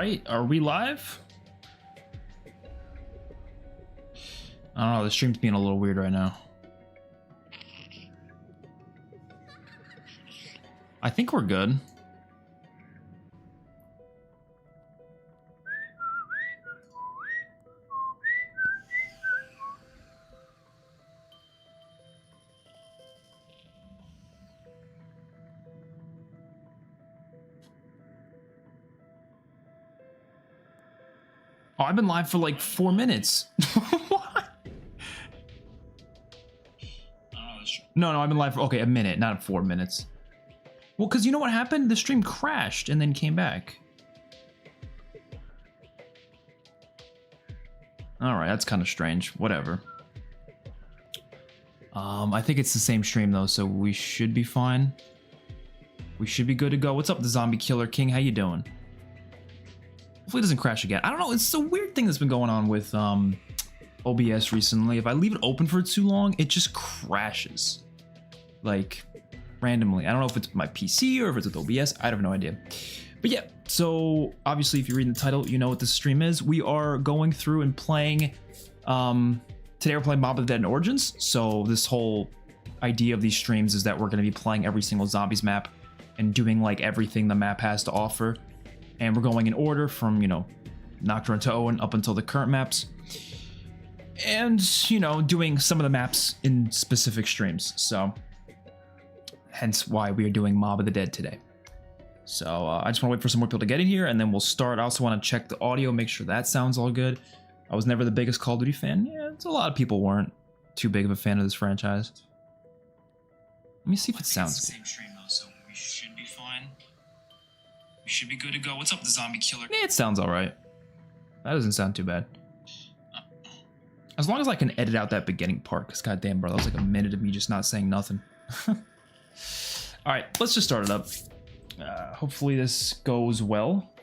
Right, are we live? I don't know, the stream's being a little weird right now. I think we're good. Oh, I've been live for like 4 minutes. What? No, I've been live for, okay, a minute, not 4 minutes. Well, because you know what happened? The stream crashed and then came back. All right, that's kind of strange. Whatever. I think it's the same stream though, so we should be fine. We should be good to go. What's up, the Zombie Killer King? How you doing? Hopefully it doesn't crash again. I don't know, it's a weird thing that's been going on with OBS recently. If I leave it open for too long, it just crashes. Like, randomly. I don't know if it's my PC or if it's with OBS. I have no idea. But yeah, so obviously if you're reading the title, you know what this stream is. We are going through and playing, today we're playing Mob of the Dead and Origins. So this whole idea of these streams is that we're going to be playing every single zombies map and doing like everything the map has to offer. And we're going in order from, you know, Nocturne to Owen up until the current maps. And, you know, doing some of the maps in specific streams. So, hence why we are doing Mob of the Dead today. So, I just want to wait for some more people to get in here, and then we'll start. I also want to check the audio, make sure that sounds all good. I was never the biggest Call of Duty fan. Yeah, it's a lot of people weren't too big of a fan of this franchise. Let me see if it sounds good. Same stream though, so we should be fine. We should be good to go. What's up, the Zombie Killer? Yeah, it sounds all right. That doesn't sound too bad. As long as I can edit out that beginning part, because goddamn, bro, that was like a minute of me just not saying nothing. All right, let's just start it up. Hopefully this goes well.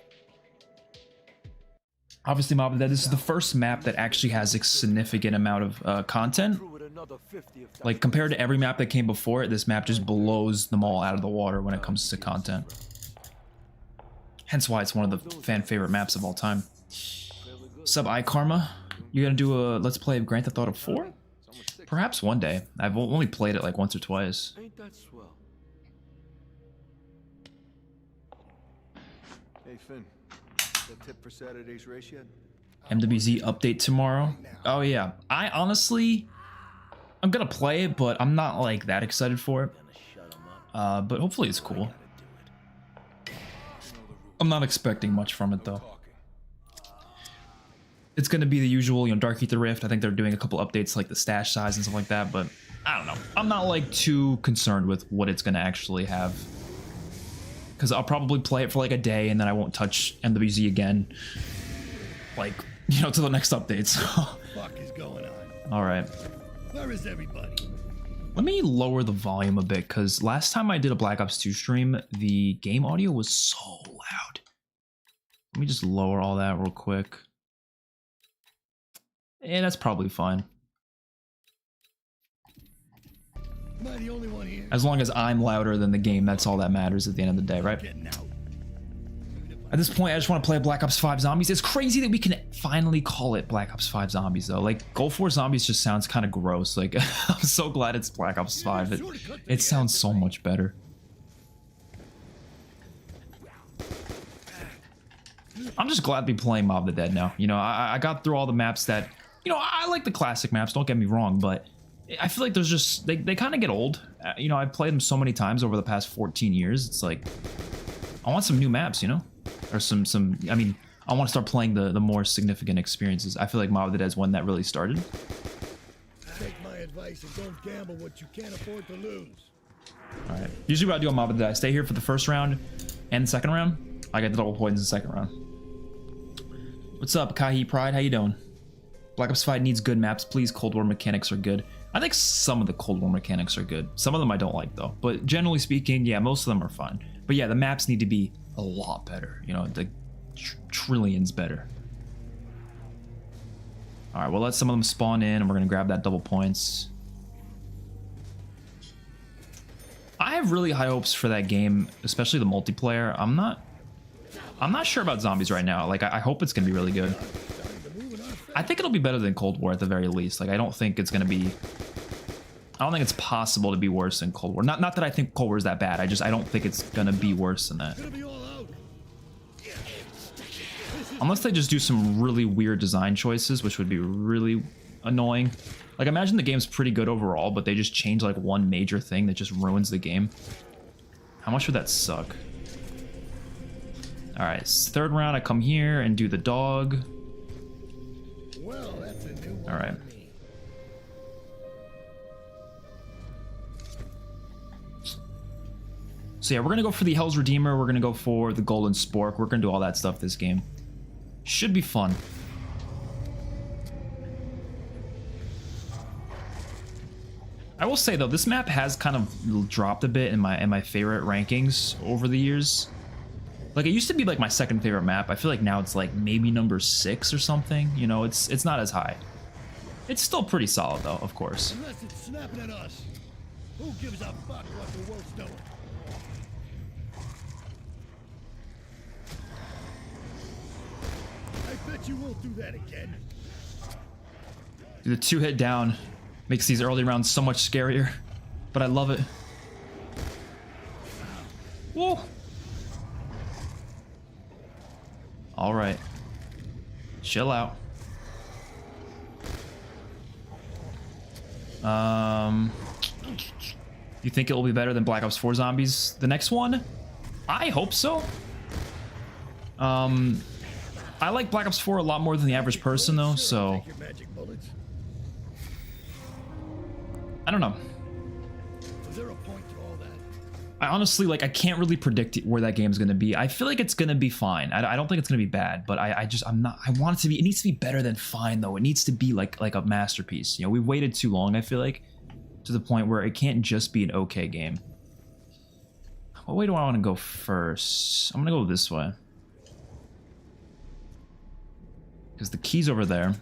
Obviously, Mob of the Dead, this is the first map that actually has a significant amount of content. Like, compared to every map that came before it, this map just blows them all out of the water when it comes to content. Hence why it's one of the fan favorite maps of all time. Sub iKarma, you're gonna do a Let's Play of Grand Theft Auto 4? Perhaps one day. I've only played it like once or twice. Ain't that swell? Hey Finn, that tip for Saturday's race yet? MWZ update tomorrow. Oh yeah, I honestly, I'm gonna play it, but I'm not like that excited for it. But hopefully it's cool. I'm not expecting much from it though. It's going to be the usual, you know, Dark Ether Rift. I think they're doing a couple updates like the stash size and stuff like that, but I don't know. I'm not like too concerned with what it's going to actually have. Because I'll probably play it for like a day and then I won't touch MWZ again. Like, you know, to the next update. So. Fuck is going on? All right. Where is everybody? Let me lower the volume a bit because last time I did a Black Ops 2 stream, the game audio was so loud. Let me just lower all that real quick. Yeah, that's probably fine. Am I the only one here? As long as I'm louder than the game, that's all that matters at the end of the day, right? At this point, I just want to play Black Ops 5 Zombies. It's crazy that we can finally call it Black Ops 5 Zombies, though. Like, Gulf War Zombies just sounds kind of gross. Like, I'm so glad it's Black Ops 5. It sounds so much better. I'm just glad to be playing Mob of the Dead now. You know, I got through all the maps that... You know, I like the classic maps, don't get me wrong, but I feel like there's just... They kind of get old. You know, I've played them so many times over the past 14 years. It's like... I want some new maps, you know? Or some I mean, I want to start playing the more significant experiences. I feel like Mob of the Dead is one that really started. Take my advice and don't gamble what you can't afford to lose. Alright. Usually what I do on Mob of the Dead, I stay here for the first round and the second round. I get the double points in the second round. What's up, Kahi Pride? How you doing? Black Ops 5 needs good maps. Please, Cold War mechanics are good. I think some of the Cold War mechanics are good. Some of them I don't like, though. But generally speaking, yeah, most of them are fine. But yeah, the maps need to be a lot better. You know, the trillions better. All right, we'll let some of them spawn in, and we're going to grab that double points. I have really high hopes for that game, especially the multiplayer. I'm not I'm not sure about zombies right now. Like, I hope it's gonna be really good. I think it'll be better than Cold War at the very least. Like, I don't think it's gonna be... I don't think it's possible to be worse than Cold War. Not that I think Cold War is that bad. I don't think it's gonna be worse than that. Unless they just do some really weird design choices, which would be really annoying. Like, imagine the game's pretty good overall, but they just change like one major thing that just ruins the game. How much would that suck? All right, third round, I come here and do the dog. Well, that's a new one. All right. So yeah, we're gonna go for the Hell's Redeemer. We're gonna go for the Golden Spork. We're gonna do all that stuff this game. Should be fun. I will say though, this map has kind of dropped a bit in my favorite rankings over the years. Like, it used to be like my second favorite map. I feel like now it's like maybe number 6 or something. You know, it's not as high. It's still pretty solid though, of course. Unless it's snapping at us. Who gives a fuck what the wolf's doing? I bet you won't do that again. The 2-hit down makes these early rounds so much scarier, but I love it. Whoa. All right. Chill out. You think it will be better than Black Ops 4 Zombies? The next one? I hope so. I like Black Ops 4 a lot more than the average person though, so I don't know. Is there a point to all that? I honestly, like, I can't really predict where that game's gonna be. I feel like it's gonna be fine. I don't think it's gonna be bad, but I'm not. I want it to be. It needs to be better than fine though. It needs to be like a masterpiece. You know, we've waited too long. I feel like to the point where it can't just be an okay game. What way do I want to go first? I'm gonna go this way because the key's over there.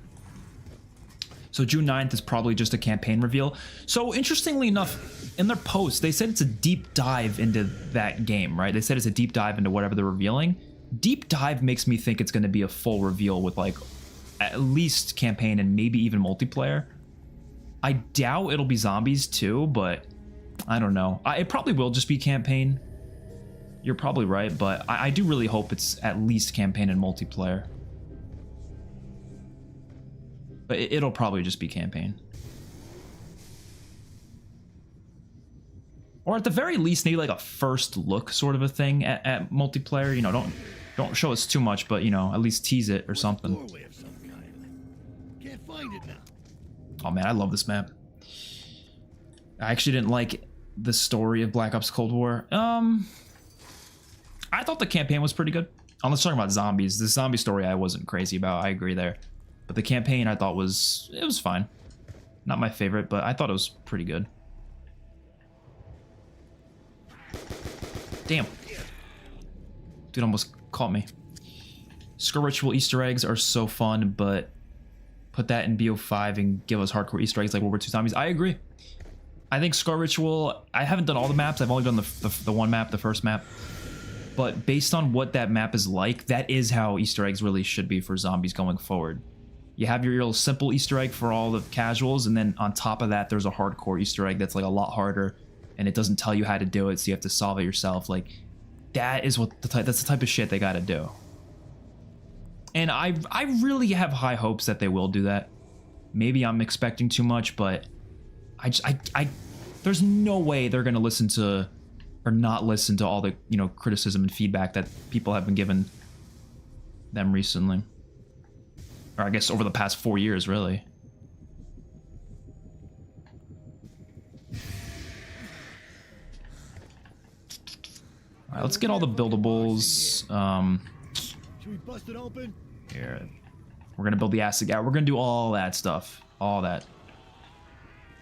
So June 9th is probably just a campaign reveal. So interestingly enough, in their post, they said it's a deep dive into that game, right? They said it's a deep dive into whatever they're revealing. Deep dive makes me think it's going to be a full reveal with like at least campaign and maybe even multiplayer. I doubt it'll be zombies too, but I don't know. It probably will just be campaign. You're probably right, but I do really hope it's at least campaign and multiplayer. But it'll probably just be campaign. Or at the very least, maybe like a first look sort of a thing at multiplayer. You know, don't show us too much, but you know, at least tease it or something. Doorway of some kind. Can't find it now. Oh man, I love this map. I actually didn't like the story of Black Ops Cold War. I thought the campaign was pretty good. Let's talk about zombies. The zombie story I wasn't crazy about. I agree there. But the campaign I thought it was fine. Not my favorite, but I thought it was pretty good. Damn. Dude almost caught me. Skull Ritual Easter eggs are so fun, but put that in BO5 and give us hardcore Easter eggs like World War II Zombies. I agree. I think Skull Ritual, I haven't done all the maps. I've only done the one map, the first map. But based on what that map is like, that is how Easter eggs really should be for zombies going forward. You have your little simple Easter egg for all the casuals, and then on top of that, there's a hardcore Easter egg that's like a lot harder, and it doesn't tell you how to do it, so you have to solve it yourself. Like, that is that's the type of shit they got to do. And I really have high hopes that they will do that. Maybe I'm expecting too much, but there's no way they're gonna listen to or not listen to all the criticism and feedback that people have been giving them recently. Or I guess over the past 4 years, really. All right, let's get all the buildables. Should we bust it open? Here, we're gonna build the acid gas. We're gonna do all that stuff, all that.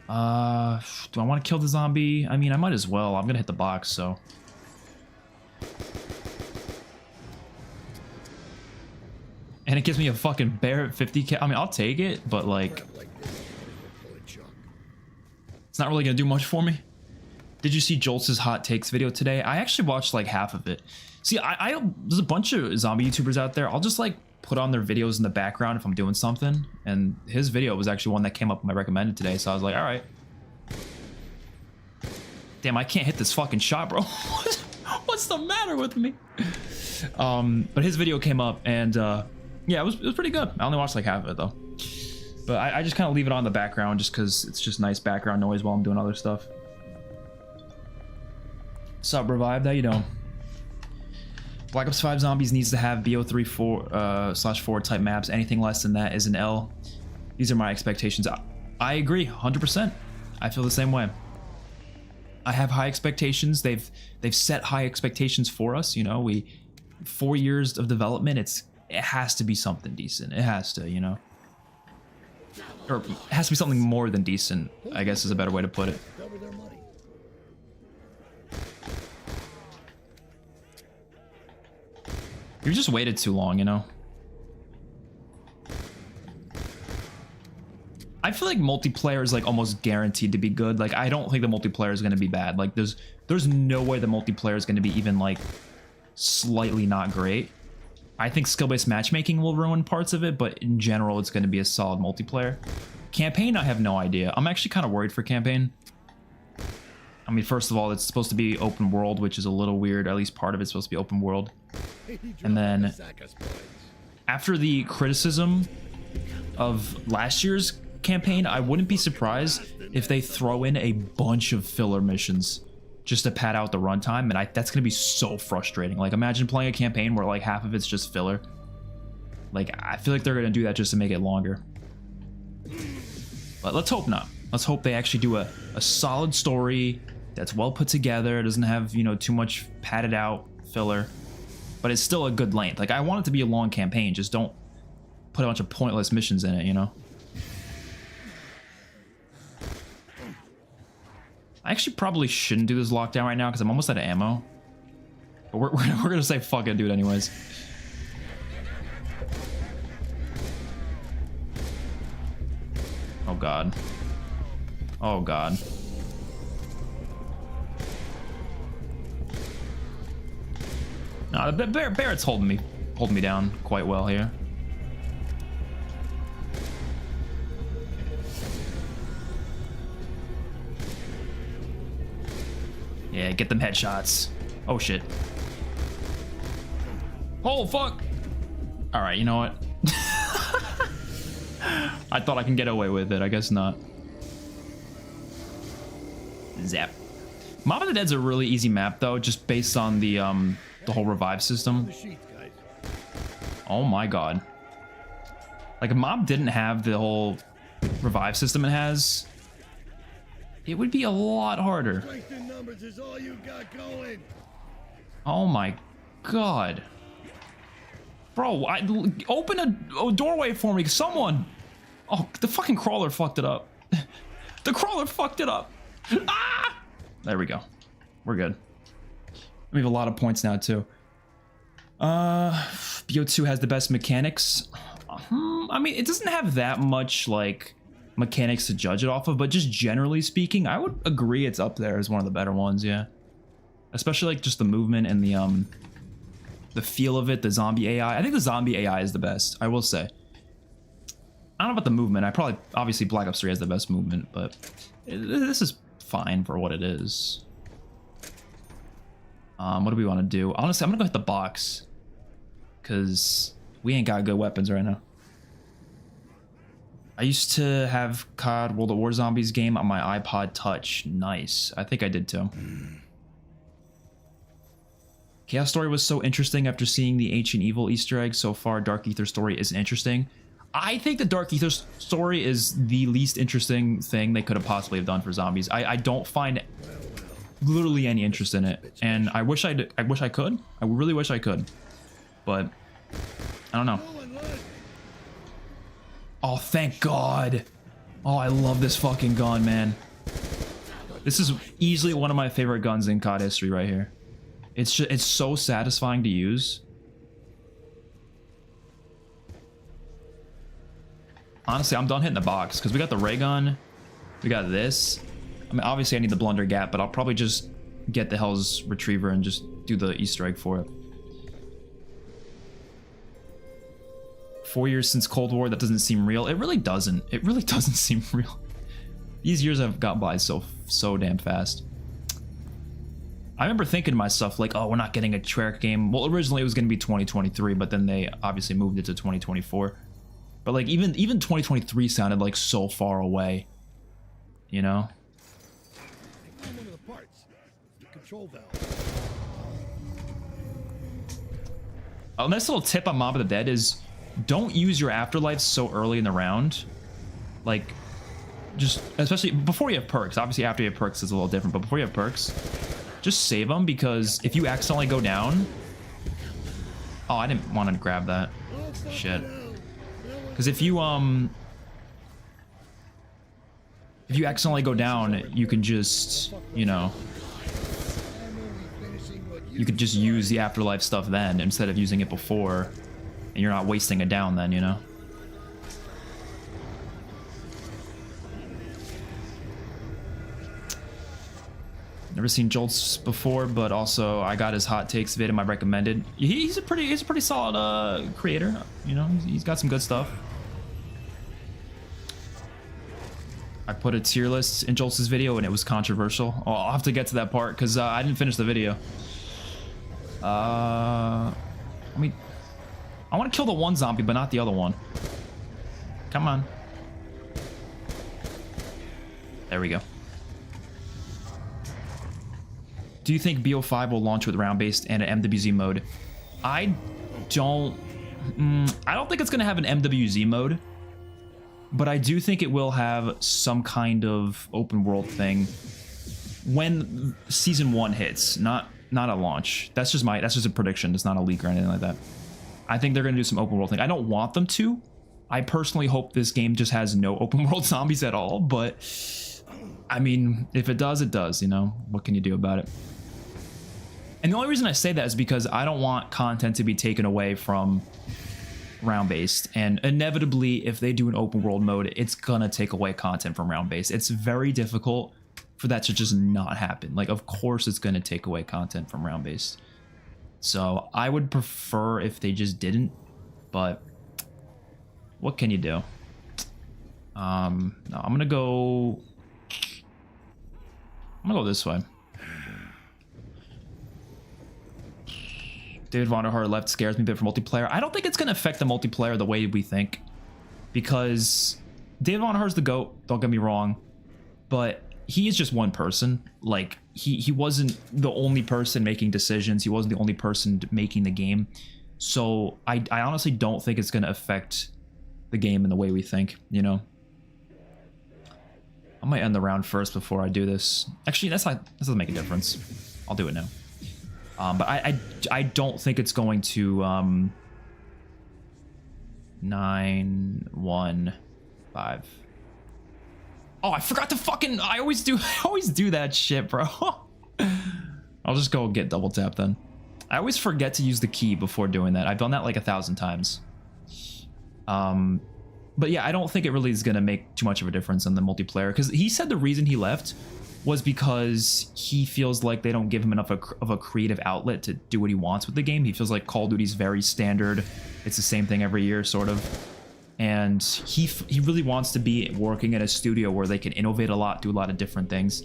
Do I want to kill the zombie? I mean, I might as well. I'm gonna hit the box, so. And it gives me a fucking bear at 50k. I mean, I'll take it, but like, it's not really gonna do much for me. Did you see Jolts' hot takes video today? I actually watched like half of it. See, there's a bunch of zombie YouTubers out there. I'll just like put on their videos in the background if I'm doing something. And his video was actually one that came up in my recommended today. So I was like, all right. Damn, I can't hit this fucking shot, bro. What's the matter with me? But his video came up and yeah, it was pretty good. I only watched like half of it though. But I just kind of leave it on in the background just because it's just nice background noise while I'm doing other stuff. Sup, Revived? How you doing? Black Ops 5 Zombies needs to have BO3/4 type maps. Anything less than that is an L. These are my expectations. I agree, 100%. I feel the same way. I have high expectations. They've set high expectations for us. You know, 4 years of development. It has to be something decent. It has to, you know, or it has to be something more than decent, I guess is a better way to put it. Cover their money. You just waited too long, you know. I feel like multiplayer is like almost guaranteed to be good. Like I don't think the multiplayer is going to be bad. Like there's no way the multiplayer is going to be even like slightly not great. I think skill-based matchmaking will ruin parts of it, but in general it's going to be a solid multiplayer. Campaign, I have no idea. I'm actually kind of worried for campaign. I mean, first of all, it's supposed to be open world, which is a little weird. At least part of it's supposed to be open world. And then after the criticism of last year's campaign, I wouldn't be surprised if they throw in a bunch of filler missions just to pad out the runtime, and that's gonna be so frustrating. Like imagine playing a campaign where like half of it's just filler. Like I feel like they're gonna do that just to make it longer. But let's hope not. Let's hope they actually do a solid story that's well put together, doesn't have, you know, too much padded out filler, but it's still a good length. Like I want it to be a long campaign, just don't put a bunch of pointless missions in it, you know? I actually probably shouldn't do this lockdown right now because I'm almost out of ammo. But we're gonna say fuck it, dude, anyways. Oh god. Oh god. Nah, the Barrett's holding me down quite well here. Yeah, get them headshots. Oh shit. Oh fuck. All right, you know what? I thought I can get away with it. I guess not. Zap. Mob of the Dead's a really easy map though, just based on the whole revive system. Oh my god. Like if Mob didn't have the whole revive system it has, it would be a lot harder. Strength in numbers is all you got going. Oh my god. Bro, open a doorway for me, someone. Oh, the fucking crawler fucked it up. The crawler fucked it up. Ah! There we go. We're good. We have a lot of points now too. BO2 has the best mechanics. I mean, it doesn't have that much like mechanics to judge it off of, but just generally speaking, I would agree it's up there as one of the better ones, yeah. Especially like just the movement and the feel of it, the zombie AI. I think the zombie AI is the best, I will say. I don't know about the movement. Obviously Black Ops 3 has the best movement, but this is fine for what it is. What do we want to do? Honestly, I'm gonna go hit the box because we ain't got good weapons right now. I used to have COD World at War Zombies game on my iPod Touch. Nice. I think I did too. Chaos Story was so interesting after seeing the Ancient Evil Easter egg. So far, Dark Ether story isn't interesting. I think the Dark Ether story is the least interesting thing they could have possibly have done for zombies. I don't find literally any interest in it, and I wish I could. I really wish I could, but I don't know. Oh, thank God. Oh, I love this fucking gun, man. This is easily one of my favorite guns in COD history right here. It's so satisfying to use. Honestly, I'm done hitting the box because we got the ray gun. We got this. I mean, obviously I need the blunder gap, but I'll probably just get the Hell's Retriever and just do the Easter egg for it. 4 years since Cold War. That doesn't seem real. It really doesn't. It really doesn't seem real. These years have gone by so damn fast. I remember thinking to myself, like, oh, we're not getting a Treyarch game. Well, originally it was going to be 2023, but then they obviously moved it to 2024. But like even 2023 sounded like so far away, you know? One of the parts, the control valve. A nice little tip on Mob of the Dead is don't use your afterlife so early in the round. Like, just especially before you have perks. Obviously, after you have perks, it's a little different. But before you have perks, just save them, because if you accidentally go down... Oh, I didn't want to grab that. Shit. Because if you accidentally go down, you can just, you know, you could just use the afterlife stuff then instead of using it before, and you're not wasting it down then, you know. Never seen Jolt's before, but also I got his hot takes vid in my recommended. He's a pretty solid creator, you know. He's got some good stuff. I put a tier list in Jolt's video and it was controversial. Oh, I'll have to get to that part because I didn't finish the video. I mean, I want to kill the one zombie, but not the other one. Come on. There we go. Do you think BO5 will launch with round-based and an MWZ mode? I don't think it's going to have an MWZ mode, but I do think it will have some kind of open world thing when season 1 hits, not at launch. That's just a prediction. It's not a leak or anything like that. I think they're going to do some open world thing. I don't want them to. I personally hope this game just has no open world zombies at all, but I mean, if it does, it does, you know? What can you do about it? And the only reason I say that is because I don't want content to be taken away from round-based. And inevitably, if they do an open world mode, it's gonna take away content from round-based. It's very difficult for that to just not happen. Like, of course it's gonna take away content from round-based. So I would prefer if they just didn't, but what can you do? No, I'm gonna go this way. David Vonderhaar left scares me a bit for multiplayer. I don't think it's going to affect the multiplayer the way we think, because David Vonderhaar's the GOAT, don't get me wrong, but he is just one person. Like, he wasn't the only person making decisions. He wasn't the only person making the game. So I honestly don't think it's going to affect the game in the way we think, you know? I might end the round first before I do this. Actually, that doesn't make a difference. I'll do it now. But I don't think it's going to 9, 1, 5. Oh, I forgot to fucking. I always do that shit, bro. I'll just go get double tap then. I always forget to use the key before doing that. I've done that like 1,000 times. But yeah, I don't think it really is going to make too much of a difference in the multiplayer, because he said the reason he left was because he feels like they don't give him enough of a creative outlet to do what he wants with the game. He feels like Call of Duty's very standard. It's the same thing every year, sort of. And he really wants to be working in a studio where they can innovate a lot, do a lot of different things.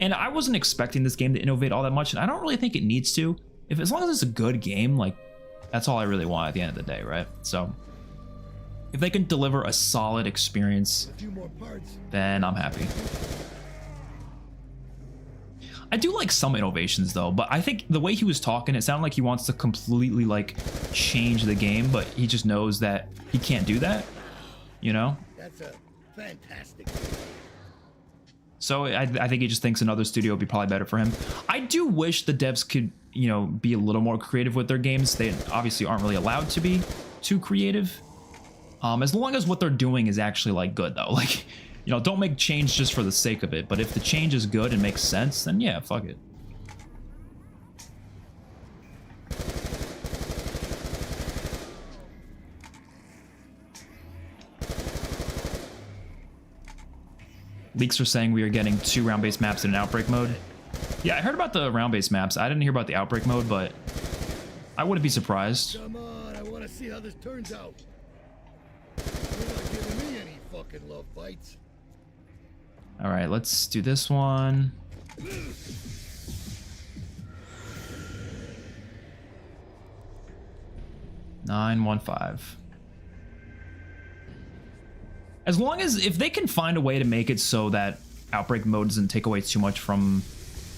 And I wasn't expecting this game to innovate all that much, and I don't really think it needs to. As long as it's a good game, like, that's all I really want at the end of the day, right? So if they can deliver a solid experience, then I'm happy. I do like some innovations though, but I think the way he was talking, it sounded like he wants to completely like change the game, but he just knows that he can't do that, you know? That's a fantastic. So I think he just thinks another studio would be probably better for him. I do wish the devs could, you know, be a little more creative with their games. They obviously aren't really allowed to be too creative. As long as what they're doing is actually like good though. Like, you know, don't make change just for the sake of it. But if the change is good and makes sense, then yeah, fuck it. Leaks are saying we are getting 2 round-based maps in an outbreak mode. Yeah, I heard about the round-based maps. I didn't hear about the outbreak mode, but I wouldn't be surprised. Come on, I want to see how this turns out. giving me any fucking love bites. All right, let's do this one. $915. As long as if they can find a way to make it so that outbreak mode doesn't take away too much from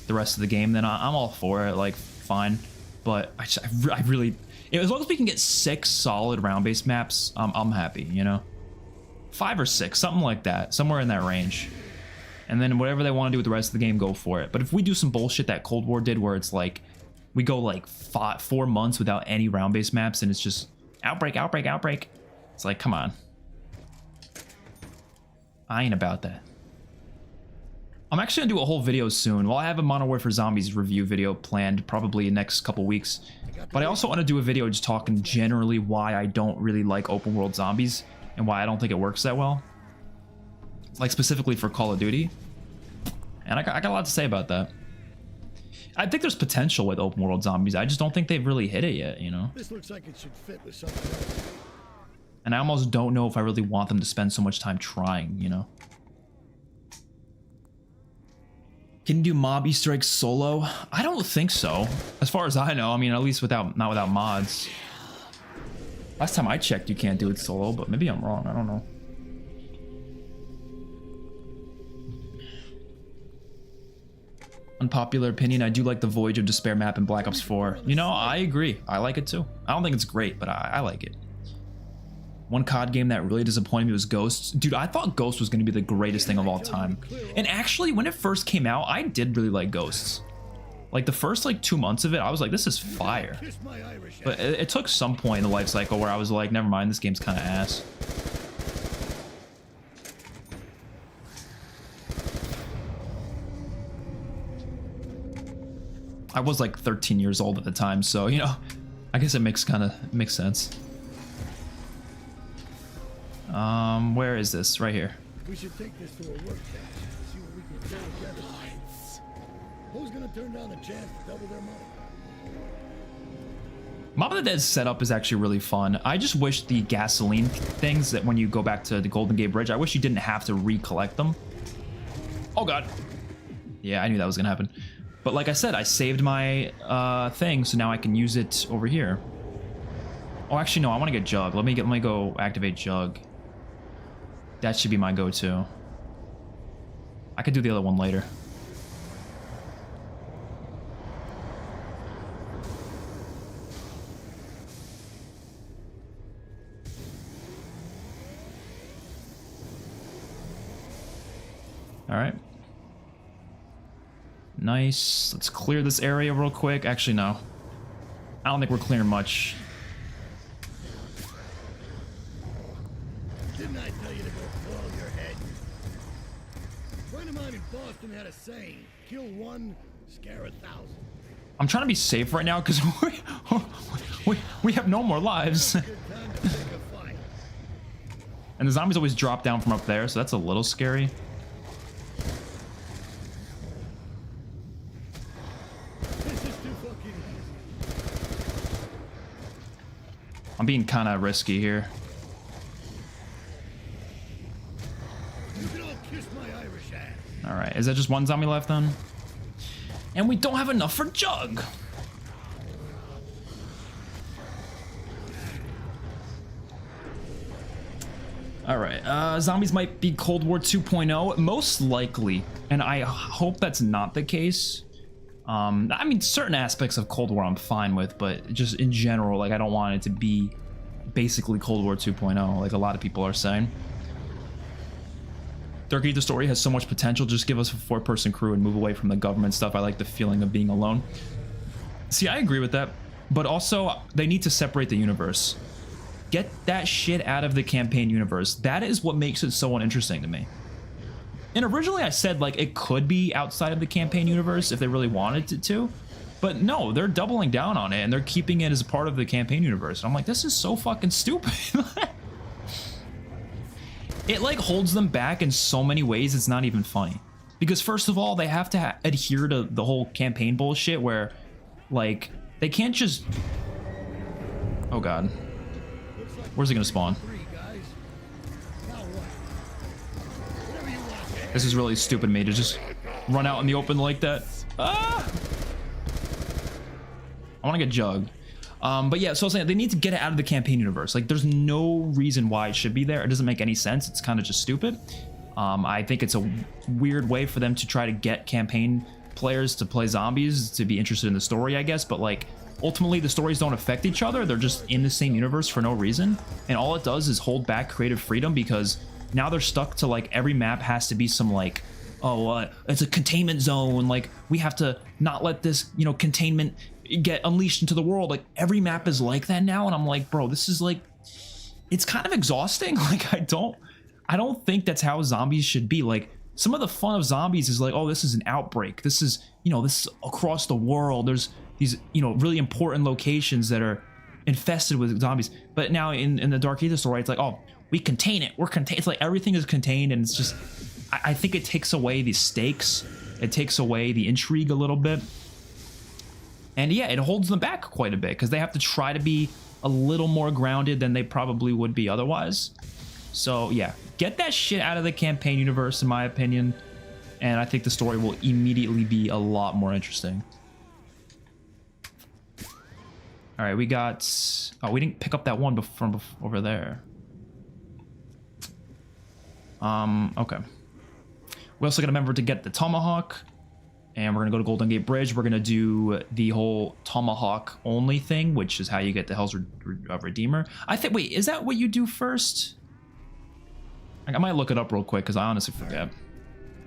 the rest of the game, then I'm all for it. Like, fine. But I really, as long as we can get 6 solid round-based maps, I'm happy. You know, 5 or 6, something like that, somewhere in that range. And then whatever they want to do with the rest of the game, go for it. But if we do some bullshit that Cold War did, where it's like we go like 4 months without any round-based maps, and it's just outbreak, outbreak, outbreak. It's like, come on. I ain't about that. I'm actually gonna do a whole video soon. Well, I have a Modern Warfare Zombies review video planned probably in the next couple weeks. But I also want to do a video just talking generally why I don't really like open world zombies and why I don't think it works that well. Like specifically for Call of Duty. And I got a lot to say about that. I think there's potential with open world zombies. I just don't think they've really hit it yet, you know? This looks like it should fit with something else. And I almost don't know if I really want them to spend so much time trying, you know? Can you do mob Easter eggs solo? I don't think so. As far as I know, I mean, at least not without mods. Last time I checked, you can't do it solo, but maybe I'm wrong. I don't know. Unpopular opinion, I do like the Voyage of Despair map in Black Ops 4. You know, I agree. I like it too. I don't think it's great, but I like it. One COD game that really disappointed me was Ghosts. Dude, I thought Ghosts was going to be the greatest thing of all time. And actually, when it first came out, I did really like Ghosts. Like, the first, 2 months of it, I was like, this is fire. But it took some point in the life cycle where I was like, never mind, this game's kind of ass. I was like 13 years old at the time, so, you know, I guess it makes sense. Where is this? Right here. We should take this to a work bench. See what we can throw together. Who's gonna turn down the chance to double their money? Mob of the Dead setup is actually really fun. I just wish the gasoline things that when you go back to the Golden Gate Bridge, I wish you didn't have to recollect them. Oh god. Yeah, I knew that was gonna happen. But like I said, I saved my thing, so now I can use it over here. Oh, actually, no, I want to get Jug. Let me go activate Jug. That should be my go-to. I could do the other one later. All right. Nice. Let's clear this area real quick. Actually, no. I don't think we're clearing much. Didn't I tell you to go boil your head? A friend of mine in Boston had a saying, kill one, scare 1,000. I'm trying to be safe right now because we have no more lives. Good time to pick a fight. And the zombies always drop down from up there, so that's a little scary. This is too fucking easy. I'm being kind of risky here. You can all kiss my Irish ass. All right, is that just one zombie left then? And we don't have enough for Jug. All right, zombies might be Cold War 2.0, most likely, and I hope that's not the case. I mean, certain aspects of Cold War I'm fine with, but just in general, like, I don't want it to be basically Cold War 2.0, like a lot of people are saying. Dark Ages story has so much potential. Just give us a 4-person crew and move away from the government stuff. I like the feeling of being alone. See, I agree with that, but also they need to separate the universe. Get that shit out of the campaign universe. That is what makes it so uninteresting to me. And originally I said, like, it could be outside of the campaign universe if they really wanted it to, but no, they're doubling down on it and they're keeping it as a part of the campaign universe. And I'm like, this is so fucking stupid. It like holds them back in so many ways it's not even funny. Because first of all, they have to adhere to the whole campaign bullshit where, like, they can't just... Oh god. Where's it gonna spawn? This is really stupid of me to just run out in the open like that. Ah! I want to get jugged. But yeah, so I was saying they need to get it out of the campaign universe. Like, there's no reason why it should be there. It doesn't make any sense. It's kind of just stupid. I think it's a weird way for them to try to get campaign players to play zombies, to be interested in the story, I guess. But like, ultimately, the stories don't affect each other. They're just in the same universe for no reason. And all it does is hold back creative freedom, because now they're stuck to like every map has to be some like, oh, it's a containment zone. Like, we have to not let this, you know, containment get unleashed into the world. Like, every map is like that now. And I'm like, bro, this is like, it's kind of exhausting. Like, I don't think that's how zombies should be. Like, some of the fun of zombies is like, oh, this is an outbreak. This is, you know, this is across the world. There's these, you know, really important locations that are infested with zombies. But now in the Dark Aether story, it's like, oh, we contain it. We're contained. It's like everything is contained, and it's just, I think it takes away the stakes. It takes away the intrigue a little bit. And yeah, it holds them back quite a bit, because they have to try to be a little more grounded than they probably would be otherwise. So yeah, get that shit out of the campaign universe, in my opinion, and I think the story will immediately be a lot more interesting. All right, we got, oh, we didn't pick up that one from over there. Okay. We also got to remember to get the Tomahawk, and we're gonna go to Golden Gate Bridge. We're gonna do the whole Tomahawk only thing, which is how you get the Hell's Redeemer. I think, wait, is that what you do first? I might look it up real quick, because I honestly forget. Right.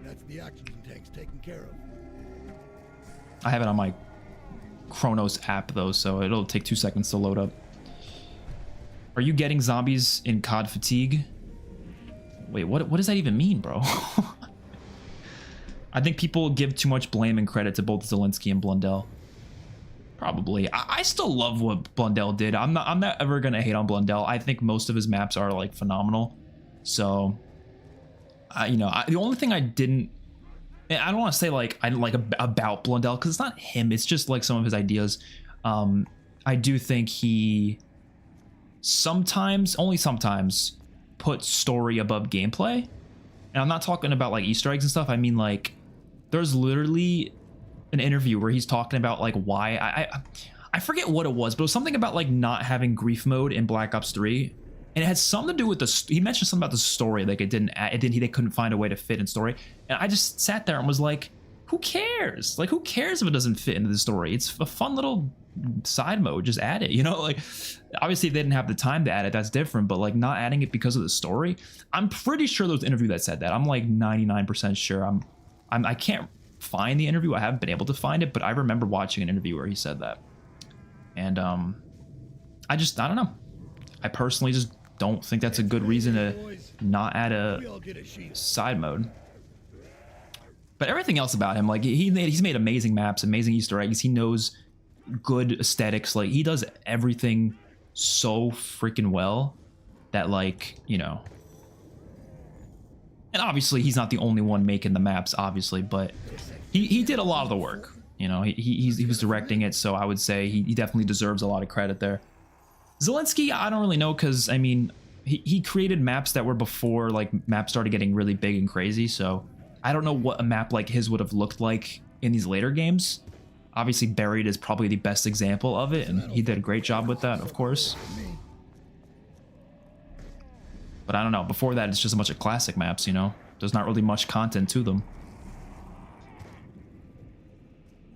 That's the oxygen tanks taken care of. I have it on my Chronos app though, so it'll take 2 seconds to load up. Are you getting zombies in COD fatigue? Wait, what does that even mean, bro? I think people give too much blame and credit to both Zelensky and Blundell. Probably. I still love what Blundell did. I'm not ever gonna hate on Blundell. I think most of his maps are like phenomenal. So, you know, the only thing I didn't, I don't want to say like I didn't like about Blundell, because it's not him. It's just like some of his ideas. I do think he sometimes, only sometimes, puts story above gameplay. And I'm not talking about like Easter eggs and stuff. I mean, like, there's literally an interview where he's talking about like why I forget what it was, but it was something about like not having grief mode in Black Ops 3. And it had something to do with he mentioned something about the story, like they couldn't find a way to fit in story. And I just sat there and was like, who cares? Like, who cares if it doesn't fit into the story? It's a fun little side mode, just add it, you know? Like, obviously they didn't have the time to add it, that's different, but like not adding it because of the story. I'm pretty sure there was an interview that said that. I'm like 99% sure. I can't find the interview. I haven't been able to find it, but I remember watching an interview where he said that. And I don't know. I personally just don't think that's a good reason to not add a side mode. But everything else about him, like he's made amazing maps, amazing Easter eggs. He knows good aesthetics. Like, he does everything so freaking well that, like, you know. And obviously he's not the only one making the maps, obviously, but he did a lot of the work. You know, he was directing it, so I would say he definitely deserves a lot of credit there. Zelensky, I don't really know, because I mean, he created maps that were before like maps started getting really big and crazy, so I don't know what a map like his would have looked like in these later games. Obviously Buried is probably the best example of it, and he did a great job with that, of course. But I don't know, before that it's just a bunch of classic maps, you know? There's not really much content to them.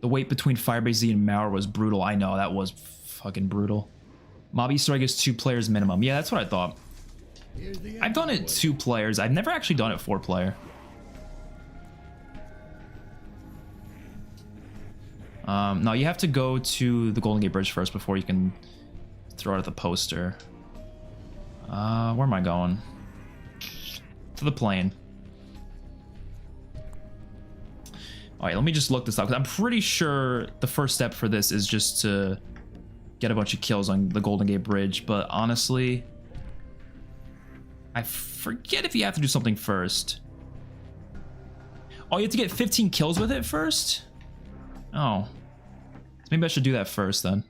The wait between Firebase Z and Mauer was brutal. I know, that was fucking brutal. Mob Easter egg is 2 players minimum. Yeah, that's what I thought. I've done it 2 players. I've never actually done it 4 player. No, you have to go to the Golden Gate Bridge first before you can throw it at the poster. Where am I going? To the plane. All right, let me just look this up, because I'm pretty sure the first step for this is just to get a bunch of kills on the Golden Gate Bridge, but honestly, I forget if you have to do something first. Oh, you have to get 15 kills with it first? Oh. Maybe I should do that first then.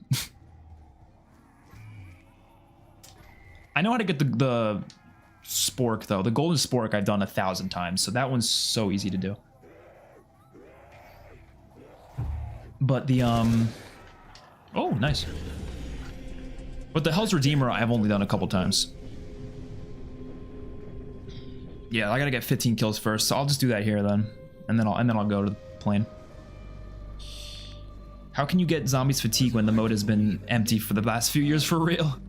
I know how to get the spork though. The golden spork I've done 1,000 times, so that one's so easy to do. But the oh, nice. But the Hell's Redeemer I've only done a couple times. Yeah, I gotta get 15 kills first, so I'll just do that here then, and then I'll go to the plane. How can you get zombies fatigue when the mode has been empty for the last few years for real?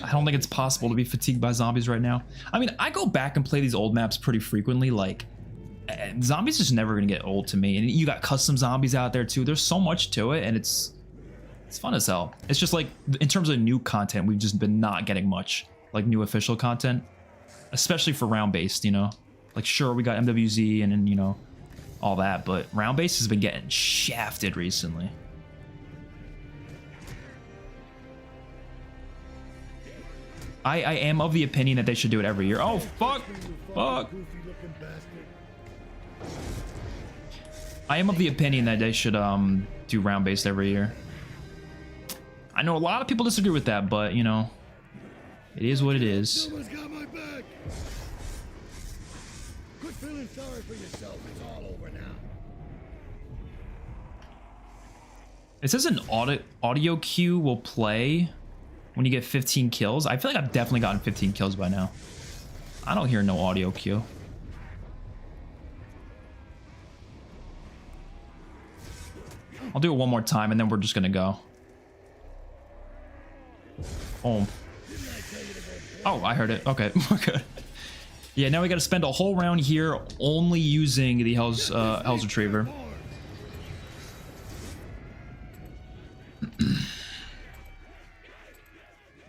I don't think it's possible to be fatigued by zombies right now. I mean, I go back and play these old maps pretty frequently. Like, zombies just never gonna get old to me. And you got custom zombies out there too. There's so much to it, and it's fun as hell. It's just like, in terms of new content, we've just been not getting much, like new official content, especially for round-based, you know? Like, sure, we got MWZ and you know, all that, but round-based has been getting shafted recently. I am of the opinion that they should do it every year. Oh, fuck! Fuck! I am of the opinion that they should do round-based every year. I know a lot of people disagree with that, but, you know, it is what it is. Someone's got my back. Quit feeling sorry for yourself. It's all over now. It says an audio cue will play when you get 15 kills. I feel like I've definitely gotten 15 kills by now. I don't hear no audio cue. I'll do it one more time and then we're just gonna go. Oh. Oh, I heard it. Okay, we're good. Yeah, now we gotta spend a whole round here only using the Hell's Retriever.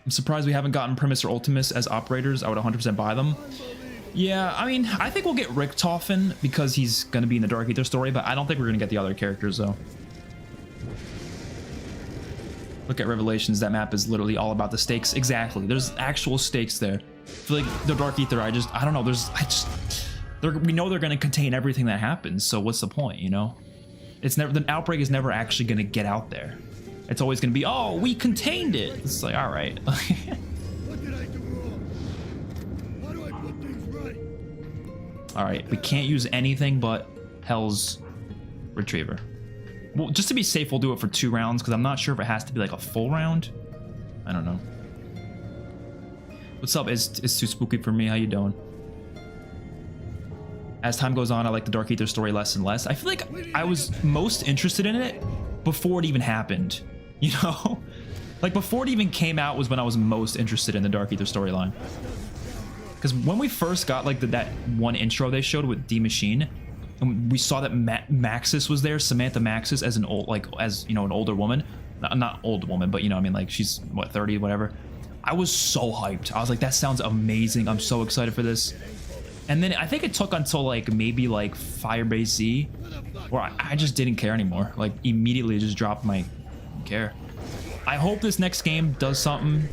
I'm surprised we haven't gotten Primus or Ultimus as operators. I would 100% buy them. Yeah, I mean, I think we'll get Richtofen because he's going to be in the Dark Ether story, but I don't think we're going to get the other characters, though. Look at Revelations. That map is literally all about the stakes. Exactly. There's actual stakes there. I feel like the Dark Ether, I don't know. We know they're going to contain everything that happens, so what's the point, you know? The outbreak is never actually going to get out there. It's always going to be, oh, we contained it. It's like, all right. What did I do wrong? How do I put things right? All right, we can't use anything but Hell's Retriever. Well, just to be safe, we'll do it for 2 rounds because I'm not sure if it has to be like a full round. I don't know. What's up? It's too spooky for me. How you doing? As time goes on, I like the Dark Ether story less and less. I feel like I was most interested in it before it even happened. You know? Like, before it even came out was when I was most interested in the Dark Ether storyline. Because when we first got, like, that one intro they showed with D Machine, and we saw that Maxis was there, Samantha Maxis, as an old, like, as, you know, an older woman. Not old woman, but, you know, I mean, like, she's, what, 30, whatever. I was so hyped. I was like, that sounds amazing. I'm so excited for this. And then I think it took until, like, maybe, like, Firebase Z, where I just didn't care anymore. Like, immediately just dropped my care. I hope this next game does something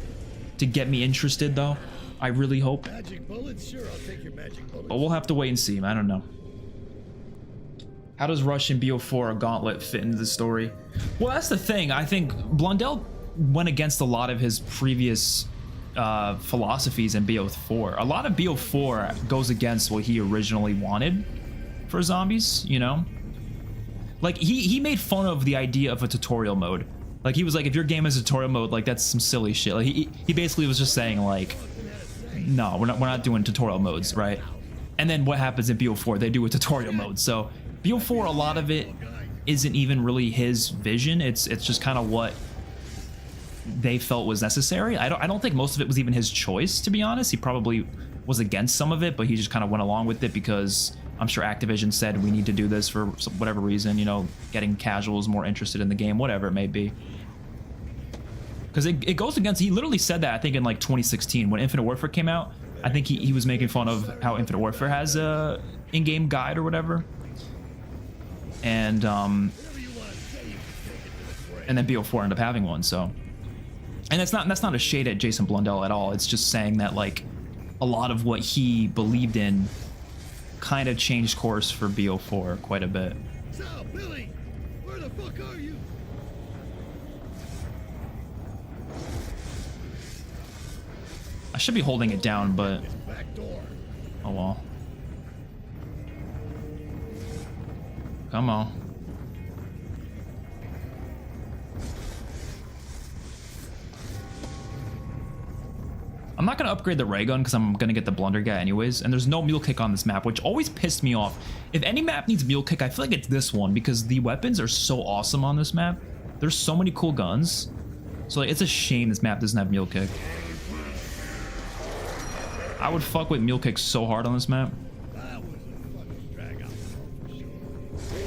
to get me interested, though. I really hope. Magic bullets? Sure, I'll take your magic bullets. But we'll have to wait and see. I don't know. How does Russian BO4 or Gauntlet fit into the story? Well, that's the thing. I think Blundell went against a lot of his previous philosophies in BO4. A lot of BO4 goes against what he originally wanted for zombies, you know? Like, he made fun of the idea of a tutorial mode. Like, he was like, if your game is a tutorial mode, like, that's some silly shit. Like, he basically was just saying, like, no, we're not doing tutorial modes, right? And then what happens in BO4? They do a tutorial mode. So BO4, a lot of it isn't even really his vision. It's just kind of what they felt was necessary. I don't think most of it was even his choice, to be honest. He probably was against some of it, but he just kind of went along with it because I'm sure Activision said we need to do this for whatever reason, you know, getting casuals more interested in the game, whatever it may be. Because it goes against, he literally said that, I think, in like 2016 when Infinite Warfare came out. I think he was making fun of how Infinite Warfare has a in-game guide or whatever. And then BO4 ended up having one, so. And that's not a shade at Jason Blundell at all. It's just saying that, like, a lot of what he believed in kind of changed course for BO4 quite a bit. So, Billy, where the fuck are you? I should be holding it down, but This back door. oh well. Come on. I'm not going to upgrade the ray gun because I'm going to get the blunder guy anyways, and there's no mule kick on this map, which always pissed me off. If any map needs mule kick, I feel like it's this one because the weapons are so awesome on this map. There's so many cool guns. So like, it's a shame this map doesn't have mule kick. I would fuck with mule kick so hard on this map. That was a fucking drag out for sure.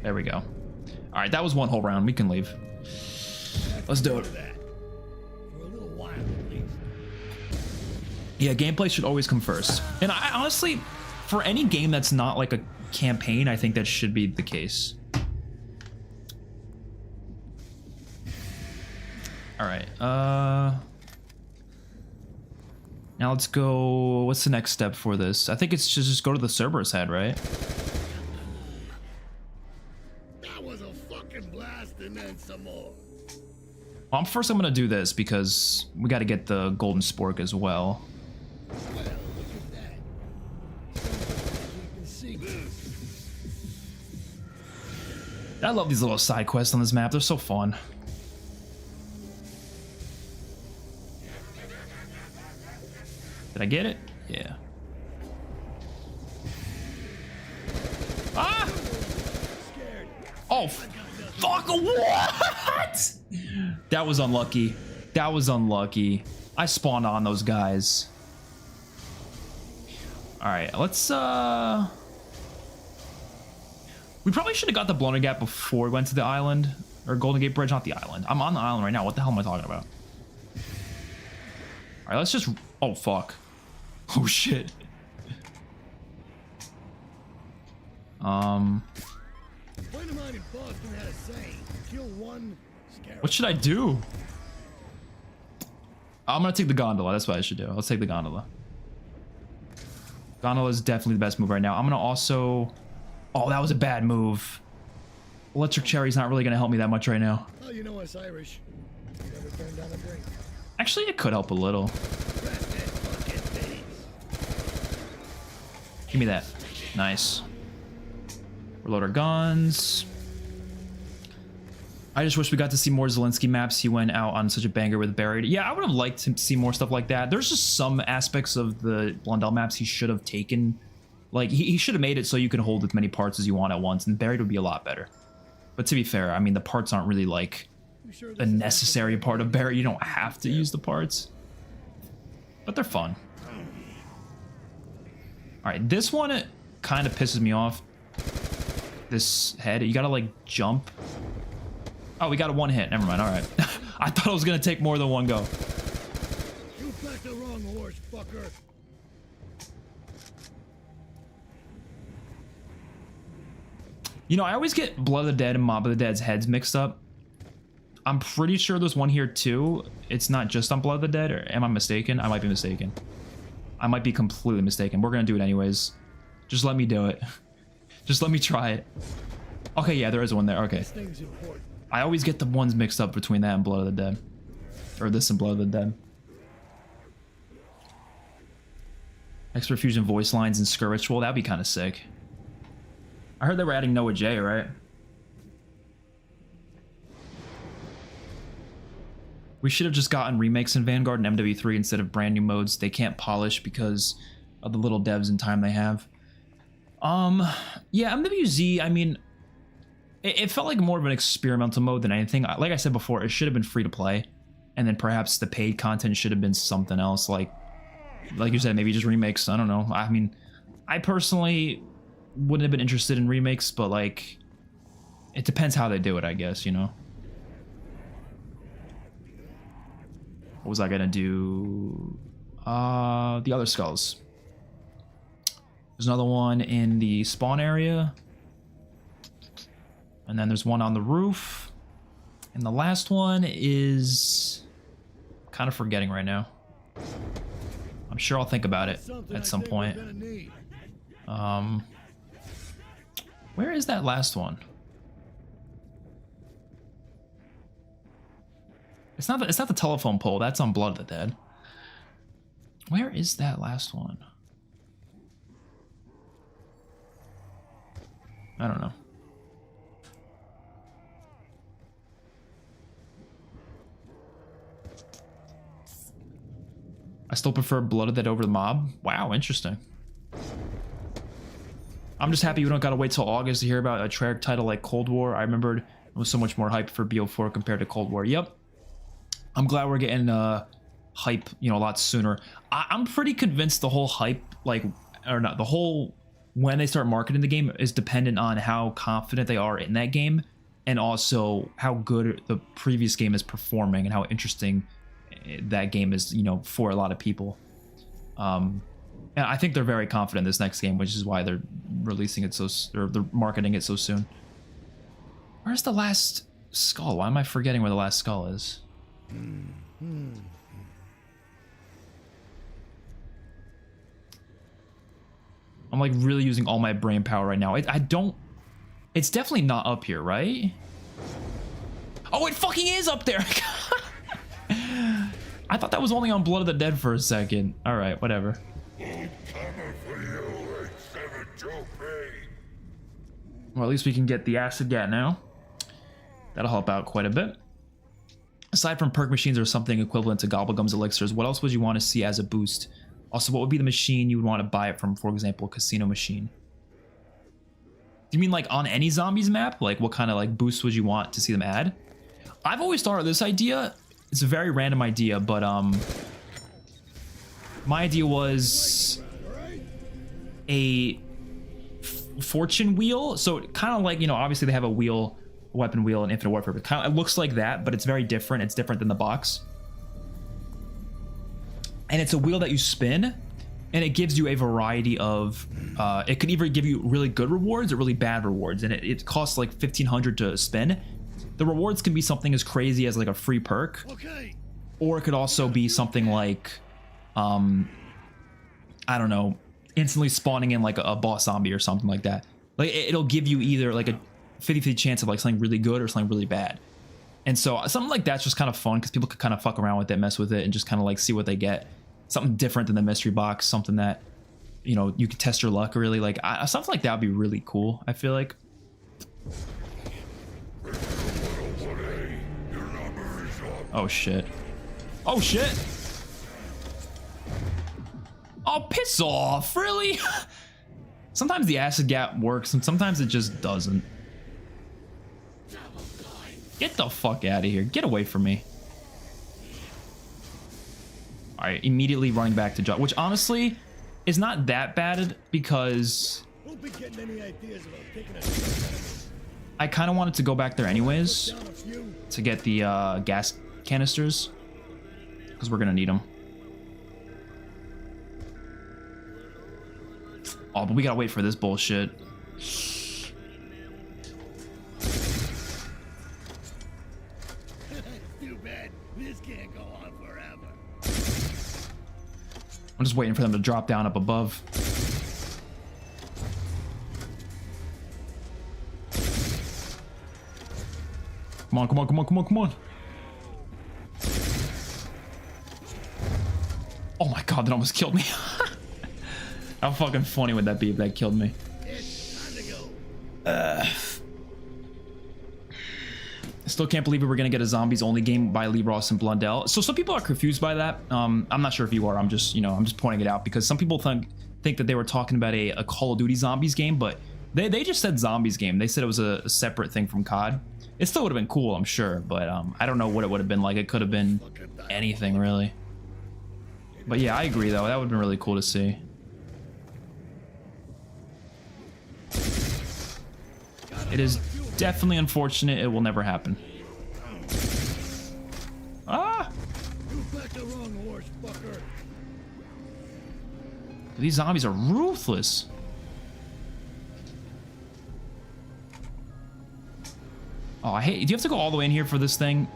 There we go. All right, that was one whole round. We can leave. Let's do it. That. For a little while at least. Yeah, gameplay should always come first. And I honestly, for any game that's not like a campaign, I think that should be the case. All right. Now let's go. What's the next step for this? I think it's just go to the Cerberus head, right? That was a fucking blast and then some more. Well, first I'm gonna do this because we got to get the golden spork as well. Well, look at that. Keeping secrets. I love these little side quests on this map. They're so fun. Did I get it? Yeah. Ah! Scared. Oh, fuck! What? That was unlucky. That was unlucky. I spawned on those guys. All right, let's we probably should have got the Blunder Gap before we went to the island or Golden Gate Bridge, not the island. I'm on the island right now. What the hell am I talking about? All right, let's just. Oh fuck. Oh shit. A friend of mine in Boston had a saying: kill one, scare What should I do? I'm gonna take the gondola. That's what I should do. Let's take the gondola. Gondola is definitely the best move right now. I'm gonna also. Oh, that was a bad move. Electric Cherry's not really gonna help me that much right now. Oh, you know us Irish. Never turn down a drink. Actually, it could help a little. Rat that fucking face. Give me that. Nice. Reload our guns. I just wish we got to see more Zelensky maps. He went out on such a banger with Buried. Yeah, I would have liked to see more stuff like that. There's just some aspects of the Blundell maps he should have taken. Like, he should have made it so you can hold as many parts as you want at once, and Buried would be a lot better. But to be fair, I mean, the parts aren't really, like, You sure a this is necessary part of Buried. You don't have to use the parts. But they're fun. Alright, this one kind of pisses me off. This head, you gotta, like, jump. Oh, we got a one hit. Never mind, alright. I thought it was gonna take more than one go. You backed the wrong horse, fucker. You know, I always get Blood of the Dead and Mob of the Dead's heads mixed up. I'm pretty sure there's one here too. It's not just on Blood of the Dead, or am I mistaken? I might be mistaken. I might be completely mistaken. We're gonna do it anyways. Just let me do it. Just let me try it. Okay, yeah, there is one there. Okay. This thing's important. I always get the ones mixed up between that and Blood of the Dead. Or this and Blood of the Dead. XpertFusion voice lines and Skirt Ritual, that'd be kind of sick. I heard they were adding Noah J, right? We should have just gotten remakes in Vanguard and MW3 instead of brand new modes they can't polish because of the little devs and time they have. Yeah, MWZ, I mean, it felt like more of an experimental mode than anything. Like I said before, it should have been free to play, and then perhaps the paid content should have been something else, like you said, maybe just remakes. I don't know. I mean, I personally wouldn't have been interested in remakes, but like, it depends how they do it, I guess, you know. What was I gonna do? The other skulls. There's another one in the spawn area. And then there's one on the roof. And the last one is kind of forgetting right now. I'm sure I'll think about it at some point. Where is that last one? It's not the telephone pole. That's on Blood of the Dead. Where is that last one? I don't know. I still prefer Blood of the Dead over the Mob. Wow, interesting. I'm just happy we don't gotta wait till August to hear about a Treyarch title like Cold War. I remembered it was so much more hype for BO4 compared to Cold War. Yep. I'm glad we're getting hype, you know, a lot sooner. I'm pretty convinced the whole hype, like, or not, the whole when they start marketing the game is dependent on how confident they are in that game, and also how good the previous game is performing and how interesting that game is, you know, for a lot of people. And I think they're very confident in this next game, which is why they're releasing it or they're marketing it so soon. Where's the last skull? Why am I forgetting where the last skull is? I'm like really using all my brain power right now. I don't... It's definitely not up here, right? Oh, it fucking is up there! I thought that was only on Blood of the Dead for a second. Alright, whatever. Well, at least we can get the acid gat now. That'll help out quite a bit. Aside from perk machines or something equivalent to Gobblegum's elixirs, what else would you want to see as a boost? Also, what would be the machine you would want to buy it from, for example, a casino machine? Do you mean like on any zombies map? Like what kind of like boost would you want to see them add? I've always thought of this idea. It's a very random idea, but my idea was a fortune wheel. So kind of like, you know, obviously they have a wheel, a weapon wheel, and Infinite Warfare, but kind of, it looks like that, but it's very different. It's different than the box. And it's a wheel that you spin, and it gives you a variety of, it could either give you really good rewards or really bad rewards, and it costs like 1,500 to spin. The rewards can be something as crazy as like a free perk, or it could also be something like, I don't know, instantly spawning in like a boss zombie or something like that. Like it'll give you either like a 50-50 chance of like something really good or something really bad. And so something like that's just kind of fun because people could kind of fuck around with it, mess with it, and just kind of like see what they get. Something different than the mystery box, something that, you know, you could test your luck really. Like something like that would be really cool, I feel like. Oh shit. Oh shit. Oh, piss off, really? Sometimes the acid gap works and sometimes it just doesn't. Get the fuck out of here. Get away from me. Alright, immediately running back to Josh, which honestly is not that bad because I kind of wanted to go back there anyways to get the gas canisters because we're gonna need them. Oh, but we gotta wait for this bullshit. Too bad. This can't go on forever. I'm just waiting for them to drop down up above. Come on, come on, come on, come on, come on. Oh my god, that almost killed me. How fucking funny would that be if that killed me? I still can't believe we were gonna get a zombies only game by Lee Ross and Blundell. So some people are confused by that. I'm not sure if you are. I'm just, you know, I'm just pointing it out because some people think that they were talking about a Call of Duty zombies game, but they just said zombies game. They said it was a separate thing from COD. It still would have been cool, I'm sure, but I don't know what it would have been like. It could have been anything really. But yeah, I agree though. That would have been really cool to see. It is definitely unfortunate. It will never happen. Ah! You backed the wrong horse, fucker. These zombies are ruthless. Oh, I hate. Do you have to go all the way in here for this thing?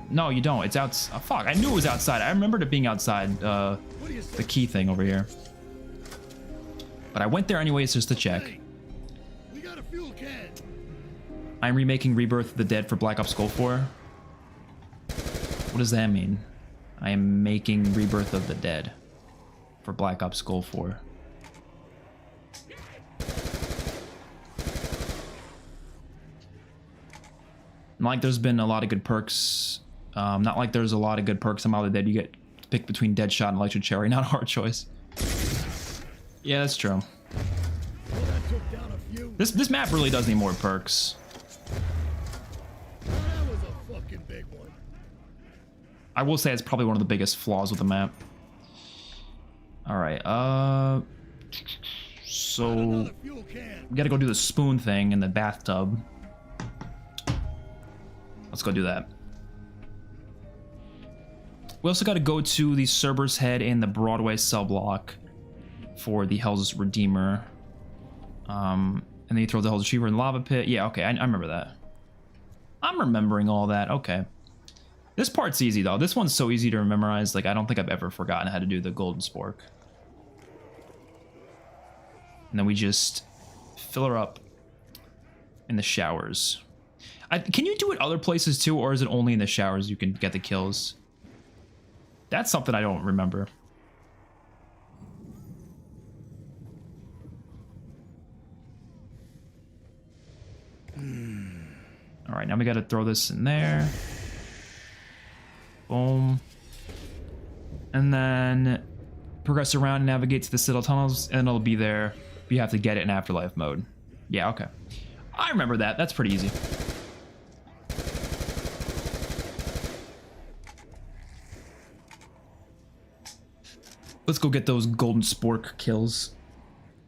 No, you don't. It's out. Oh, fuck! I knew it was outside. I remembered it being outside. The key thing over here. But I went there anyways just to check. Hey, we got a fuel can. I'm remaking Rebirth of the Dead for Black Ops Cold 4. What does that mean? I am making Rebirth of the Dead. for Black Ops Gold 4. Not like there's been a lot of good perks. Not like there's a lot of good perks on MOTD that you get to pick between Deadshot and Electric Cherry. Not a hard choice. Yeah, that's true. Well, that took down a few. This map really does need more perks. Well, that was a fucking big one. I will say it's probably one of the biggest flaws with the map. All right. So Another fuel can. we gotta go do the spoon thing in the bathtub. Let's go do that. We also got to go to the Cerberus Head in the Broadway cell block for the Hell's Redeemer. And then you throw the Hell's Retriever in the lava pit. Yeah, okay, I remember that. I'm remembering all that. Okay. This part's easy, though. This one's so easy to memorize. Like, I don't think I've ever forgotten how to do the Golden Spork. And then we just fill her up in the showers. Can you do it other places too, or is it only in the showers you can get the kills? That's something I don't remember. All right, now we got to throw this in there. Boom. And then progress around and navigate to the Citadel tunnels, and it'll be there. You have to get it in Afterlife mode. Yeah, okay. I remember that. That's pretty easy. Let's go get those Golden Spork kills.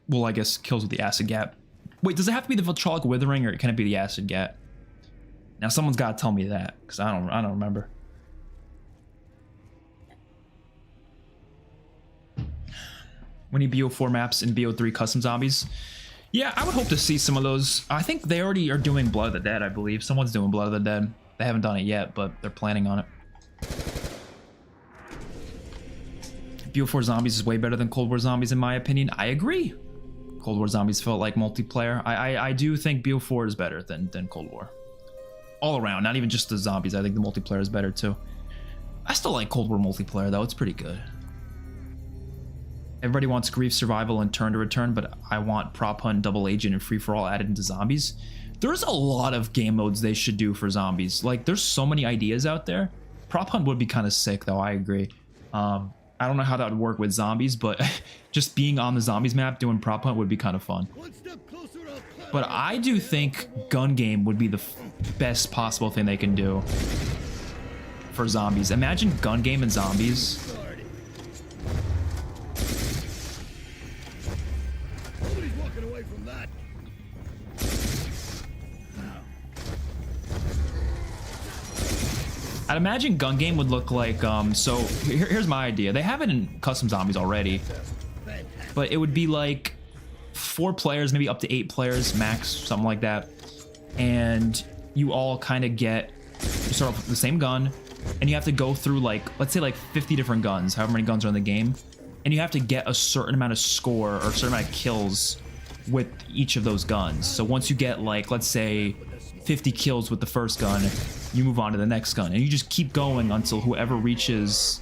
Well, I guess kills with the Acid Gap. Wait, does it have to be the Vitrolic Withering, or can it be the Acid Gap? Now someone's got to tell me that, because I don't remember. We need BO4 maps and BO3 custom zombies. Yeah, I would hope to see some of those. I think they already are doing Blood of the Dead, I believe. Someone's doing Blood of the Dead. They haven't done it yet, but they're planning on it. BO4 Zombies is way better than Cold War Zombies, in my opinion. I agree. Cold War Zombies felt like multiplayer. I do think BO4 is better than Cold War. All around, not even just the zombies. I think the multiplayer is better too. I still like Cold War multiplayer though. It's pretty good. Everybody wants Grief Survival and Turn to Return, but I want Prop Hunt, Double Agent, and Free For All added into zombies. There's a lot of game modes they should do for zombies. Like, there's so many ideas out there. Prop Hunt would be kind of sick though, I agree. I don't know how that would work with zombies, but just being on the zombies map doing Prop Hunt would be kind of fun. One step closer, I'll But I do think Gun Game would be the best possible thing they can do for zombies. Imagine Gun Game and zombies. Nobody's walking away from that. I'd imagine Gun Game would look like, so here's my idea. They have it in Custom Zombies already, but it would be like 4 players, maybe up to 8 players max, something like that. And you all kind of you start off with the same gun, and you have to go through like, let's say like 50 different guns, however many guns are in the game. And you have to get a certain amount of score or a certain amount of kills with each of those guns. So once you get like, let's say 50 kills with the first gun, you move on to the next gun, and you just keep going until whoever reaches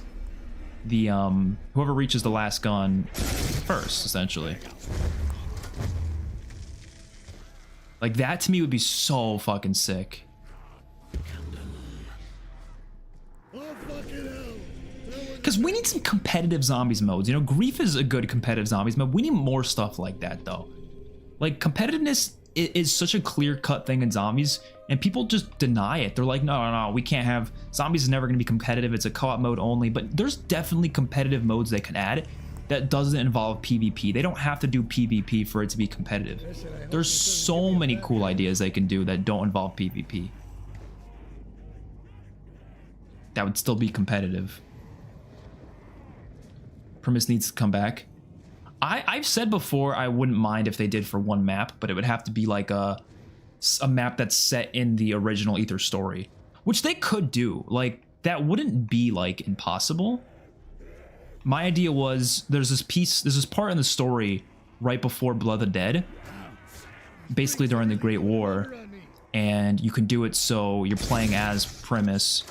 the last gun first, essentially. Like, that to me would be so fucking sick. Oh, fucking hell. Because we need some competitive zombies modes. You know, Grief is a good competitive zombies mode. We need more stuff like that, though. Like, competitiveness is such a clear-cut thing in zombies, and people just deny it. They're like, no, we can't have... Zombies is never going to be competitive. It's a co-op mode only. But there's definitely competitive modes they can add that doesn't involve PvP. They don't have to do PvP for it to be competitive. There's so many cool ideas they can do that don't involve PvP. That would still be competitive. Premise needs to come back. I've said before I wouldn't mind if they did for one map, but it would have to be like a map that's set in the original Ether story, which they could do. Like, that wouldn't be like impossible. My idea was there's this part in the story right before Blood of the Dead, basically during the Great War, and you can do it so you're playing as Primus,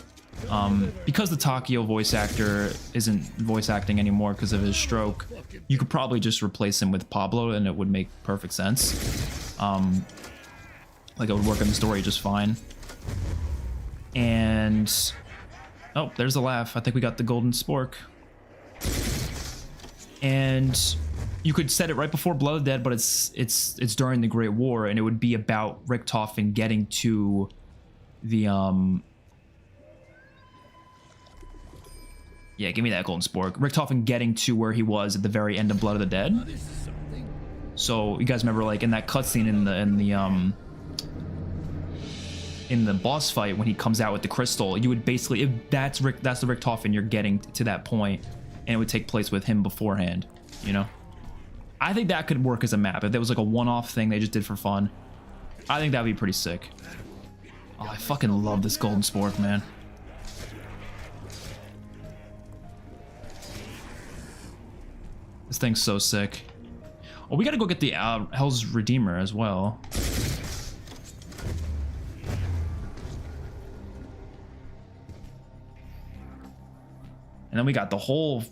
Because the Takio voice actor isn't voice acting anymore because of his stroke, you could probably just replace him with Pablo and it would make perfect sense. Like it would work in the story just fine. And oh, there's a laugh. I think we got the golden spork. And you could set it right before Blood of the Dead, but it's during the Great War, and it would be about Richtofen getting to the yeah, give me that golden spork. Richtofen getting to where he was at the very end of Blood of the Dead. So you guys remember, like in that cutscene in the boss fight when he comes out with the crystal, you would basically, if that's the Richtofen, you're getting to that point, and it would take place with him beforehand. You know, I think that could work as a map if there was like a one-off thing they just did for fun. I think that'd be pretty sick. Oh, I fucking love this golden spork, man. This thing's so sick. Oh, we gotta go get the Hell's Redeemer as well. And then we got the whole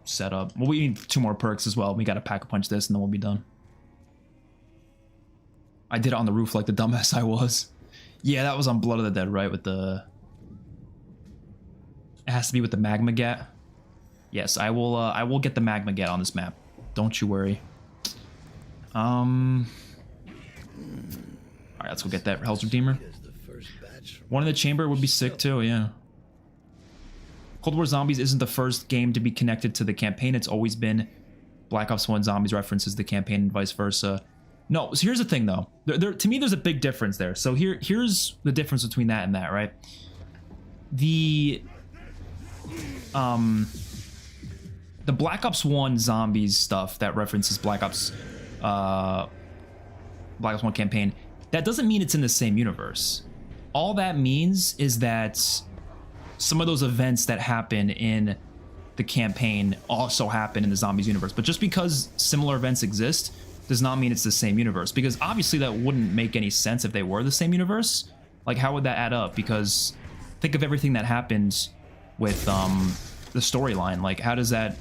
setup. Well, we need 2 more perks as well. We gotta pack a punch this and then we'll be done. I did it on the roof like the dumbass I was. Yeah, that was on Blood of the Dead, right? With the... It has to be with the magma gat. Yes, I will get the magma gat on this map. Don't you worry. Alright, let's go get that Hell's Redeemer. One in the chamber would be sick too, yeah. Cold War Zombies isn't the first game to be connected to the campaign. It's always been. Black Ops 1 Zombies references the campaign and vice versa. No, so here's the thing though. To me, there's a big difference there. So here's the difference between that and that, right? The Black Ops 1 Zombies stuff that references Black Ops 1 campaign, that doesn't mean it's in the same universe. All that means is that some of those events that happen in the campaign also happen in the Zombies universe. But just because similar events exist does not mean it's the same universe, because obviously that wouldn't make any sense if they were the same universe. Like, how would that add up? Because think of everything that happened with the storyline. Like, how does that...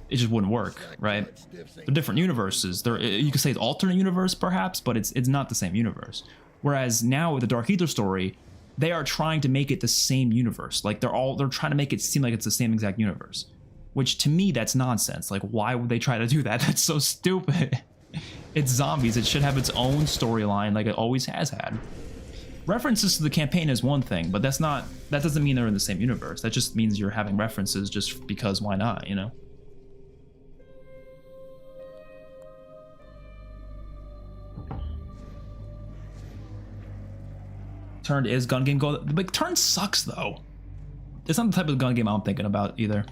It just wouldn't work, right? They're different universes. You could say it's alternate universe perhaps, but it's not the same universe. Whereas now with the Dark Ether story, they are trying to make it the same universe. Like they're trying to make it seem like it's the same exact universe, which to me, that's nonsense. Like, why would they try to do that? That's so stupid. It's Zombies. It should have its own storyline like it always has had. References to the campaign is one thing, but that doesn't mean they're in the same universe. That just means you're having references just because why not, you know? Turned is gun game go. Like, Turn sucks though. It's not the type of gun game I'm thinking about either.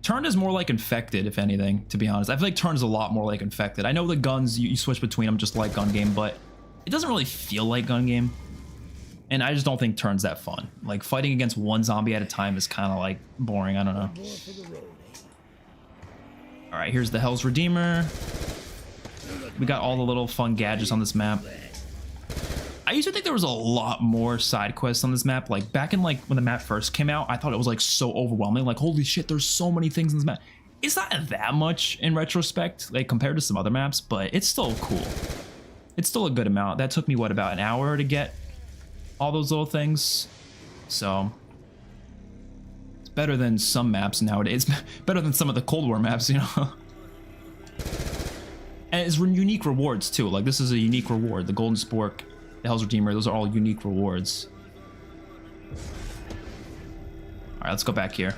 Turned is more like Infected, if anything, to be honest. I feel like Turned is a lot more like Infected. I know the guns, you switch between them just like gun game, but it doesn't really feel like gun game. And I just don't think Turned's that fun. Like, fighting against one zombie at a time is kind of like boring. I don't know. All right, here's the Hell's Redeemer. We got all the little fun gadgets on this map. I used to think there was a lot more side quests on this map. Like, back in, like, when the map first came out, I thought it was, like, so overwhelming. Like, holy shit, there's so many things in this map. It's not that much in retrospect, like, compared to some other maps, but it's still cool. It's still a good amount. That took me, what, about an hour to get all those little things? So, it's better than some maps nowadays. It's better than some of the Cold War maps, you know? And it's unique rewards, too. Like, this is a unique reward. The Golden Spork, the Hell's Redeemer, those are all unique rewards. Alright, let's go back here.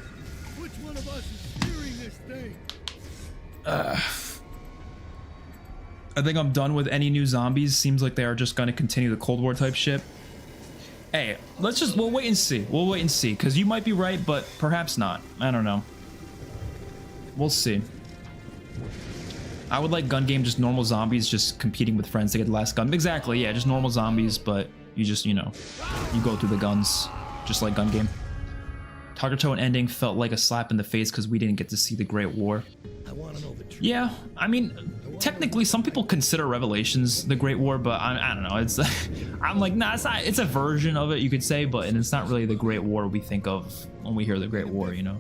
Which one of us is steering this thing? I think I'm done with any new zombies. Seems like they are just going to continue the Cold War type shit. Hey, we'll wait and see. We'll wait and see, because you might be right, but perhaps not. I don't know. We'll see. I would like gun game, just normal zombies just competing with friends to get the last gun. Exactly, yeah, just normal zombies, but you just, you know, you go through the guns, just like gun game. Tagato ending felt like a slap in the face because we didn't get to see the Great War. I want to know the truth. Yeah, I mean, technically, some people consider Revelations the Great War, but I don't know. It's I'm like, nah, it's not. It's a version of it, you could say, but it's not really the Great War we think of when we hear the Great War, you know.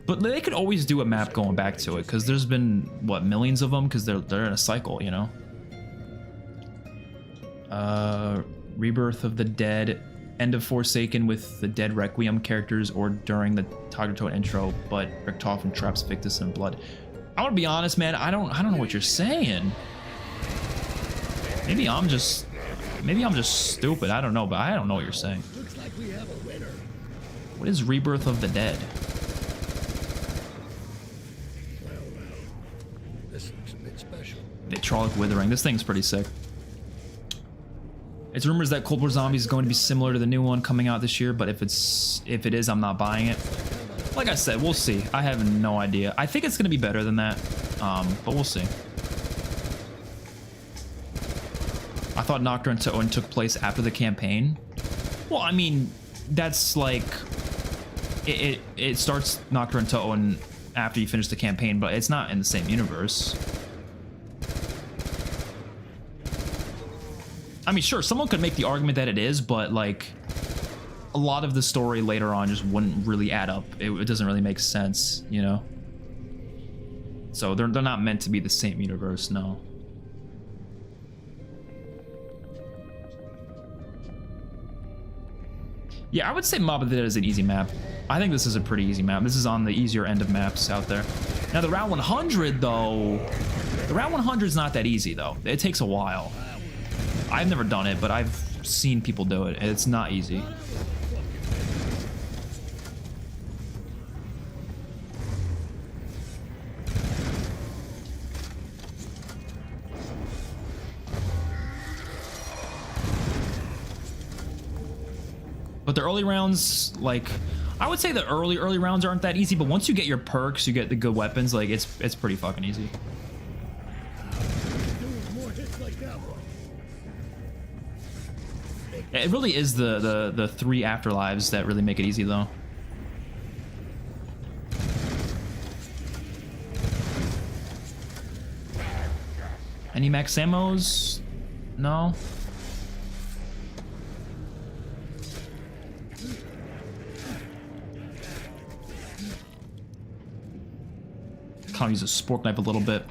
But they could always do a map going back to it, because there's been what, millions of them, because they're in a cycle, you know. Rebirth of the Dead, End of Forsaken with the Dead Requiem characters, or during the Tagato intro, but Richtofen traps Victus in blood. I want to be honest, man. I don't know what you're saying. Maybe I'm just stupid. I don't know, but I don't know what you're saying. Looks like we have a winner. What is Rebirth of the Dead? Well, this looks a bit special. Vitrolic Withering. This thing's pretty sick. It's rumors that Cold War Zombies is going to be similar to the new one coming out this year, but if it is, I'm not buying it. Like I said, we'll see. I have no idea. I think it's going to be better than that, but we'll see. I thought Nocturne to Owen took place after the campaign. Well, I mean, that's like it starts Nocturne to Owen after you finish the campaign, but it's not in the same universe. I mean, sure, someone could make the argument that it is, but like a lot of the story later on just wouldn't really add up. It doesn't really make sense, you know? So they're not meant to be the same universe, no. Yeah, I would say Mob of the Dead is an easy map. I think this is a pretty easy map. This is on the easier end of maps out there. Now the Round 100 though, the Round 100 is not that easy though. It takes a while. I've never done it, but I've seen people do it. It's not easy. But the early rounds, like, I would say the early rounds aren't that easy, but once you get your perks, you get the good weapons, like, it's pretty fucking easy. It really is the 3 afterlives that really make it easy, though. Any max ammos? No? Kind of use a spork knife a little bit.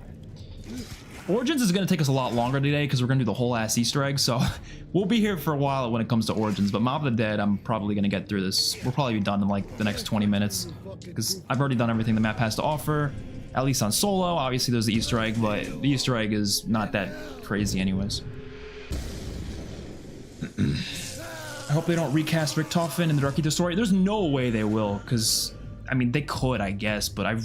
Origins is going to take us a lot longer today because we're going to do the whole ass Easter egg, so we'll be here for a while when it comes to Origins, but Mob of the Dead, I'm probably going to get through this. We'll probably be done in like the next 20 minutes because I've already done everything the map has to offer, at least on solo. Obviously there's the Easter egg, but the Easter egg is not that crazy anyways. I hope they don't recast Richtofen in the Dark Ether story. There's no way they will, because I mean they could, I guess, but I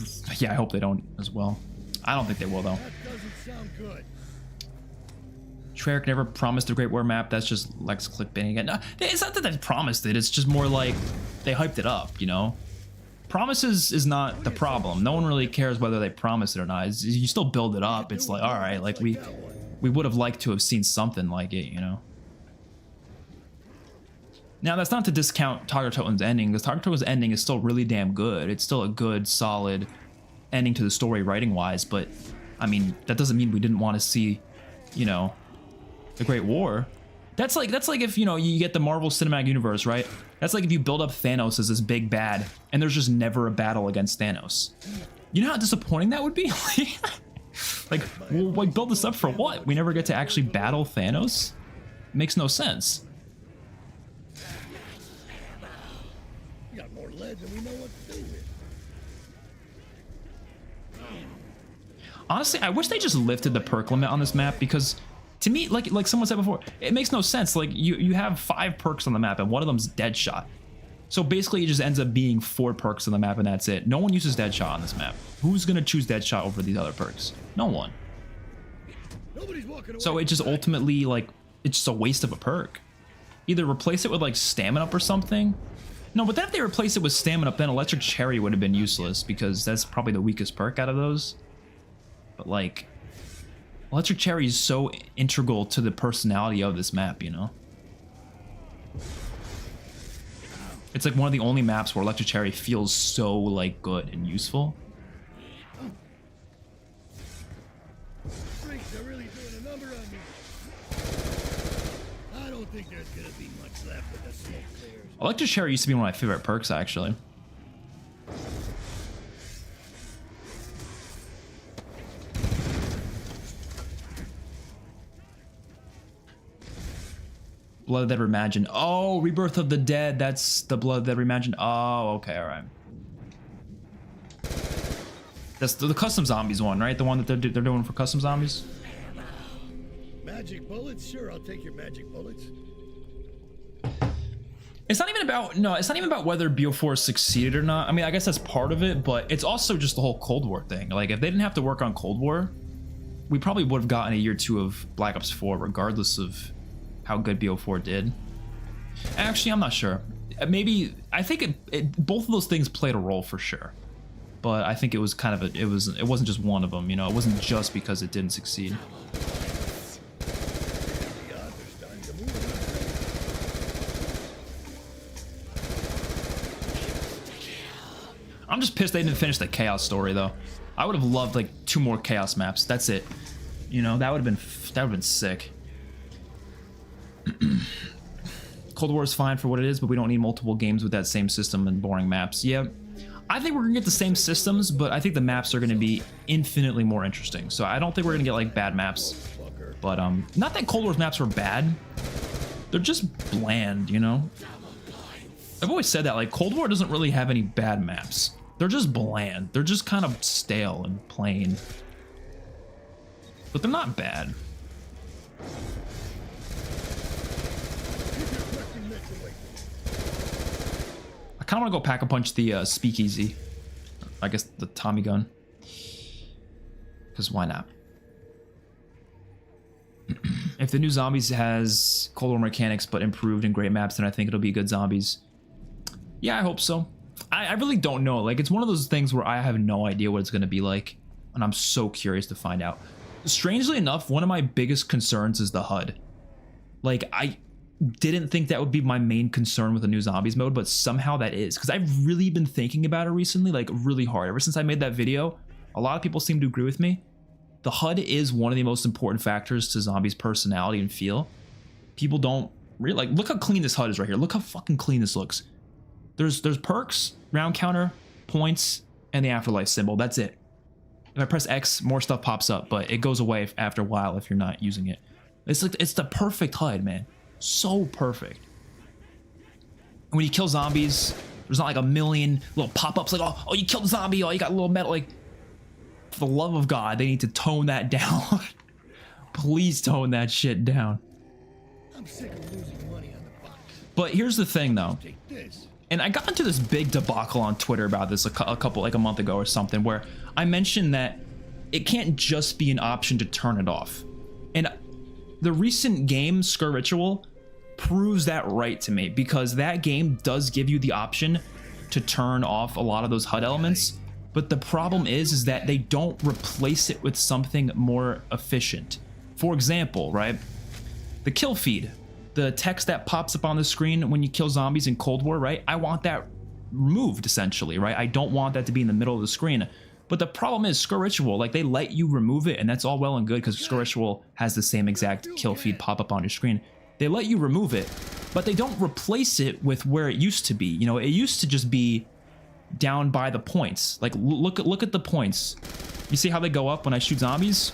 hope they don't as well. I don't think they will though. That doesn't sound good. Treyarch never promised a Great War map. That's just Lex clickbaiting again. No, it's not that they promised it. It's just more like they hyped it up, you know? Promises is not the problem. No one really cares whether they promise it or not. You still build it up. It's like, all right, like we would have liked to have seen something like it, you know? Now, that's not to discount Tagatoten's ending, because Tagatoten's ending is still really damn good. It's still a good, solid ending to the story writing-wise, but, I mean, that doesn't mean we didn't want to see, you know, the Great War. That's like if, you know, you get the Marvel Cinematic Universe, right? That's like if you build up Thanos as this big bad, and there's just never a battle against Thanos. You know how disappointing that would be? Like, we'll build this up for what? We never get to actually battle Thanos? Makes no sense. We got more lead than we know what to do with. Honestly, I wish they just lifted the perk limit on this map, because to me, like someone said before, it makes no sense. Like you have 5 perks on the map and one of them's Deadshot. So basically it just ends up being 4 perks on the map and that's it. No one uses Deadshot on this map. Who's gonna choose Deadshot over these other perks? No one. Nobody's walking away. So it just ultimately, like, it's just a waste of a perk. Either replace it with like Stamina Up or something. No, but then if they replace it with Stamina Up, then Electric Cherry would have been useless, because that's probably the weakest perk out of those. But like, Electric Cherry is so integral to the personality of this map, you know? It's like one of the only maps where Electric Cherry feels so like good and useful. think there's gonna be much left of the smoke clears. Electric Cherry used to be one of my favorite perks, actually. Blood of the Dead Reimagined. Oh, Rebirth of the Dead. That's the Blood of the Dead Reimagined. Oh, okay, all right. That's the custom zombies one, right? The one that they're doing for custom zombies. Magic bullets? Sure, I'll take your magic bullets. It's not even about, no, it's not even about whether BO4 succeeded or not. I mean, I guess that's part of it, but it's also just the whole Cold War thing. Like, if they didn't have to work on Cold War, we probably would have gotten a year 2 of Black Ops 4, regardless of how good BO4 did. Actually, I'm not sure. Maybe, I think both of those things played a role for sure. But I think it was kind of it wasn't just one of them, you know, it wasn't just because it didn't succeed. I'm just pissed they didn't finish the Chaos story though. I would have loved like 2 more Chaos maps. That's it. You know, that would have been sick. Cold War is fine for what it is, but we don't need multiple games with that same system and boring maps. Yeah, I think we're gonna get the same systems, but I think the maps are gonna be infinitely more interesting. So I don't think we're gonna get like bad maps. But not that Cold War's maps were bad. They're just bland, you know? I've always said that, like, Cold War doesn't really have any bad maps. They're just bland. They're just kind of stale and plain. But they're not bad. I kind of want to go Pack-a-Punch the Speakeasy. I guess the Tommy gun. Because why not? If the new Zombies has Cold War mechanics but improved and great maps, then I think it'll be good Zombies. Yeah, I hope so. I really don't know. Like, it's one of those things where I have no idea what it's going to be like, and I'm so curious to find out. Strangely enough, one of my biggest concerns is the HUD. Like, I didn't think that would be my main concern with the new Zombies mode, but somehow that is. Because I've really been thinking about it recently, like, really hard. Ever since I made that video, a lot of people seem to agree with me. The HUD is one of the most important factors to Zombies' personality and feel. People don't really, like, look how clean this HUD is right here. Look how fucking clean this looks. There's perks, round counter, points, and the afterlife symbol. That's it. If I press X, more stuff pops up, but it goes away after a while if you're not using it. It's like, it's the perfect HUD, man. So perfect. And when you kill zombies, there's not like a million little pop-ups like, oh, you killed a zombie, oh, you got a little metal. Like, for the love of God, they need to tone that down. Please tone that shit down. I'm sick of losing money on the box. But here's the thing, though. Take this. And I got into this big debacle on Twitter about this a month ago or something, where I mentioned that it can't just be an option to turn it off. And the recent game, Skur Ritual, proves that right to me, because that game does give you the option to turn off a lot of those HUD elements. But the problem is that they don't replace it with something more efficient. For example, right? The kill feed. The text that pops up on the screen when you kill zombies in Cold War, right? I want that removed, essentially, right? I don't want that to be in the middle of the screen. But the problem is Skur Ritual, like, they let you remove it, and that's all well and good because Skur Ritual has the same exact kill feed pop up on your screen. They let you remove it, but they don't replace it with where it used to be. You know, it used to just be down by the points. Like, look at the points. You see how they go up when I shoot zombies?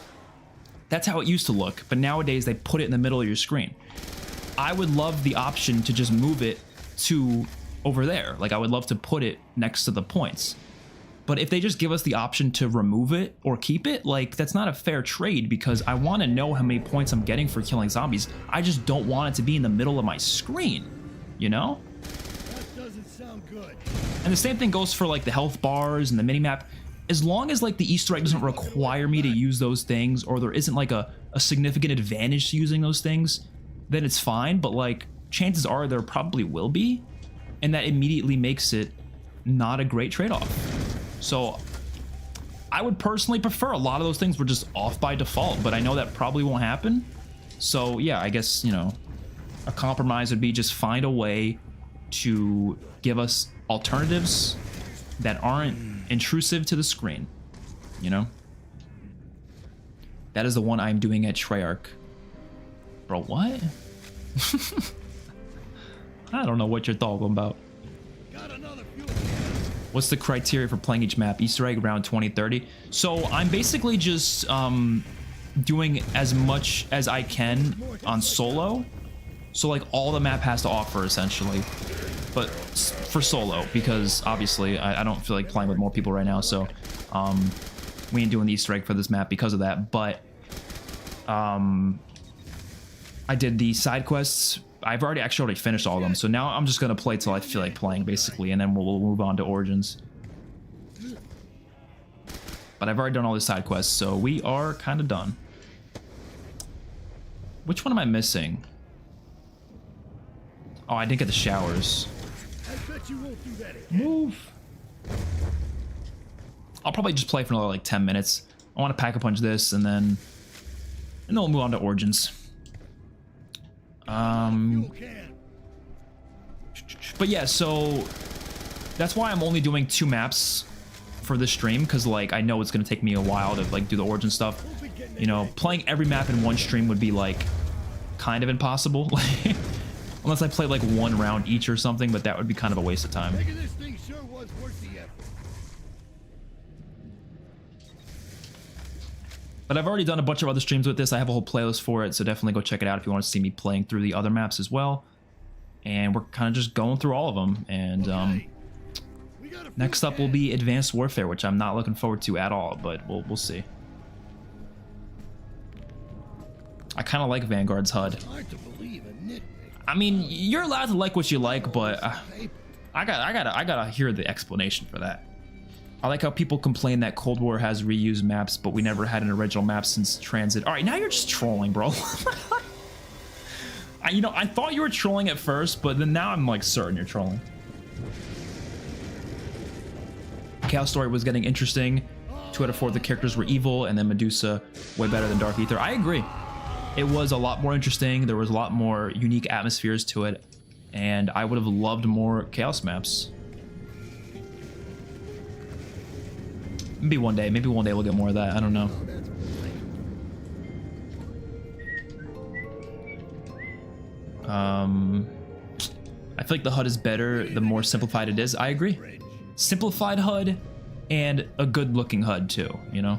That's how it used to look, but nowadays they put it in the middle of your screen. I would love the option to just move it to over there. Like, I would love to put it next to the points. But if they just give us the option to remove it or keep it, like, that's not a fair trade, because I want to know how many points I'm getting for killing zombies. I just don't want it to be in the middle of my screen, you know? That doesn't sound good. And the same thing goes for, like, the health bars and the minimap. As long as, like, the Easter egg doesn't require me to use those things, or there isn't, like, a significant advantage to using those things, then it's fine. But, like, chances are there probably will be, and that immediately makes it not a great trade-off. So I would personally prefer a lot of those things were just off by default, but I know that probably won't happen. So yeah, I guess, you know, a compromise would be just find a way to give us alternatives that aren't intrusive to the screen, you know? That is the one I'm doing at Treyarch. Bro, what? I don't know what you're talking about. Got another fuel. What's the criteria for playing each map? Easter egg around 2030. So I'm basically just doing as much as I can on solo. So like all the map has to offer essentially, but for solo, because obviously I don't feel like playing with more people right now. So we ain't doing the Easter egg for this map because of that. But I did the side quests. I've actually already finished all of them. So now I'm just gonna play till I feel like playing basically, and then we'll move on to Origins. But I've already done all the side quests, so we are kind of done. Which one am I missing? Oh, I didn't get the showers. I bet you won't do that again. Move. I'll probably just play for another like 10 minutes. I want to pack a punch this, and then we'll move on to Origins. Fuel can. But yeah, so that's why I'm only doing 2 maps for this stream, because like I know it's gonna take me a while to like do the Origin stuff. You know, playing every map in one stream would be like kind of impossible. Unless I played like 1 round each or something, but that would be kind of a waste of time. Making this thing sure was worth the effort. But I've already done a bunch of other streams with this. I have a whole playlist for it, so definitely go check it out if you want to see me playing through the other maps as well. And we're kind of just going through all of them. And Okay. We got a fuel next up will can. be Advanced Warfare, which I'm not looking forward to at all, but we'll see. I kind of like Vanguard's HUD. Hard to believe a nitpick. I mean, you're allowed to like what you like, but Paper. I gotta hear the explanation for that. I like how people complain that Cold War has reused maps, but we never had an original map since Transit. All right, now you're just trolling, bro. I thought you were trolling at first, but then now I'm like certain you're trolling. Chaos Story was getting interesting. 2 out of 4 of the characters were evil, and then Medusa way better than Dark Ether. I agree. It was a lot more interesting. There was a lot more unique atmospheres to it, and I would have loved more Chaos maps. Maybe one day we'll get more of that. I don't know. I feel like the HUD is better the more simplified it is. I agree. Simplified HUD and a good looking HUD too, you know?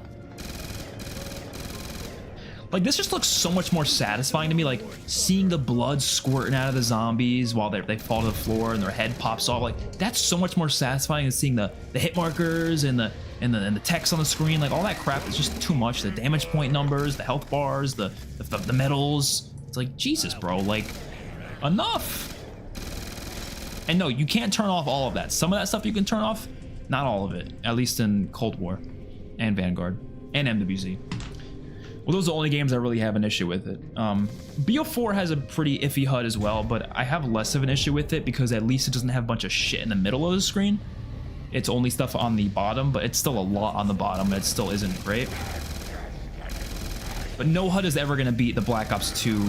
Like this just looks so much more satisfying to me, like seeing the blood squirting out of the zombies while they fall to the floor and their head pops off. Like that's so much more satisfying than seeing the hit markers and the text on the screen. Like all that crap is just too much. The damage point numbers, the health bars, the medals. It's like, Jesus, bro, like enough. And no, you can't turn off all of that. Some of that stuff you can turn off, not all of it, at least in Cold War and Vanguard and MWZ. Well, those are the only games I really have an issue with it. BO4 has a pretty iffy HUD as well, but I have less of an issue with it because at least it doesn't have a bunch of shit in the middle of the screen. It's only stuff on the bottom, but it's still a lot on the bottom, and it still isn't great. But no HUD is ever going to beat the Black Ops 2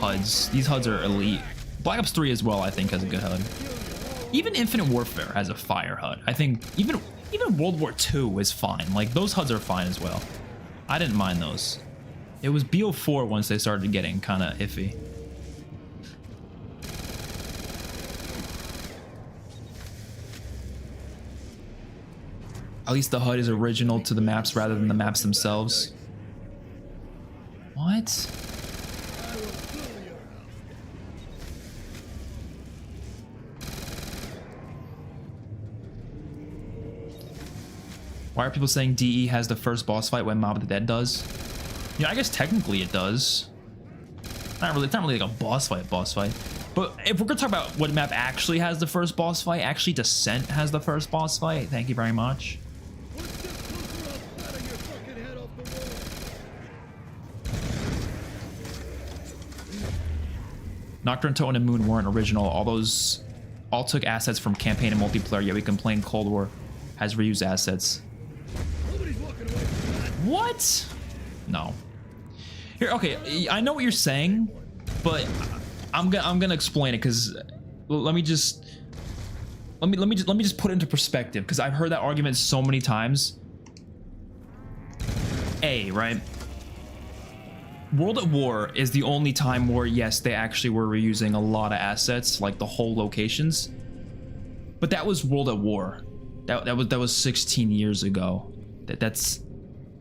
HUDs. These HUDs are elite. Black Ops 3 as well, I think, has a good HUD. Even Infinite Warfare has a fire HUD. I think even World War II is fine. Like, those HUDs are fine as well. I didn't mind those. It was BO4 once they started getting kind of iffy. At least the HUD is original to the maps rather than the maps themselves. What? Why are people saying DE has the first boss fight when Mob of the Dead does? Yeah, I guess technically it does. It's not really like a boss fight. But if we're gonna talk about what map actually has the first boss fight, actually Descent has the first boss fight. Thank you very much. Nocturne, Tone, and Moon weren't original. All took assets from campaign and multiplayer, yet we complain Cold War has reused assets. What? No. Here, okay, I know what you're saying, but I'm gonna explain it because let me just put it into perspective because I've heard that argument so many times. Right? World at War is the only time where, yes, they actually were reusing a lot of assets, like the whole locations. But that was World at War. That was 16 years ago. That's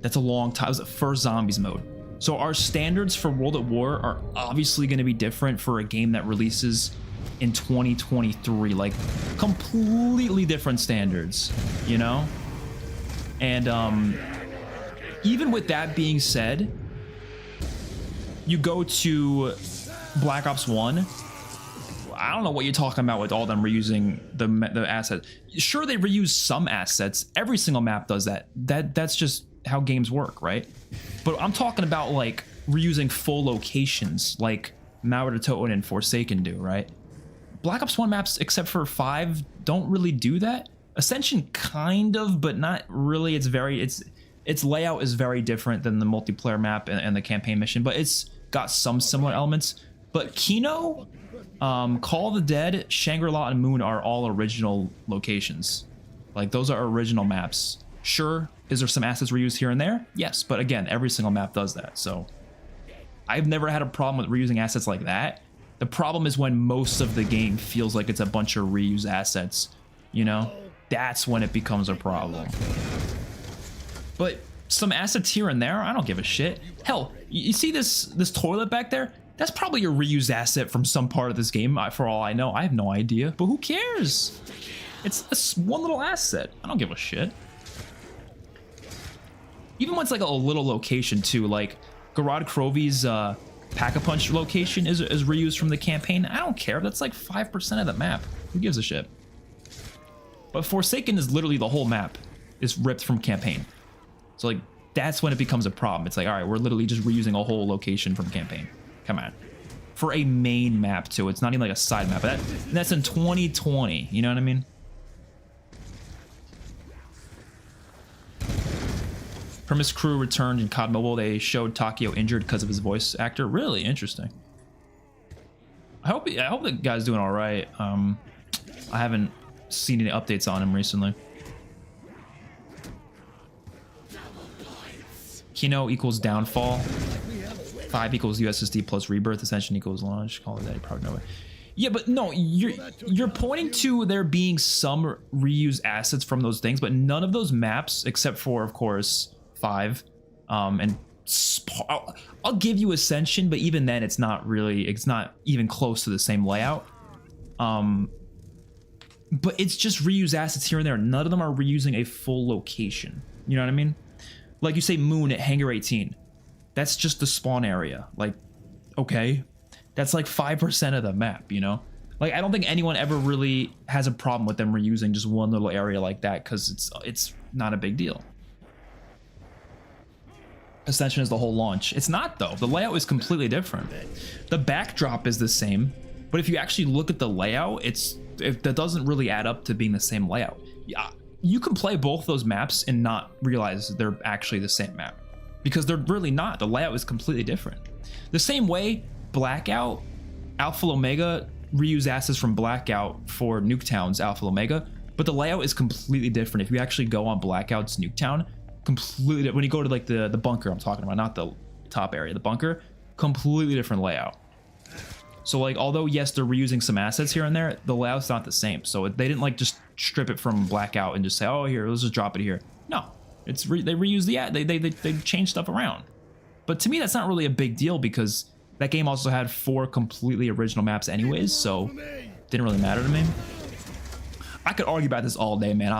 a long time. It was the first zombies mode. So our standards for World at War are obviously going to be different for a game that releases in 2023, like completely different standards, you know? And even with that being said, you go to Black Ops 1, I don't know what you're talking about with all them reusing the assets. Sure, they reuse some assets. Every single map does that. That's just how games work, right? But I'm talking about like reusing full locations like Mauer Toten and Forsaken do, right? Black Ops 1 maps, except for 5, don't really do that. Ascension kind of, but not really. Its layout is very different than the multiplayer map and the campaign mission, but it's got some similar elements. But Kino, Call of the Dead, Shangri-La, and Moon are all original locations. Like, those are original maps. Sure, is there some assets reused here and there? Yes, but again, every single map does that. So I've never had a problem with reusing assets like that. The problem is when most of the game feels like it's a bunch of reused assets, you know? That's when it becomes a problem. But some assets here and there, I don't give a shit. Hell, you see this toilet back there? That's probably a reused asset from some part of this game, for all I know. I have no idea, but who cares? It's one little asset. I don't give a shit. Even when it's like a little location too, like Garad Krovi's Pack-a-Punch location is reused from the campaign. I don't care. That's like 5% of the map. Who gives a shit? But Forsaken is literally the whole map is ripped from campaign. So like that's when it becomes a problem. It's like, all right, we're literally just reusing a whole location from campaign. Come on. For a main map too. It's not even like a side map. But that's in 2020. You know what I mean? Premise crew returned in COD Mobile. They showed Takio injured because of his voice actor. Really interesting. I hope the guy's doing all right. I haven't seen any updates on him recently. Kino equals downfall. 5 equals USSD plus rebirth. Ascension equals launch. Call it that. You probably know it. Yeah, but no, you're pointing to there being some reused assets from those things, but none of those maps, except for, of course, 5, and I'll give you Ascension, but even then, it's not even close to the same layout. But it's just reused assets here and there. None of them are reusing a full location. You know what I mean? Like you say, Moon at Hangar 18. That's just the spawn area. Like, okay, that's like 5% of the map, you know? Like, I don't think anyone ever really has a problem with them reusing just one little area like that because it's not a big deal. Ascension is the whole launch. It's not, though. The layout is completely different. The backdrop is the same, but if you actually look at the layout, that doesn't really add up to being the same layout. Yeah, you can play both those maps and not realize they're actually the same map because they're really not. The layout is completely different. The same way Blackout, Alpha Omega reuse assets from Blackout for Nuketown's Alpha Omega, but the layout is completely different. If you actually go on Blackout's Nuketown, completely, when you go to like the bunker I'm talking about, not the top area, the bunker, completely different layout. So like, although yes, they're reusing some assets here and there, the layout's not the same. So they didn't like just strip it from Blackout and just say, oh, here, let's just drop it here. No, they reuse they change stuff around. But to me, that's not really a big deal because that game also had 4 completely original maps anyways, so it didn't really matter to me. I could argue about this all day, man.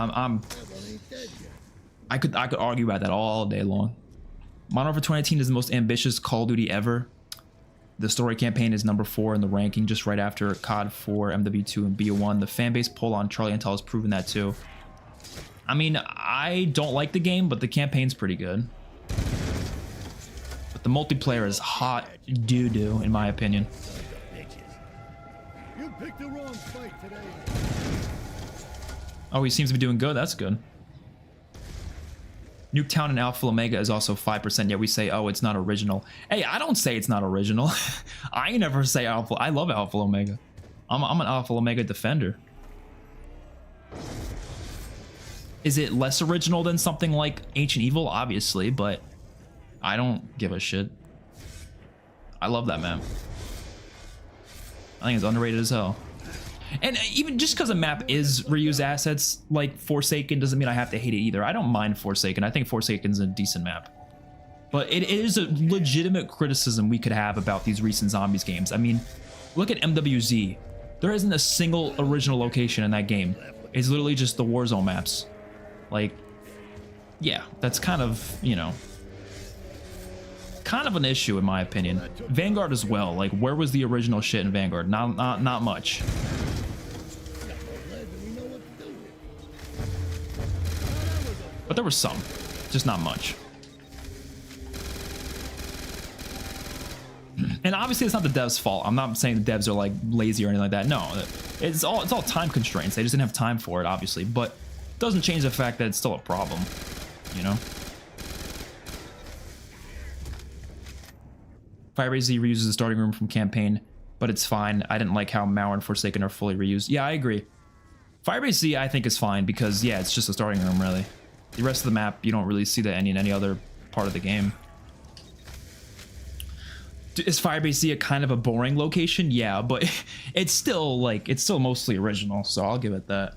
I could argue about that all day long. Modern Warfare 2019 is the most ambitious Call of Duty ever. The story campaign is number 4 in the ranking, just right after COD 4, MW2, and BO1. The fanbase poll on Charlie Intel has proven that too. I mean, I don't like the game, but the campaign's pretty good. But the multiplayer is hot doo-doo, in my opinion. You picked the wrong fight today. Oh, he seems to be doing good. That's good. Nuketown and Alpha Omega is also 5%, yet we say, oh, it's not original. Hey, I don't say it's not original. I never say Alpha. I love Alpha Omega. I'm an Alpha Omega defender. Is it less original than something like Ancient Evil? Obviously, but I don't give a shit. I love that map. I think it's underrated as hell. And even just because a map is reused assets like Forsaken doesn't mean I have to hate it either. I don't mind Forsaken. I think Forsaken's a decent map. But it is a legitimate criticism we could have about these recent Zombies games. I mean, look at MWZ. There isn't a single original location in that game. It's literally just the Warzone maps. Like, yeah, that's kind of, you know, kind of an issue in my opinion. Vanguard as well. Like, where was the original shit in Vanguard? Not much. But there was some, just not much. And obviously it's not the devs' fault. I'm not saying the devs are like lazy or anything like that. No, it's all time constraints. They just didn't have time for it, obviously. But it doesn't change the fact that it's still a problem, you know? Firebase Z reuses the starting room from campaign, but it's fine. I didn't like how Mauer and Forsaken are fully reused. Yeah, I agree. Firebase Z I think is fine because, yeah, it's just a starting room, really. The rest of the map, you don't really see that in any other part of the game. Is Firebase Z a kind of a boring location? Yeah, but it's still like, it's still mostly original, so I'll give it that.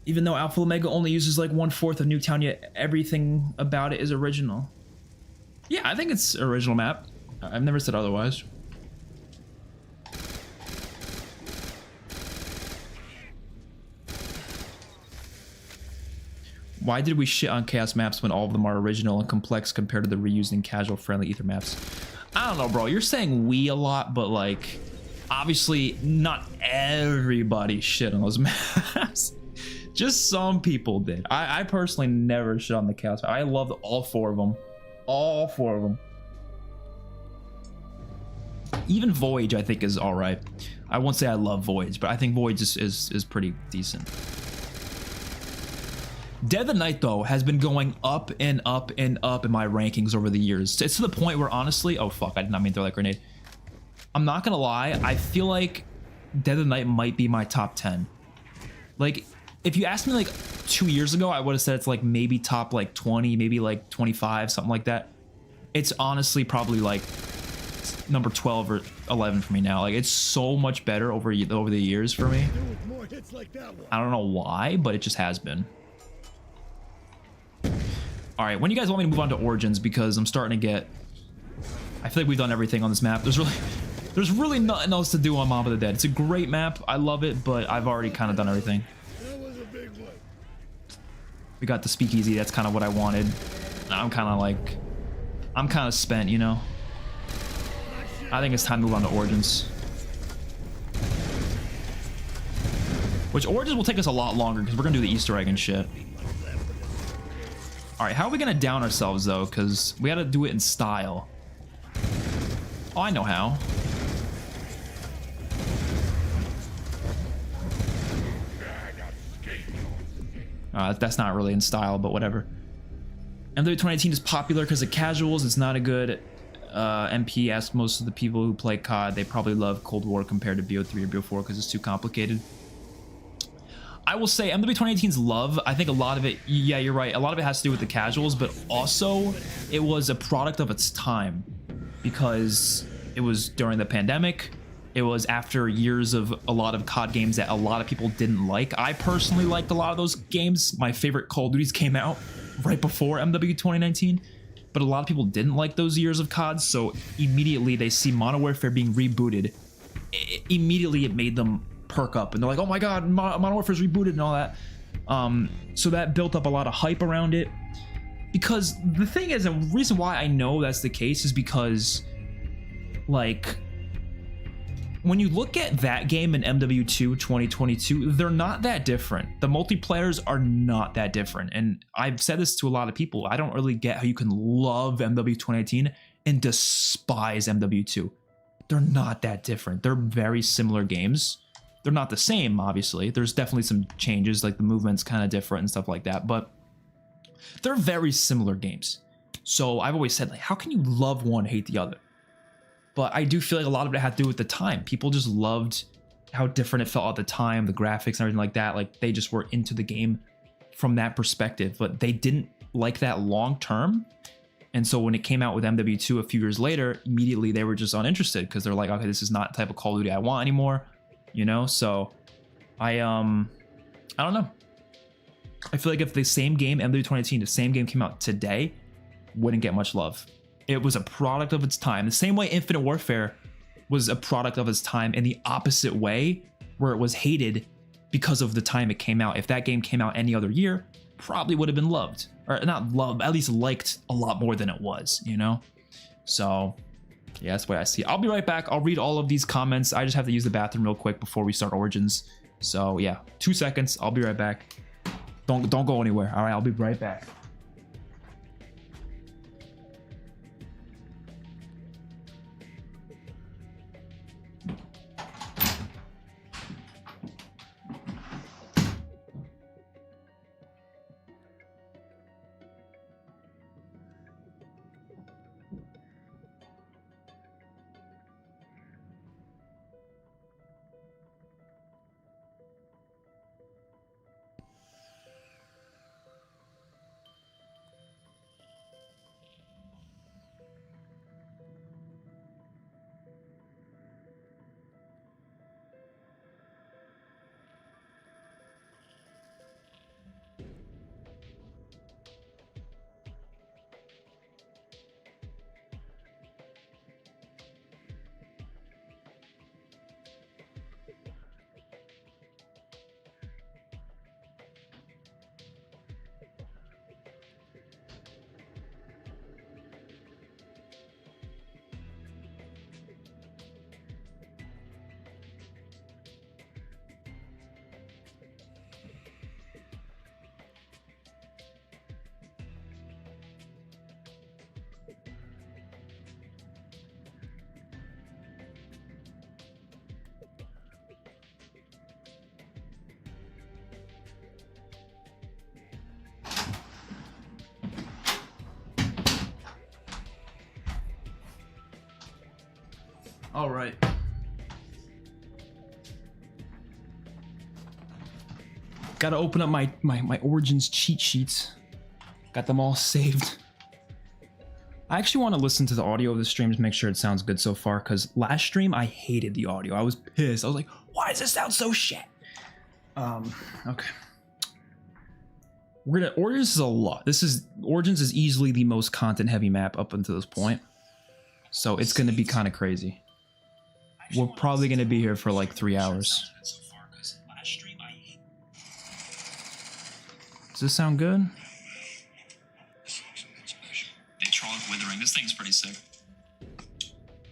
Even though Alpha Omega only uses like 1/4 of Nuketown, yet everything about it is original. Yeah, I think it's original map. I've never said otherwise. Why did we shit on Chaos maps when all of them are original and complex compared to the reused and casual friendly Ether maps? I don't know, bro. You're saying we a lot, but like, obviously not everybody shit on those maps. Just some people did. I personally never shit on the Chaos map. I loved all 4 of them. All 4 of them. Even Voyage, I think, is all right. I won't say I love Voyage, but I think Voyage is pretty decent. Dead of the Night, though, has been going up and up and up in my rankings over the years. It's to the point where, honestly, oh fuck, I did not mean to throw that grenade. I'm not gonna lie, I feel like Dead of the Night might be my top 10. Like, if you asked me like 2 years ago, I would have said it's like maybe top like 20, maybe like 25, something like that. It's honestly probably like number 12 or 11 for me now. Like, it's so much better over the years for me. I don't know why, but it just has been. All right, when do you guys want me to move on to Origins? Because I'm starting to get, I feel like we've done everything on this map. There's really nothing else to do on Mob of the Dead. It's a great map. I love it, but I've already kind of done everything. We got the speakeasy. That's kind of what I wanted. I'm kind of spent, you know? I think it's time to move on to Origins. Which Origins will take us a lot longer because we're going to do the Easter egg and shit. All right, how are we going to down ourselves, though? Because we got to do it in style. Oh, I know how. That's not really in style, but whatever. MW 2018 is popular because of casuals. It's not a good MP. Ask most of the people who play COD. They probably love Cold War compared to BO3 or BO4 because it's too complicated. I will say MW 2018's love, I think a lot of it, yeah, you're right. A lot of it has to do with the casuals, but also it was a product of its time because it was during the pandemic. It was after years of a lot of COD games that a lot of people didn't like. I personally liked a lot of those games. My favorite Call of Duties came out right before MW 2019, but a lot of people didn't like those years of COD, so immediately they see Modern Warfare being rebooted. Immediately it made them perk up and they're like, oh my god, Modern Warfare's rebooted and all that. So that built up a lot of hype around it. Because the thing is, the reason why I know that's the case is because, like, when you look at that game and MW2 2022, they're not that different. The multiplayers are not that different. And I've said this to a lot of people. I don't really get how you can love MW 2018 and despise MW2. They're not that different. They're very similar games. They're not the same, obviously. There's definitely some changes, like the movement's kind of different and stuff like that, but they're very similar games. So I've always said, like, how can you love one, hate the other? But I do feel like a lot of it had to do with the time. People just loved how different it felt at the time, the graphics and everything like that. Like, they just were into the game from that perspective, but they didn't like that long term. And so when it came out with MW2 a few years later, immediately they were just uninterested because they're like, okay, this is not the type of Call of Duty I want anymore, you know? So I don't know. I feel like if the same game, MW 2018, the same game came out today, wouldn't get much love. It was a product of its time. The same way Infinite Warfare was a product of its time in the opposite way, where it was hated because of the time it came out. If that game came out any other year, probably would have been loved, or not loved, at least liked a lot more than it was, you know? So yeah, that's the way I see it. I'll be right back. I'll read all of these comments. I just have to use the bathroom real quick before we start Origins. So yeah, 2 seconds. I'll be right back. Don't go anywhere. All right, I'll be right back. All right. Gotta open up my Origins cheat sheets. Got them all saved. I actually want to listen to the audio of the stream to make sure it sounds good so far, because last stream I hated the audio. I was pissed. I was like, why does this sound so shit? Okay. Origins is a lot. Origins is easily the most content heavy map up until this point. So it's gonna be kind of crazy. We're probably gonna be here for like 3 hours. Does this sound good? Withering. This thing's pretty sick.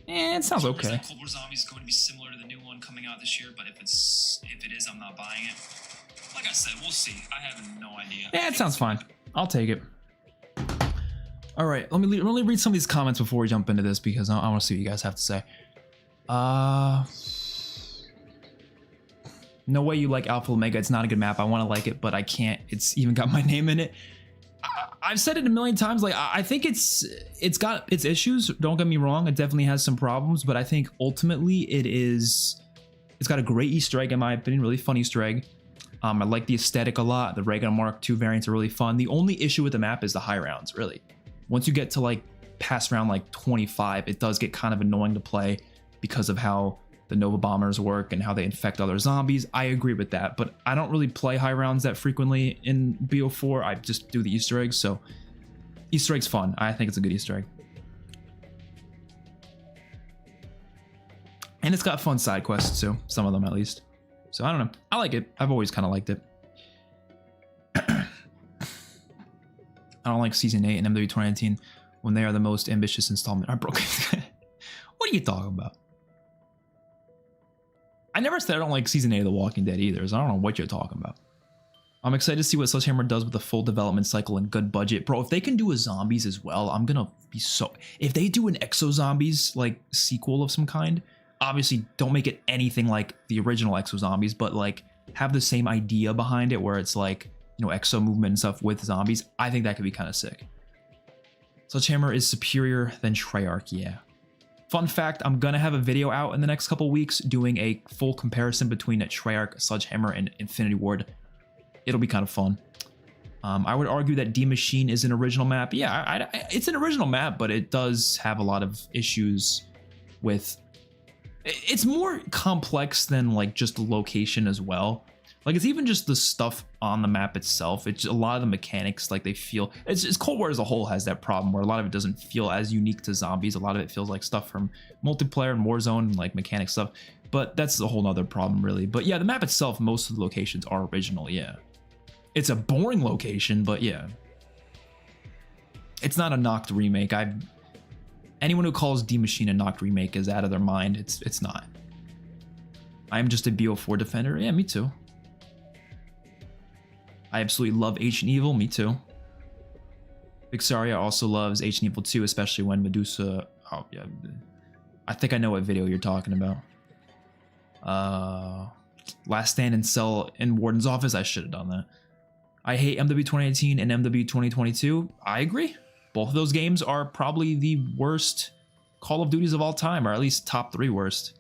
It sounds okay. Cold War Zombies is going to be similar to the new one coming out this year, but if it is, I'm not buying it. Like I said, we'll see. I have no idea. Yeah, it sounds fine. I'll take it. All right, let me read some of these comments before we jump into this, because I want to see what you guys have to say. No way you like Alpha Omega. It's not a good map. I want to like it, but I can't. It's even got my name in it. I've said it a million times. Like, I think it's got its issues. Don't get me wrong. It definitely has some problems, but I think ultimately it's got a great Easter egg in my opinion. Really fun Easter egg. I like the aesthetic a lot. The Reagan Mark II variants are really fun. The only issue with the map is the high rounds, really. Once you get to like past round like 25, it does get kind of annoying to play because of how the Nova Bombers work and how they infect other zombies. I agree with that, but I don't really play high rounds that frequently in BO4. I just do the Easter eggs, so Easter egg's fun. I think it's a good Easter egg. And it's got fun side quests too, some of them at least. So I don't know. I like it. I've always kind of liked it. I don't like Season 8 and MW 2019 when they are the most ambitious installment. I broke it. What are you talking about? I never said I don't like Season 8 of The Walking Dead either, so I don't know what you're talking about. I'm excited to see what Sledgehammer does with a full development cycle and good budget. Bro, if they can do a zombies as well, I'm gonna be so... If they do an Exo Zombies, like, sequel of some kind, obviously don't make it anything like the original Exo Zombies, but, like, have the same idea behind it where it's, like, you know, Exo movement and stuff with zombies. I think that could be kind of sick. Sledgehammer is superior than Treyarch, yeah. Fun fact, I'm gonna have a video out in the next couple weeks doing a full comparison between Treyarch, Sledgehammer, and Infinity Ward. It'll be kind of fun. I would argue that D Machine is an original map. Yeah, it's an original map, but it does have a lot of issues with... It's more complex than like just the location as well. Like it's even just the stuff on the map itself. It's a lot of the mechanics, like they feel... It's Cold War as a whole has that problem where a lot of it doesn't feel as unique to zombies. A lot of it feels like stuff from multiplayer and Warzone, like mechanic stuff. But that's a whole nother problem really. But yeah, the map itself, most of the locations are original, yeah. It's a boring location, but yeah. It's not a knocked remake. Anyone who calls D Machine a knocked remake is out of their mind. It's not. I'm just a BO4 defender. Yeah, me too. I absolutely love Ancient Evil. Me too. Vixaria also loves Ancient Evil 2, especially when Medusa... Oh, yeah. I think I know what video you're talking about. Last Stand and Cell in Warden's Office. I should have done that. I hate MW 2018 and MW 2022. I agree. Both of those games are probably the worst Call of Duties of all time, or at least top 3 worst.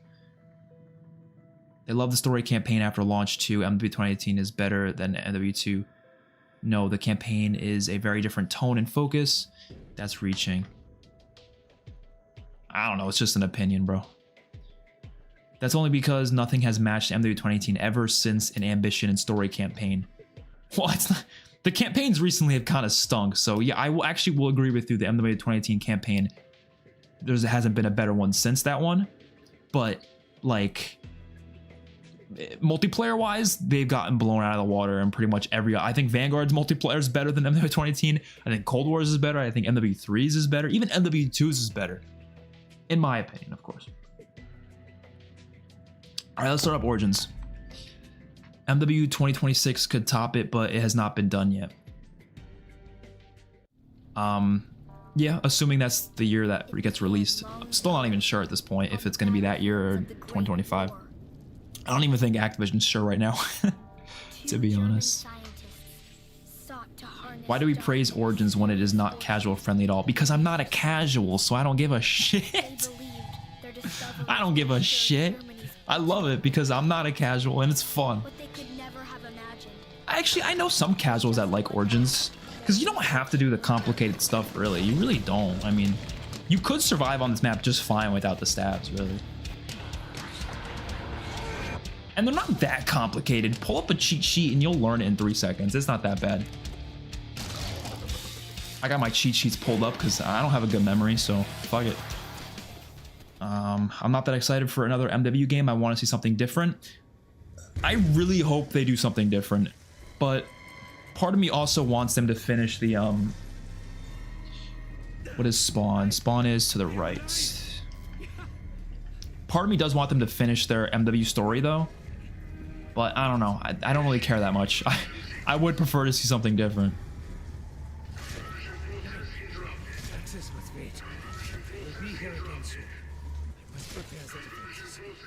They love the story campaign after launch too. MW 2018 is better than MW2. No, the campaign is a very different tone and focus. That's reaching. I don't know, it's just an opinion, bro. That's only because nothing has matched MW 2018 ever since an ambition and story campaign. Well, it's not... The campaigns recently have kind of stunk, so yeah, I will agree with you. The MW 2018 campaign, there hasn't been a better one since that one, but like multiplayer-wise, they've gotten blown out of the water in pretty much every. I think Vanguard's multiplayer is better than MW 2018. I think Cold War's is better. I think MW3's is better. Even MW2's is better, in my opinion, of course. All right, let's start up Origins. MW 2026 could top it, but it has not been done yet. Yeah, assuming that's the year that it gets released. I'm still not even sure at this point if it's going to be that year or 2025. I don't even think Activision's sure right now, to be honest. Why do we praise Origins when it is not casual friendly at all? Because I'm not a casual, so I don't give a shit. I don't give a shit. I love it because I'm not a casual and it's fun. Actually, I know some casuals that like Origins because you don't have to do the complicated stuff, really. You really don't. I mean, you could survive on this map just fine without the stabs, really. And they're not that complicated. Pull up a cheat sheet and you'll learn it in 3 seconds. It's not that bad. I got my cheat sheets pulled up because I don't have a good memory, so fuck it. I'm not that excited for another MW game. I want to see something different. I really hope they do something different, but part of me also wants them to finish the what is Spawn? Spawn is to the right. Part of me does want them to finish their MW story though, but I don't know. I don't really care that much. I would prefer to see something different.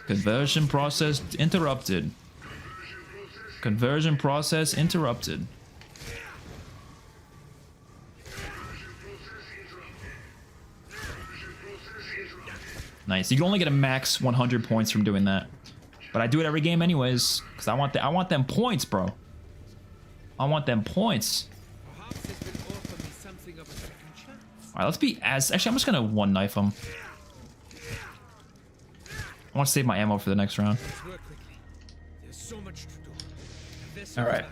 Conversion process interrupted. Conversion process interrupted. Nice. You can only get a max 100 points from doing that, but I do it every game anyways because I want them points, bro. I want them points. All right, let's be as. Actually, I'm just gonna one knife them. I want to save my ammo for the next round. All right.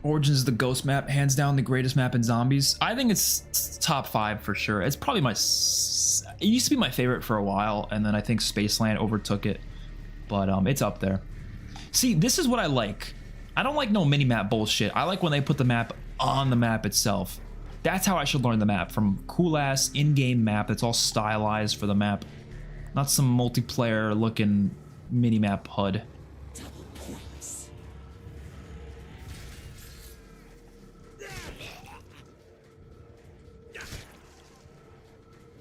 Origins is the ghost map, hands down the greatest map in zombies. I think it's top 5 for sure. It's probably my. It used to be my favorite for a while, and then I think Spaceland overtook it. But it's up there. See, this is what I like. I don't like no mini-map bullshit. I like when they put the map on the map itself. That's how I should learn the map, from cool-ass in-game map that's all stylized for the map. Not some multiplayer-looking mini-map HUD.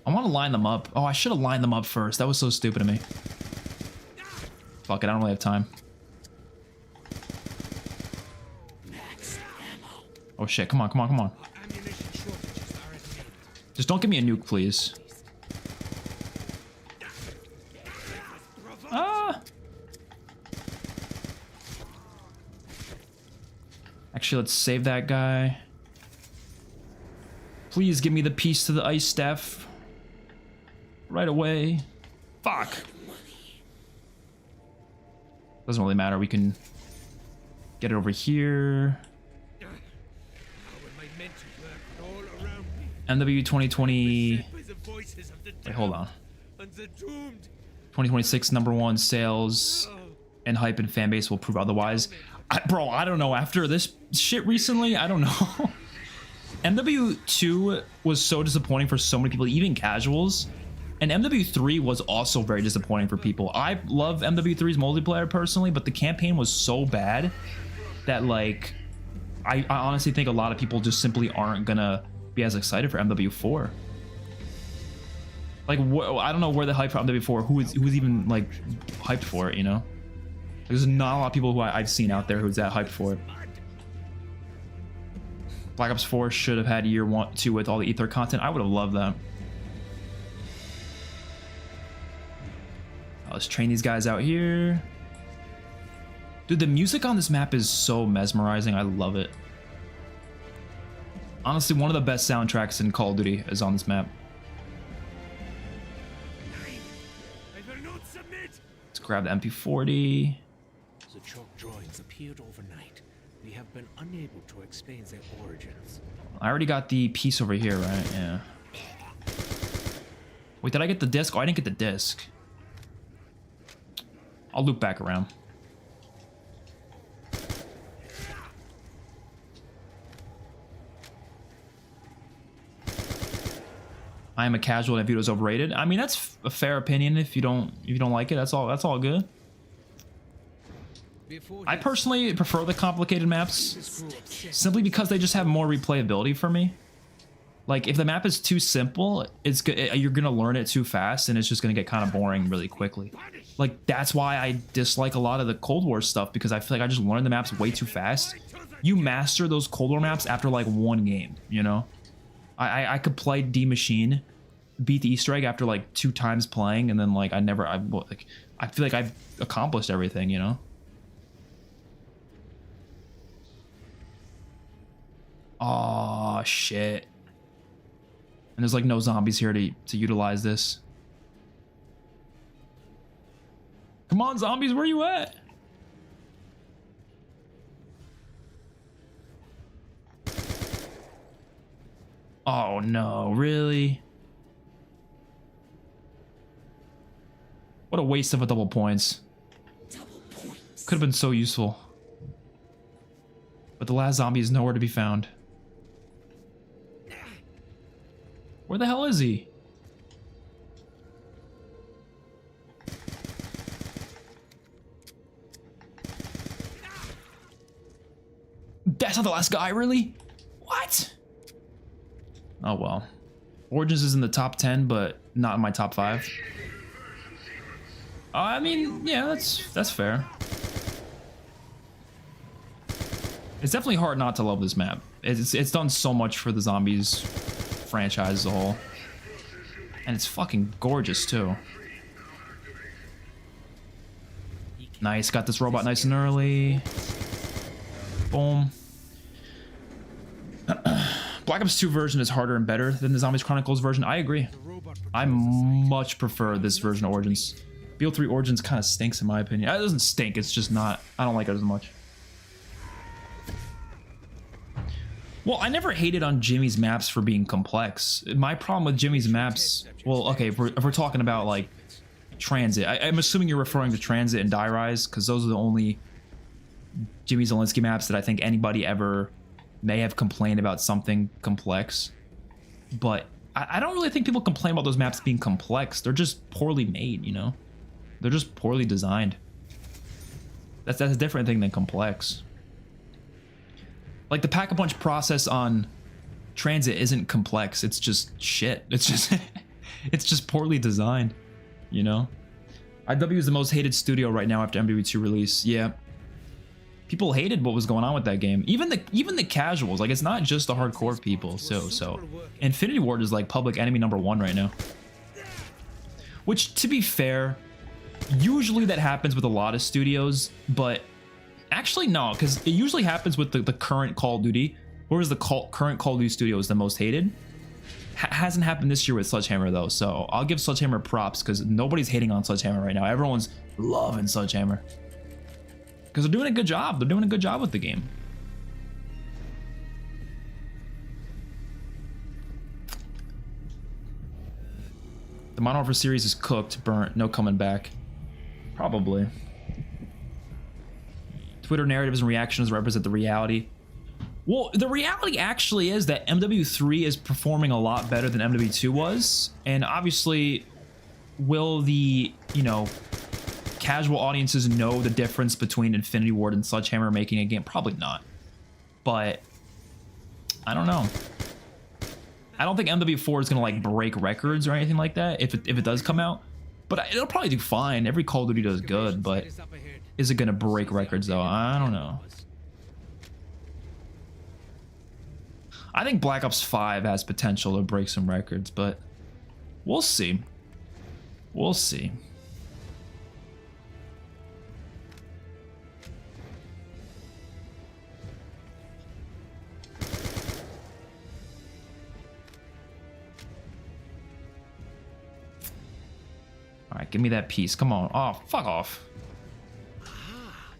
I want to line them up. Oh, I should have lined them up first. That was so stupid of me. Fuck it, I don't really have time. Oh shit, come on, come on, come on. Just don't give me a nuke, please. Ah! Actually, let's save that guy. Please give me the piece to the ice staff right away. Fuck. Doesn't really matter. We can get it over here. MW 2020. Wait, hold on. 2026 #1 sales and hype and fan base will prove otherwise. Bro, I don't know. After this shit recently, I don't know. MW2 was so disappointing for so many people, even casuals. And MW3 was also very disappointing for people. I love MW3's multiplayer personally, but the campaign was so bad that, like, I honestly think a lot of people just simply aren't gonna be as excited for MW4. Like, I don't know where the hype for MW4, who's even, like, hyped for it, you know? There's not a lot of people who I've seen out there who's that hyped for it. Black Ops 4 should have had year 1, 2 with all the Ether content. I would have loved that. Let's train these guys out here. Dude, the music on this map is so mesmerizing. I love it. Honestly, one of the best soundtracks in Call of Duty is on this map. Let's grab the MP40. The chalk drawings appeared overnight. We have been unable to explain their origins. I already got the piece over here, right? Yeah. Wait, did I get the disc? Oh, I didn't get the disc. I'll loop back around. I am a casual and Vito's overrated. I mean, that's a fair opinion. If you don't like it, that's all good. I personally prefer the complicated maps simply because they just have more replayability for me. Like, if the map is too simple, you're gonna learn it too fast and it's just gonna get kind of boring really quickly. Like, that's why I dislike a lot of the Cold War stuff, because I feel like I just learned the maps way too fast. You master those Cold War maps after like one game, you know? I could play D Machine, beat the Easter egg after like 2 times playing, and then like I feel like I've accomplished everything, you know? Oh shit. And there's like no zombies here to utilize this. Come on, zombies, where you at? Oh no, really? What a waste of a double points. Could have been so useful. But the last zombie is nowhere to be found. Where the hell is he? That's not the last guy, really? What? Oh well. Origins is in the top 10, but not in my top 5. I mean, yeah, that's fair. It's definitely hard not to love this map. It's done so much for the zombies franchise as a whole. And it's fucking gorgeous too. Nice, got this robot nice and early. Boom. Black Ops 2 version is harder and better than the Zombies Chronicles version. I agree. I much prefer this version of Origins. BO3 Origins kind of stinks in my opinion. It doesn't stink, it's just not, I don't like it as much. Well, I never hated on Jimmy's maps for being complex. My problem with Jimmy's maps, well, okay, if we're talking about like Transit, I'm assuming you're referring to Transit and Die Rise, because those are the only Jimmy Zielinski maps that I think anybody ever may have complained about something complex. But I don't really think people complain about those maps being complex. They're just poorly made, you know? They're just poorly designed. That's a different thing than complex. Like the Pack-a-Punch process on Transit isn't complex. It's just shit. It's just it's just poorly designed, you know? IW is the most hated studio right now after MW2 release. Yeah. People hated what was going on with that game. Even the casuals. Like, it's not just the hardcore people. So Infinity Ward is like public enemy #1 right now. Which, to be fair, usually that happens with a lot of studios, but Actually, no, because it usually happens with the current Call of Duty. Whereas the current Call of Duty studio is the most hated. Hasn't happened this year with Sledgehammer though, so I'll give Sledgehammer props because nobody's hating on Sledgehammer right now. Everyone's loving Sledgehammer because they're doing a good job. They're doing a good job with the game. The Modern Warfare series is cooked, burnt, no coming back. Probably. Twitter narratives and reactions represent the reality. Well, the reality actually is that MW3 is performing a lot better than MW2 was. And obviously, will the, you know, casual audiences know the difference between Infinity Ward and Sledgehammer making a game? Probably not. But I don't know. I don't think MW4 is going to like break records or anything like that if it does come out. But it'll probably do fine. Every Call of Duty does good, but is it going to break records though? I don't know. I think Black Ops 5 has potential to break some records, but we'll see. We'll see. All right, give me that piece. Come on. Oh, fuck off. Ah,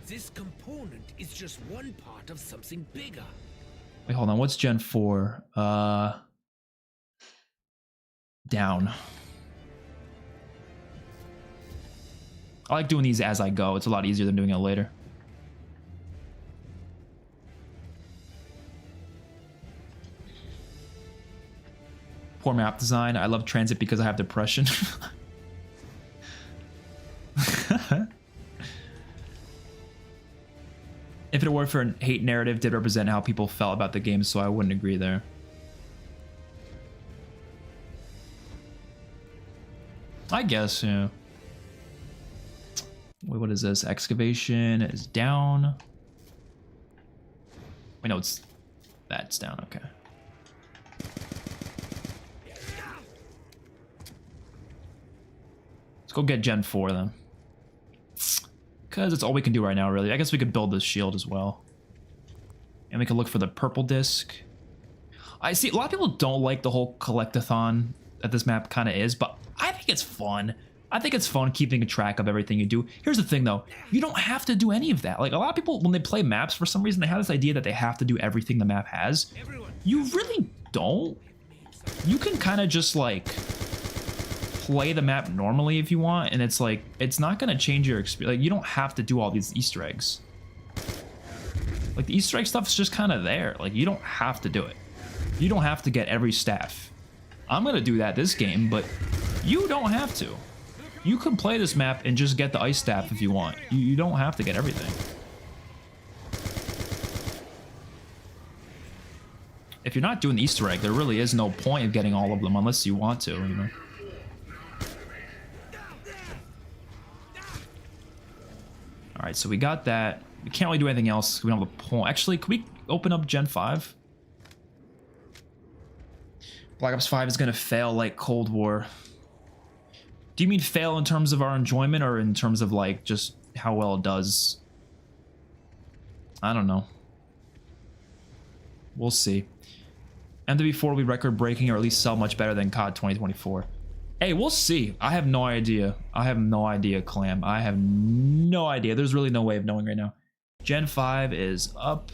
this component is just one part of something bigger. Wait, hold on. What's Gen 4? Down. I like doing these as I go. It's a lot easier than doing it later. Poor map design. I love transit because I have depression. Infinite Warfare hate narrative did represent how people felt about the game, so I wouldn't agree there. I guess, yeah. Wait, what is this? Excavation is down. Wait, no, that's down, okay. Let's go get Gen 4 then. Because it's all we can do right now, really. I guess we could build this shield as well. And we can look for the purple disc. I see a lot of people don't like the whole collectathon that this map kind of is, but I think it's fun. I think it's fun keeping a track of everything you do. Here's the thing though, you don't have to do any of that. Like a lot of people, when they play maps, for some reason, they have this idea that they have to do everything the map has. You really don't. You can kind of just like play the map normally if you want, and it's like, it's not going to change your experience. Like you don't have to do all these Easter eggs. Like the Easter egg stuff is just kind of there. Like you don't have to do it. You don't have to get every staff. I'm going to do that this game, but you don't have to. You can play this map and just get the ice staff if you want. You don't have to get everything. If you're not doing the Easter egg, there really is no point of getting all of them unless you want to, you know. All right, so we got that. We can't really do anything else. We don't have a point. Actually, can we open up Gen 5? Black Ops 5 is going to fail like Cold War. Do you mean fail in terms of our enjoyment or in terms of like just how well it does? I don't know. We'll see. MW4 will be record breaking or at least sell much better than COD 2024. Hey, we'll see. I have no idea. I have no idea, Clam. I have no idea. There's really no way of knowing right now. Gen 5 is up.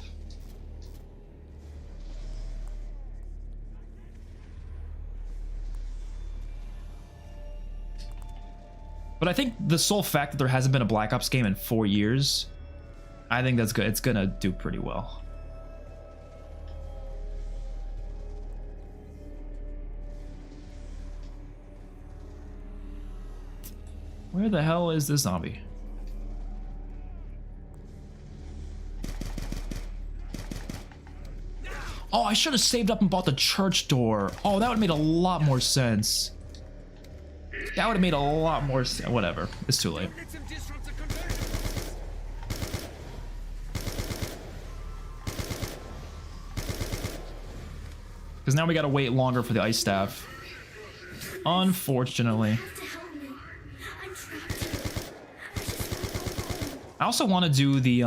But I think the sole fact that there hasn't been a Black Ops game in 4 years, I think that's good. It's gonna do pretty well. Where the hell is this zombie? Oh, I should have saved up and bought the church door. Oh, that would have made a lot more sense. That would have made a lot more sense. Whatever. It's too late. Because now we gotta wait longer for the ice staff. Unfortunately. I also want to do the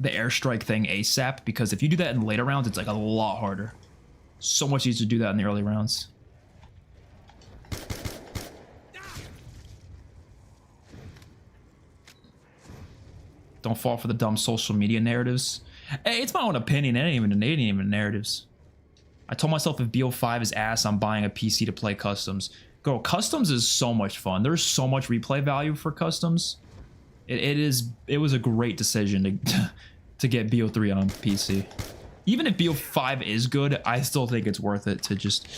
airstrike thing ASAP, because if you do that in later rounds, it's like a lot harder. So much easier to do that in the early rounds. Don't fall for the dumb social media narratives. Hey, it's my own opinion. It ain't even narratives. I told myself if BO5 is ass, I'm buying a PC to play customs. Go, customs is so much fun. There's so much replay value for customs. It was a great decision to get BO3 on PC. Even if BO5 is good, I still think it's worth it to just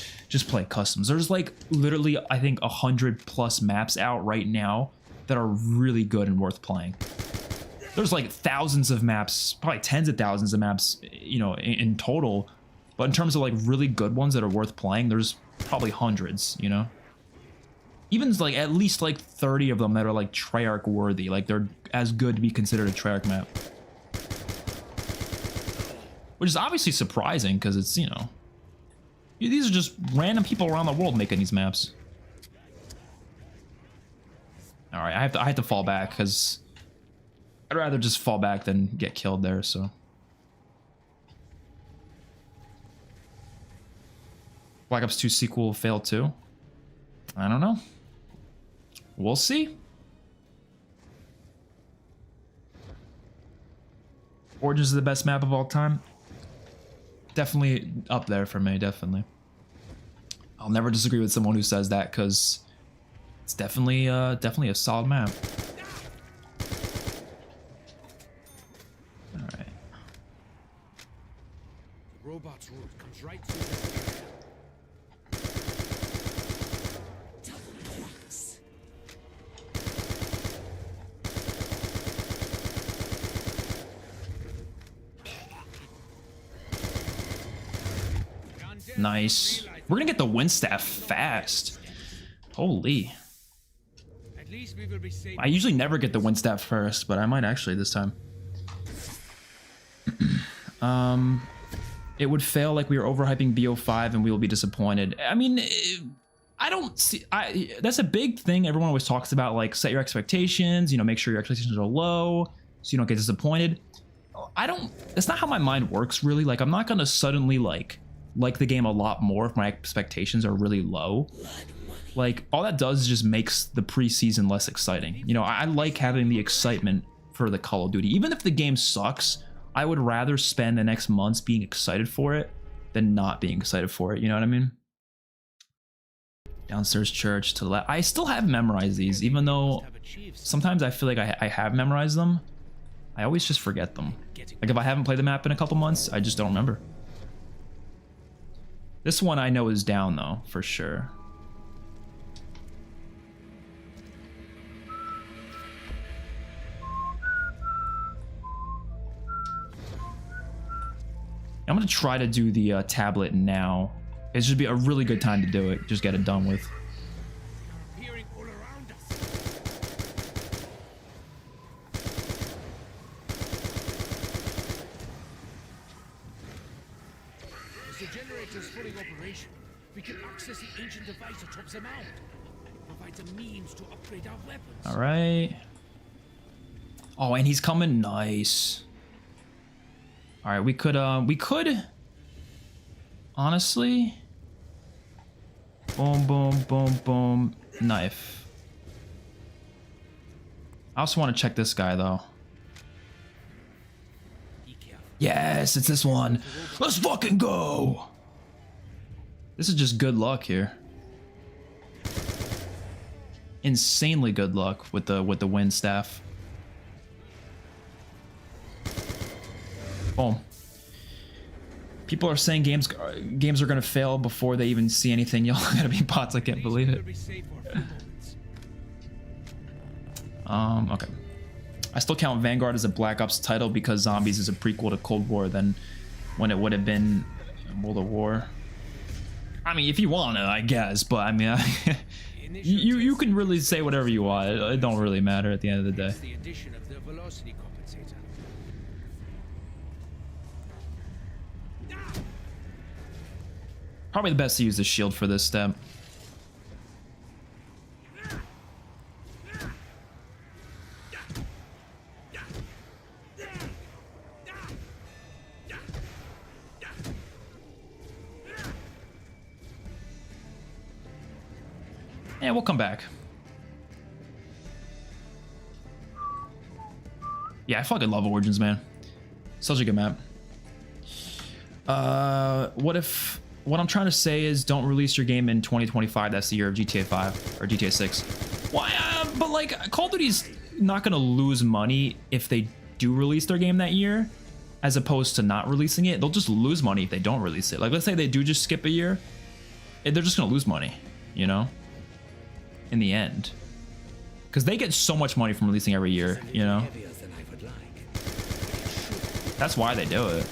play customs. There's like literally, I think 100+ maps out right now that are really good and worth playing. There's like thousands of maps, probably tens of thousands of maps, you know, in total. But in terms of like really good ones that are worth playing, there's probably hundreds, you know? Even like at least like 30 of them that are like Treyarch worthy. Like they're as good to be considered a Treyarch map. Which is obviously surprising because it's, you know, these are just random people around the world making these maps. All right, I have to fall back because I'd rather just fall back than get killed there, so. Black Ops 2 sequel failed too? I don't know. We'll see. Origins is the best map of all time. Definitely up there for me, definitely. I'll never disagree with someone who says that because it's definitely a solid map. All right. The robot's route comes right through this area. Nice. We're gonna get the wind staff fast. Holy. At least we will be safe. I usually never get the wind staff first, but I might actually this time. It would fail like we were overhyping BO5 and we will be disappointed. I mean, I don't see, that's a big thing everyone always talks about, like set your expectations, you know, make sure your expectations are low so you don't get disappointed. That's not how my mind works really. Like I'm not gonna suddenly like the game a lot more if my expectations are really low. Like all that does is just makes the preseason less exciting. You know, I like having the excitement for the Call of Duty. Even if the game sucks, I would rather spend the next months being excited for it than not being excited for it. You know what I mean? Downstairs church to the left. I still have memorized these, even though sometimes I feel like I have memorized them. I always just forget them. Like if I haven't played the map in a couple months, I just don't remember. This one I know is down though, for sure. I'm gonna try to do the tablet now. It should be a really good time to do it. Just get it done with. Appearing all around us. As the generator is fully operational, we can access the ancient device atop the mound. It provides a means to upgrade our weapons. All right. Oh, and he's coming. Nice. All right, we could honestly, boom, boom, boom, boom, knife. I also want to check this guy though. Yes, it's this one. Let's fucking go. This is just good luck here. Insanely good luck with the wind staff. Boom. People are saying games are gonna fail before they even see anything. Y'all gotta be bots. I can't believe it. Okay. I still count Vanguard as a Black Ops title because Zombies is a prequel to Cold War than when it would have been World of War. I mean, if you want to, I guess, but I mean, you can really say whatever you want. It don't really matter at the end of the day. The addition of the velocity compensator. Probably the best to use the shield for this step. Yeah, we'll come back. Yeah, I fucking love Origins, man. Such a good map. What I'm trying to say is don't release your game in 2025. That's the year of GTA 5 or GTA 6. Why? But like, Call of Duty's not gonna lose money if they do release their game that year, as opposed to not releasing it. They'll just lose money if they don't release it. Like, let's say they do just skip a year, they're just gonna lose money, you know, in the end, because they get so much money from releasing every year, you know. That's why they do it.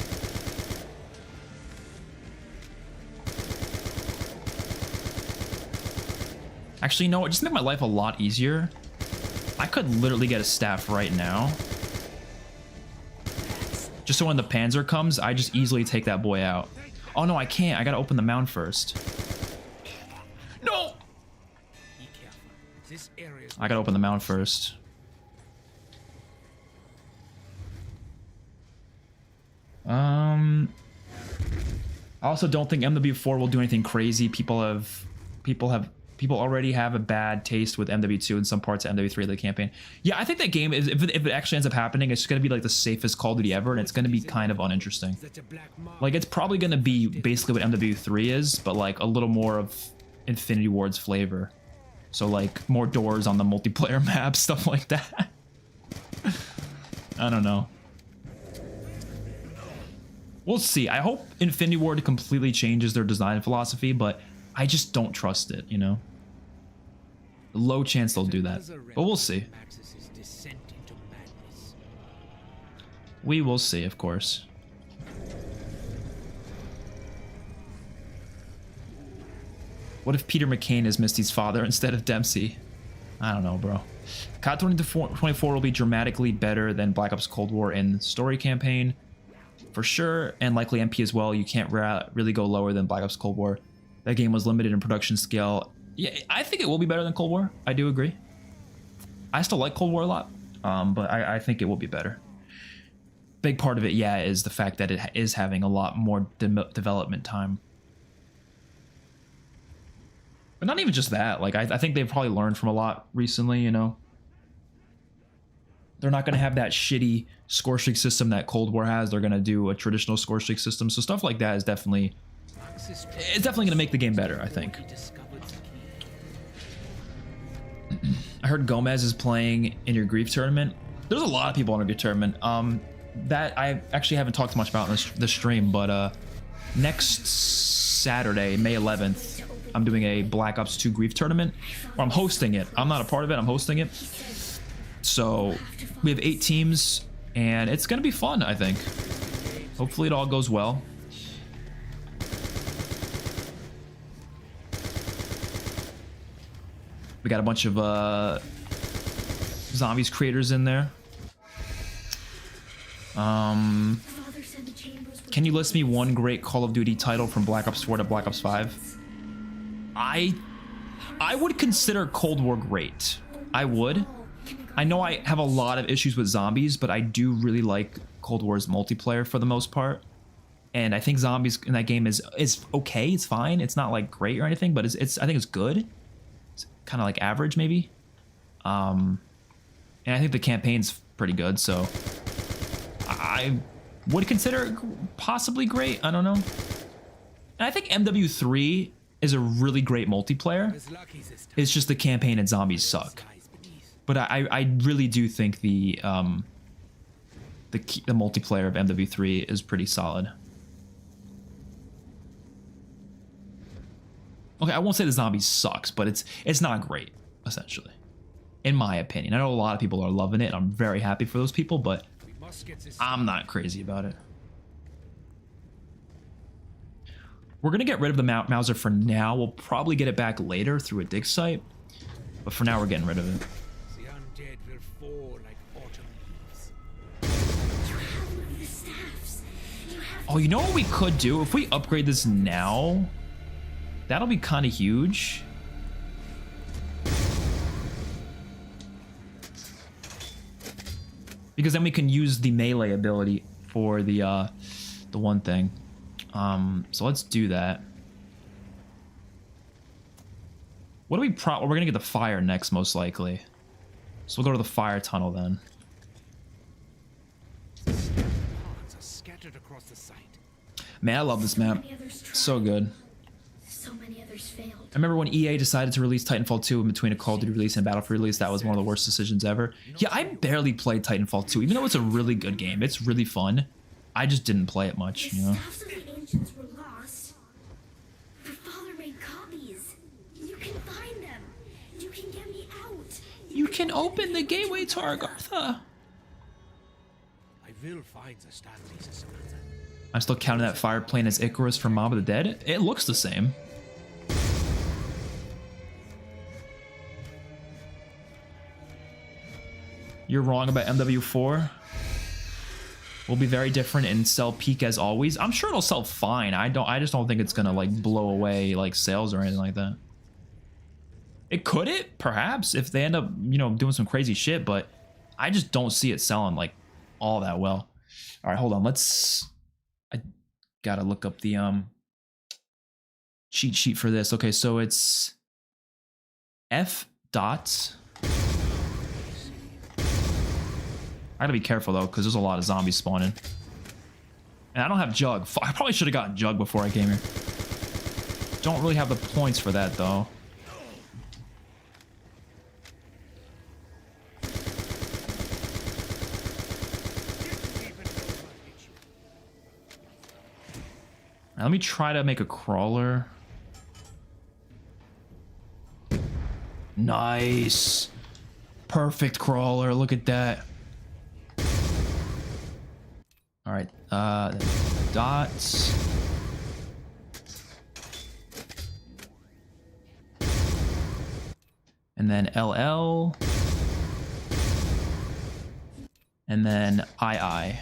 Actually, you know what? Just make my life a lot easier. I could literally get a staff right now. Just so when the Panzer comes, I just easily take that boy out. Oh no, I can't. I gotta open the mound first. No! I gotta open the mound first. I also don't think MW4 will do anything crazy. People already have a bad taste with MW2 and some parts of MW3 of the campaign. Yeah, I think that game is, if it actually ends up happening, it's going to be like the safest Call of Duty ever, and it's going to be kind of uninteresting. Like, it's probably going to be basically what MW3 is, but like a little more of Infinity Ward's flavor. So like more doors on the multiplayer map, stuff like that. I don't know. We'll see. I hope Infinity Ward completely changes their design philosophy, but I just don't trust it, you know? Low chance they'll do that, but we'll see. We will see, of course. What if Peter McCain is Misty's father instead of Dempsey? I don't know, bro. COD 2024 will be dramatically better than Black Ops Cold War in story campaign, for sure, and likely MP as well. You can't really go lower than Black Ops Cold War. That game was limited in production scale. Yeah, I think it will be better than Cold War. I do agree. I still like Cold War a lot, but I think it will be better. Big part of it, yeah, is the fact that it is having a lot more development time. But not even just that. Like, I think they've probably learned from a lot recently, you know? They're not going to have that shitty score streak system that Cold War has. They're going to do a traditional score streak system. So stuff like that is definitely... It's definitely going to make the game better, I think. I heard Gomez is playing in your Grief tournament. There's a lot of people in your Grief tournament. That I actually haven't talked much about in this stream, but next Saturday, May 11th, I'm doing a Black Ops 2 Grief tournament. Or I'm hosting it. I'm not a part of it. I'm hosting it. So we have 8 teams, and it's going to be fun, I think. Hopefully it all goes well. We got a bunch of zombies creators in there. Can you list me one great Call of Duty title from Black Ops 4 to Black Ops 5? I would consider Cold War great. I would. I know I have a lot of issues with zombies, but I do really like Cold War's multiplayer for the most part. And I think zombies in that game is okay. It's fine. It's not like great or anything, but it's I think it's good. Kind of like average maybe, and I think the campaign's pretty good, so I would consider it possibly great. I don't know. And I think MW3 is a really great multiplayer. It's just the campaign and zombies suck, but I really do think the multiplayer of MW3 is pretty solid. Okay, I won't say the zombies sucks, but it's not great, essentially, in my opinion. I know a lot of people are loving it. I'm very happy for those people, but I'm not crazy about it. We're gonna get rid of the Mauser for now. We'll probably get it back later through a dig site, but for now we're getting rid of it. The undead will fall like autumn leaves. Oh, you know what we could do? If we upgrade this now, that'll be kind of huge. Because then we can use the melee ability for the one thing. So let's do that. What do we we're gonna get the fire next, most likely. So we'll go to the fire tunnel then. Parts are scattered across the site. Man, I love this map. So good. So many others failed. I remember when EA decided to release Titanfall 2 in between a Call of Duty release and Battlefield release. That was one of the worst decisions ever. Yeah, I barely played Titanfall 2, even though it's a really good game. It's really fun. I just didn't play it much, The you know? stuffs of the ancients were lost. Your father made copies. You can find them. You can get me out. You can open the gateway to Argartha. I will find the stand pieces, Samantha. I'm still counting that fire plane as Icarus from Mob of the Dead. It looks the same. You're wrong about MW4. Will be very different and sell peak as always. I'm sure it'll sell fine. I just don't think it's gonna like blow away like sales or anything like that. It could perhaps if they end up, you know, doing some crazy shit, but I just don't see it selling like all that well. All right, hold on. I gotta look up the cheat sheet for this. Okay, so it's F dot. I gotta be careful though, because there's a lot of zombies spawning. And I don't have Jug. I probably should have gotten Jug before I came here. Don't really have the points for that though. Now, let me try to make a crawler. Nice. Perfect crawler. Look at that. All right. Dots. And then LL. And then II.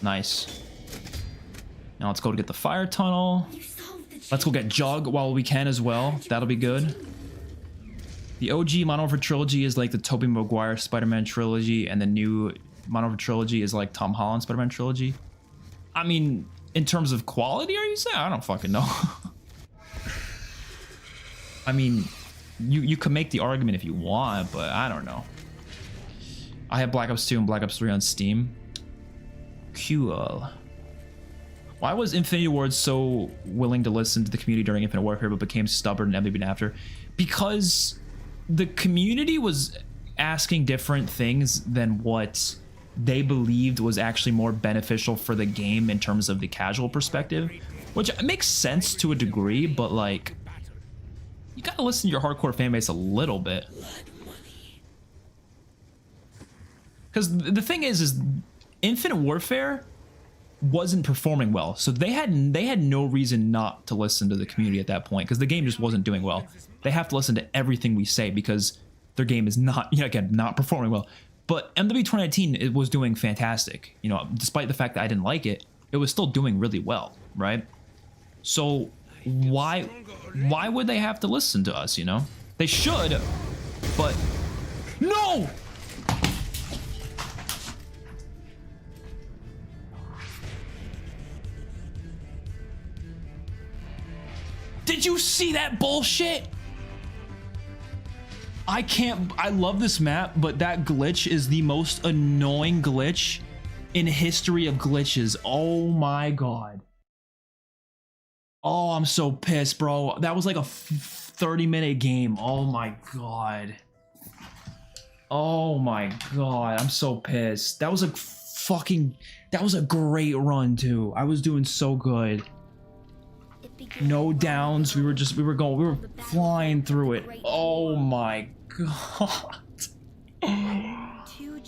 Nice. Now let's go to get the fire tunnel. Let's go get Jug while we can as well. That'll be good. The OG Modern Warfare trilogy is like the Tobey Maguire Spider-Man trilogy, and the new Modern Warfare trilogy is like Tom Holland Spider-Man trilogy. I mean, in terms of quality, are you saying? I don't fucking know. I mean, you can make the argument if you want, but I don't know. I have Black Ops 2 and Black Ops 3 on Steam. Cool. Why was Infinity Ward so willing to listen to the community during Infinite Warfare but became stubborn and MVP after? Because the community was asking different things than what they believed was actually more beneficial for the game in terms of the casual perspective, which makes sense to a degree, but like, you gotta listen to your hardcore fan base a little bit. Because the thing is Infinite Warfare wasn't performing well, so they had no reason not to listen to the community at that point, because the game just wasn't doing well. They have to listen to everything we say because their game is not, you know, again, not performing well. But MW 2019, it was doing fantastic. You know, despite the fact that I didn't like it, it was still doing really well, right? So why would they have to listen to us, you know? They should, but no! Did you see that bullshit? I love this map, but that glitch is the most annoying glitch in history of glitches. Oh my god. Oh, I'm so pissed, bro. That was like a 30-minute game. Oh my god. Oh my god. I'm so pissed. That was that was a great run too. I was doing so good. No downs. We were flying through it. Oh my god.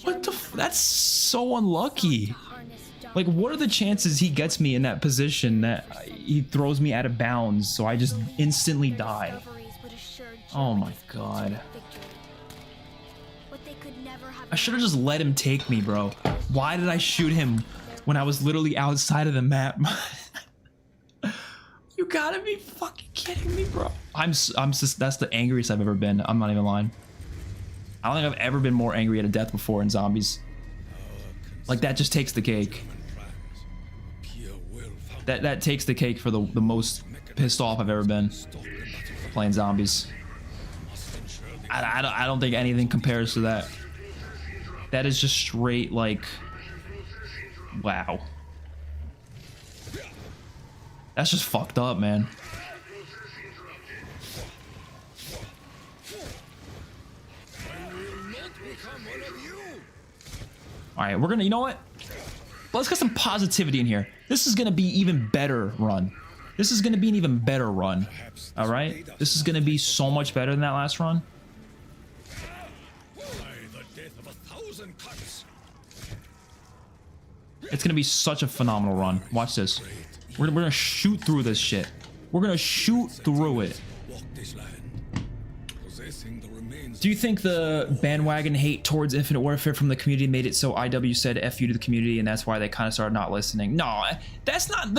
What the that's so unlucky. Like, what are the chances he gets me in that position that he throws me out of bounds so I just instantly die? Oh my god. I should have just let him take me, bro. Why did I shoot him when I was literally outside of the map? You gotta be fucking kidding me, bro. I'm just, that's the angriest I've ever been. I'm not even lying. I don't think I've ever been more angry at a death before in zombies. Like, that just takes the cake. Pure will That takes the cake for the most pissed off I've ever been playing zombies. I don't think anything compares to that. That is just straight, like, wow. That's just fucked up, man. Alright, we're gonna, you know what? Let's get some positivity in here. This is gonna be even better run. This is gonna be an even better run. Alright? This is gonna be so much better than that last run. It's gonna be such a phenomenal run. Watch this. We're gonna shoot through this shit. We're gonna shoot through it. Do you think the bandwagon hate towards Infinite Warfare from the community made it so IW said F you to the community and that's why they kind of started not listening? No, that's not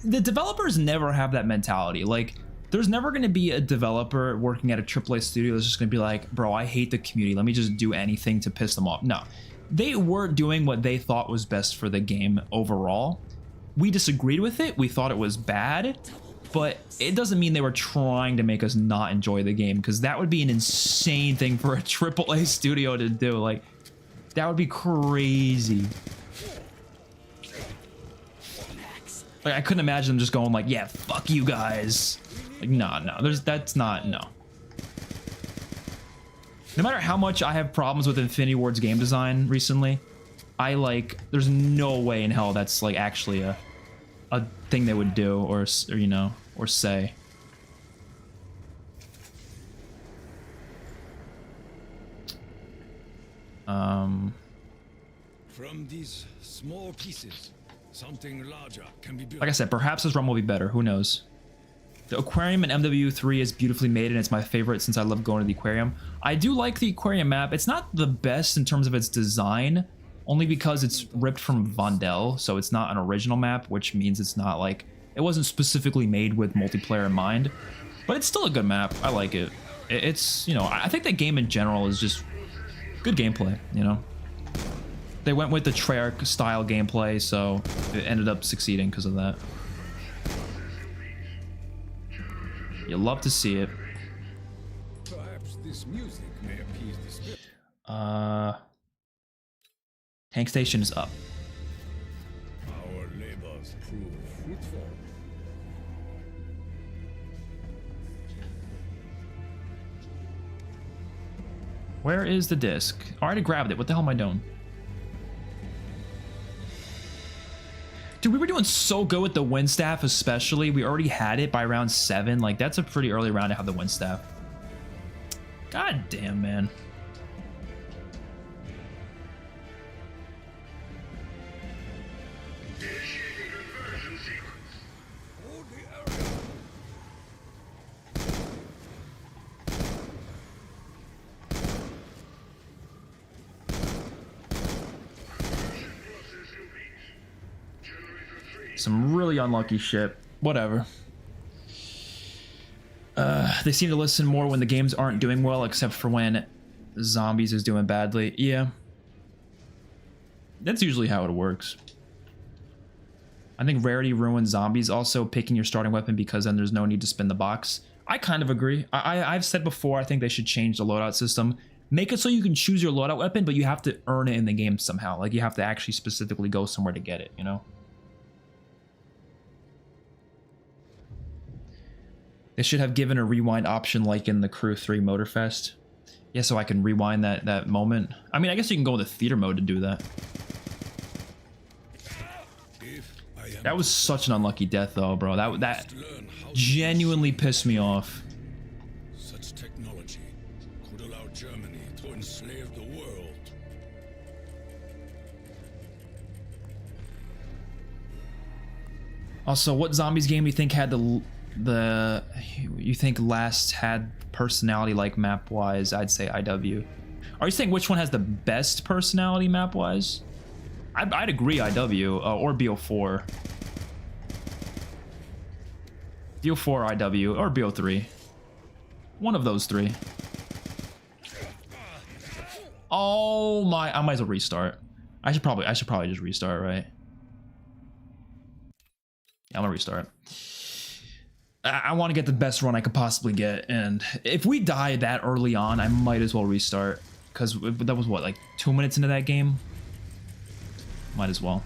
the developers never have that mentality. Like, there's never going to be a developer working at a AAA studio that's just going to be like, bro, I hate the community. Let me just do anything to piss them off. No, they were doing what they thought was best for the game overall. We disagreed with it. We thought it was bad. But it doesn't mean they were trying to make us not enjoy the game, because that would be an insane thing for a AAA studio to do. Like, that would be crazy. Like, I couldn't imagine them just going like, yeah, fuck you guys. Like, no, that's not, no. No matter how much I have problems with Infinity Ward's game design recently, there's no way in hell that's like actually a thing they would do or you know, or say. From these small pieces, something larger can be built. Like I said, perhaps this run will be better. Who knows? The aquarium in MW3 is beautifully made, and it's my favorite since I love going to the aquarium. I do like the aquarium map. It's not the best in terms of its design, only because it's ripped from Vondel, so it's not an original map, which means it's not like, it wasn't specifically made with multiplayer in mind, but it's still a good map. I like it. It's, you know, I think the game in general is just good gameplay, you know? They went with the Treyarch style gameplay, so it ended up succeeding because of that. You love to see it. Perhaps this music may appease the spirit. Tank station is up. Our labors prove fruitful. Where is the disc? I already grabbed it. What the hell am I doing? Dude, we were doing so good with the wind staff, especially. We already had it by round 7. Like, that's a pretty early round to have the wind staff. God damn, man. Some really unlucky shit. Whatever. They seem to listen more when the games aren't doing well, except for when Zombies is doing badly. Yeah. That's usually how it works. I think rarity ruins Zombies, also picking your starting weapon, because then there's no need to spin the box. I kind of agree. I've said before, I think they should change the loadout system. Make it so you can choose your loadout weapon, but you have to earn it in the game somehow. Like, you have to actually specifically go somewhere to get it, you know? They should have given a rewind option like in the Crew 3 Motorfest. Yeah, so I can rewind that moment. I mean, I guess you can go into theater mode to do that. That was such an unlucky death though, bro. That genuinely pissed me off. Such technology could allow Germany to enslave the world. Also, what Zombies game do you think had you think last had personality like map wise? I'd say IW. Are you saying which one has the best personality map wise? I'd agree IW or BO4. BO4 IW or BO3. One of those three. Oh my, I might as well restart. I should probably just restart, right? Yeah, I'm gonna restart. I want to get the best run I could possibly get, and if we die that early on, I might as well restart, because that was what, like 2 minutes into that game? Might as well.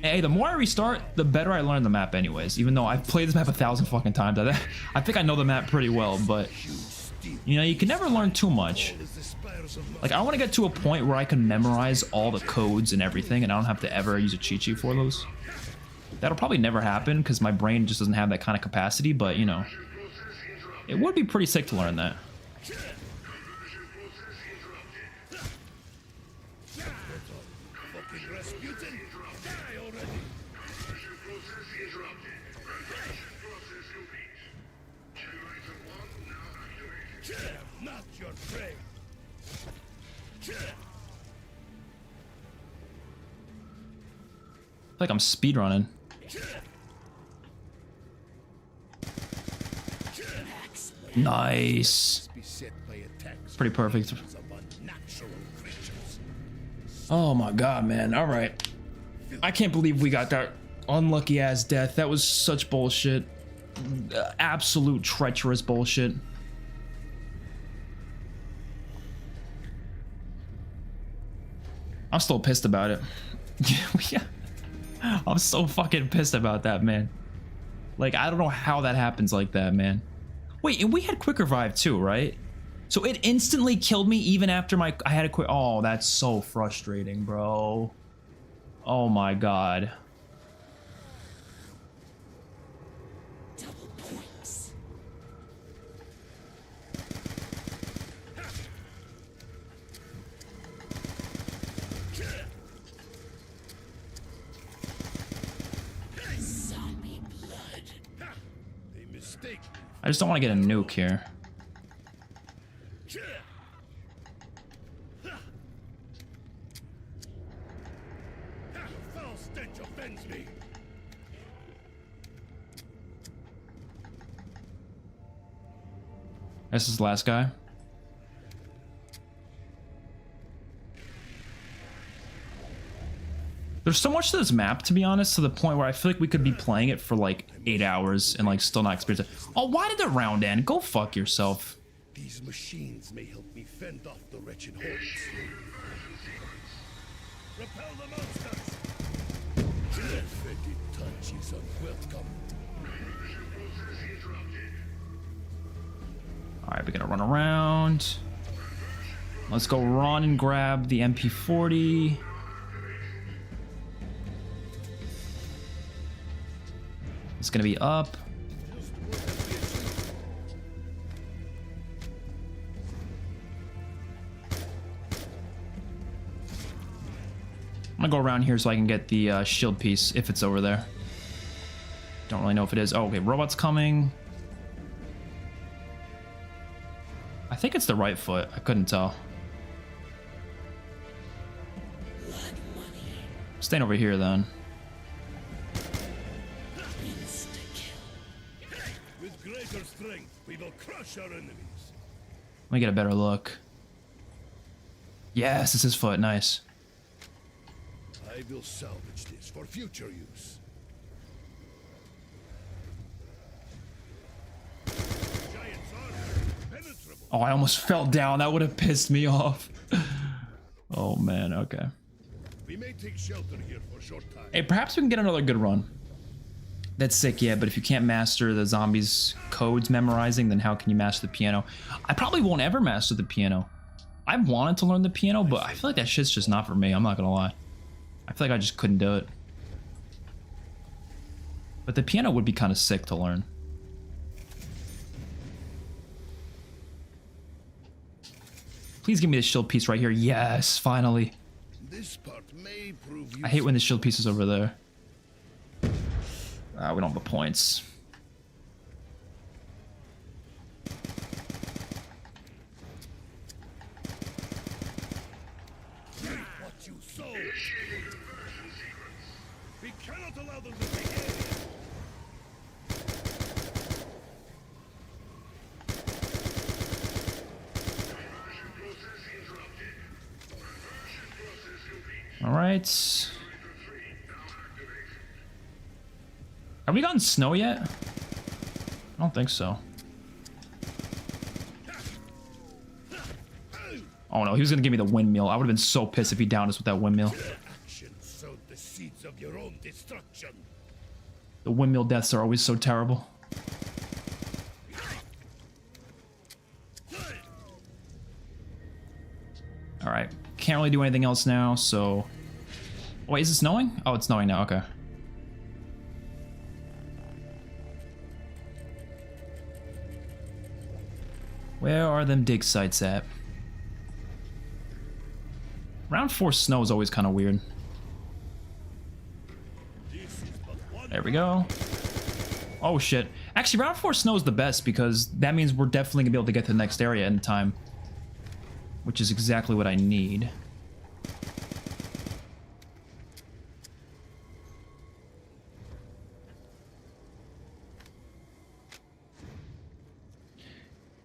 Hey, the more I restart, the better I learn the map anyways, even though I've played this map 1,000 fucking times. I think I know the map pretty well, but you know, you can never learn too much. Like, I want to get to a point where I can memorize all the codes and everything, and I don't have to ever use a cheat sheet for those. That'll probably never happen because my brain just doesn't have that kind of capacity, but you know, it would be pretty sick to learn that. Not your prey. I feel like I'm speedrunning. Nice. Pretty perfect. Oh my god, man. All right. I can't believe we got that unlucky ass death. That was such bullshit. Absolute treacherous bullshit. I'm still pissed about it. Yeah. I'm so fucking pissed about that, man. Like, I don't know how that happens like that, man. Wait, and we had quick revive too, right? So it instantly killed me even after I had a quick... Oh, that's so frustrating, bro. Oh my god. Double points. Zombie blood. They mistake me. I just don't want to get a nuke here. Foul stench offends me. This is the last guy. There's so much to this map, to be honest, to the point where I feel like we could be playing it for like 8 hours and like still not experience it. Oh, why did the round end? Go fuck yourself. These machines may help me fend off the wretched hordes. Repel the monsters. Infected touch is unwelcome. All right, we're gonna run around. Let's go run and grab the MP40. It's gonna be up. I'm gonna go around here so I can get the shield piece if it's over there. Don't really know if it is. Oh, okay, robot's coming. I think it's the right foot. I couldn't tell. Staying over here then. With greater strength, we will crush our enemies. Let me get a better look. Yes, it's his foot. Nice. I will salvage this for future use. Giant's armor, penetrable. Oh, I almost fell down. That would have pissed me off. Oh, man. Okay. We may take shelter here for a short time. Hey, perhaps we can get another good run. That's sick, yeah, but if you can't master the zombies' codes memorizing, then how can you master the piano? I probably won't ever master the piano. I wanted to learn the piano, but I feel like that shit's just not for me. I'm not gonna lie. I feel like I just couldn't do it. But the piano would be kind of sick to learn. Please give me the shield piece right here. Yes, finally. This part may prove I hate when the shield piece is over there. We don't have the points. what you sow. We cannot allow them to take area. All right. Have we gotten snow yet? I don't think so. Oh no, he was gonna give me the windmill. I would have been so pissed if he downed us with that windmill. Action sowed the seeds of your own destruction. The windmill deaths are always so terrible. Alright, can't really do anything else now, so... Wait, is it snowing? Oh, it's snowing now, okay. Where are them dig sites at? Round 4 snow is always kind of weird. There we go. Oh shit. Actually, round 4 snow is the best because that means we're definitely gonna be able to get to the next area in time. Which is exactly what I need.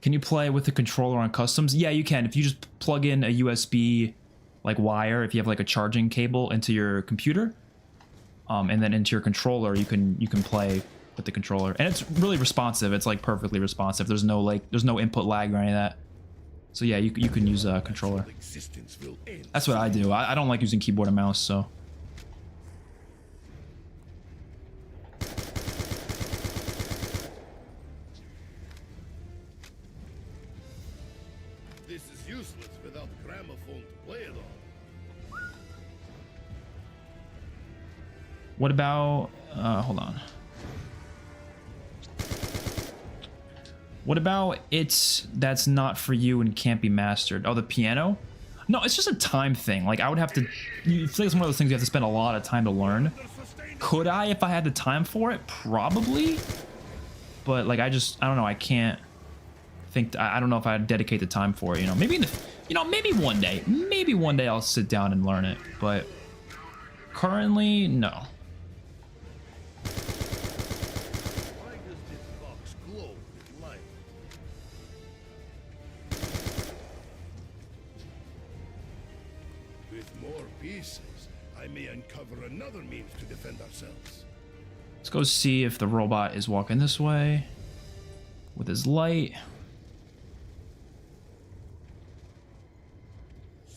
Can you play with the controller on customs? Yeah, you can. If you just plug in a USB like wire, if you have like a charging cable into your computer, and then into your controller, you can play with the controller, and it's really responsive. It's like perfectly responsive. There's no input lag or any of that. So yeah, you can use a controller. That's what I do. I don't like using keyboard and mouse, so. This is useless without gramophone to play it on. What about, hold on. What about that's not for you and can't be mastered? Oh, the piano? No, it's just a time thing. Like, I would have to, it's like one of those things you have to spend a lot of time to learn. Could I if I had the time for it? Probably. But, like, I don't know, I can't think, I don't know if I'd dedicate the time for it, you know? Maybe, maybe one day I'll sit down and learn it. But currently, no. Why does this box glow with light? With more pieces, I may uncover another means to defend ourselves. Let's go see if the robot is walking this way with his light.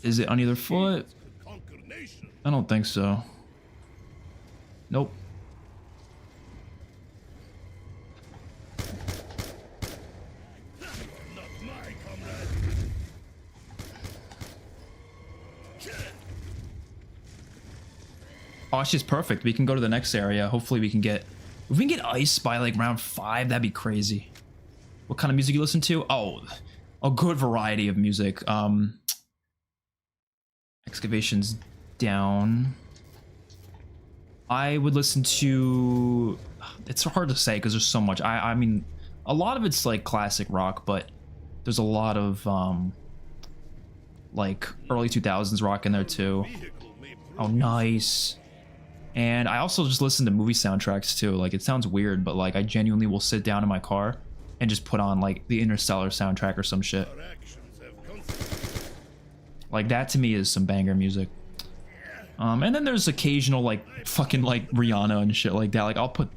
Is it on either foot? I don't think so. Nope. Not my comrade. Oh, it's just perfect. We can go to the next area. Hopefully we can get... If we can get ice by like round 5, that'd be crazy. What kind of music you listen to? Oh, a good variety of music. Excavation's down. I would listen to... It's hard to say because there's so much. I mean, a lot of it's like classic rock, but there's a lot of like early 2000s rock in there too. Oh, nice. And I also just listen to movie soundtracks too. Like, it sounds weird, but like I genuinely will sit down in my car and just put on like the Interstellar soundtrack or some shit. Like, that to me is some banger music. And then there's occasional like fucking like Rihanna and shit like that. Like, I'll put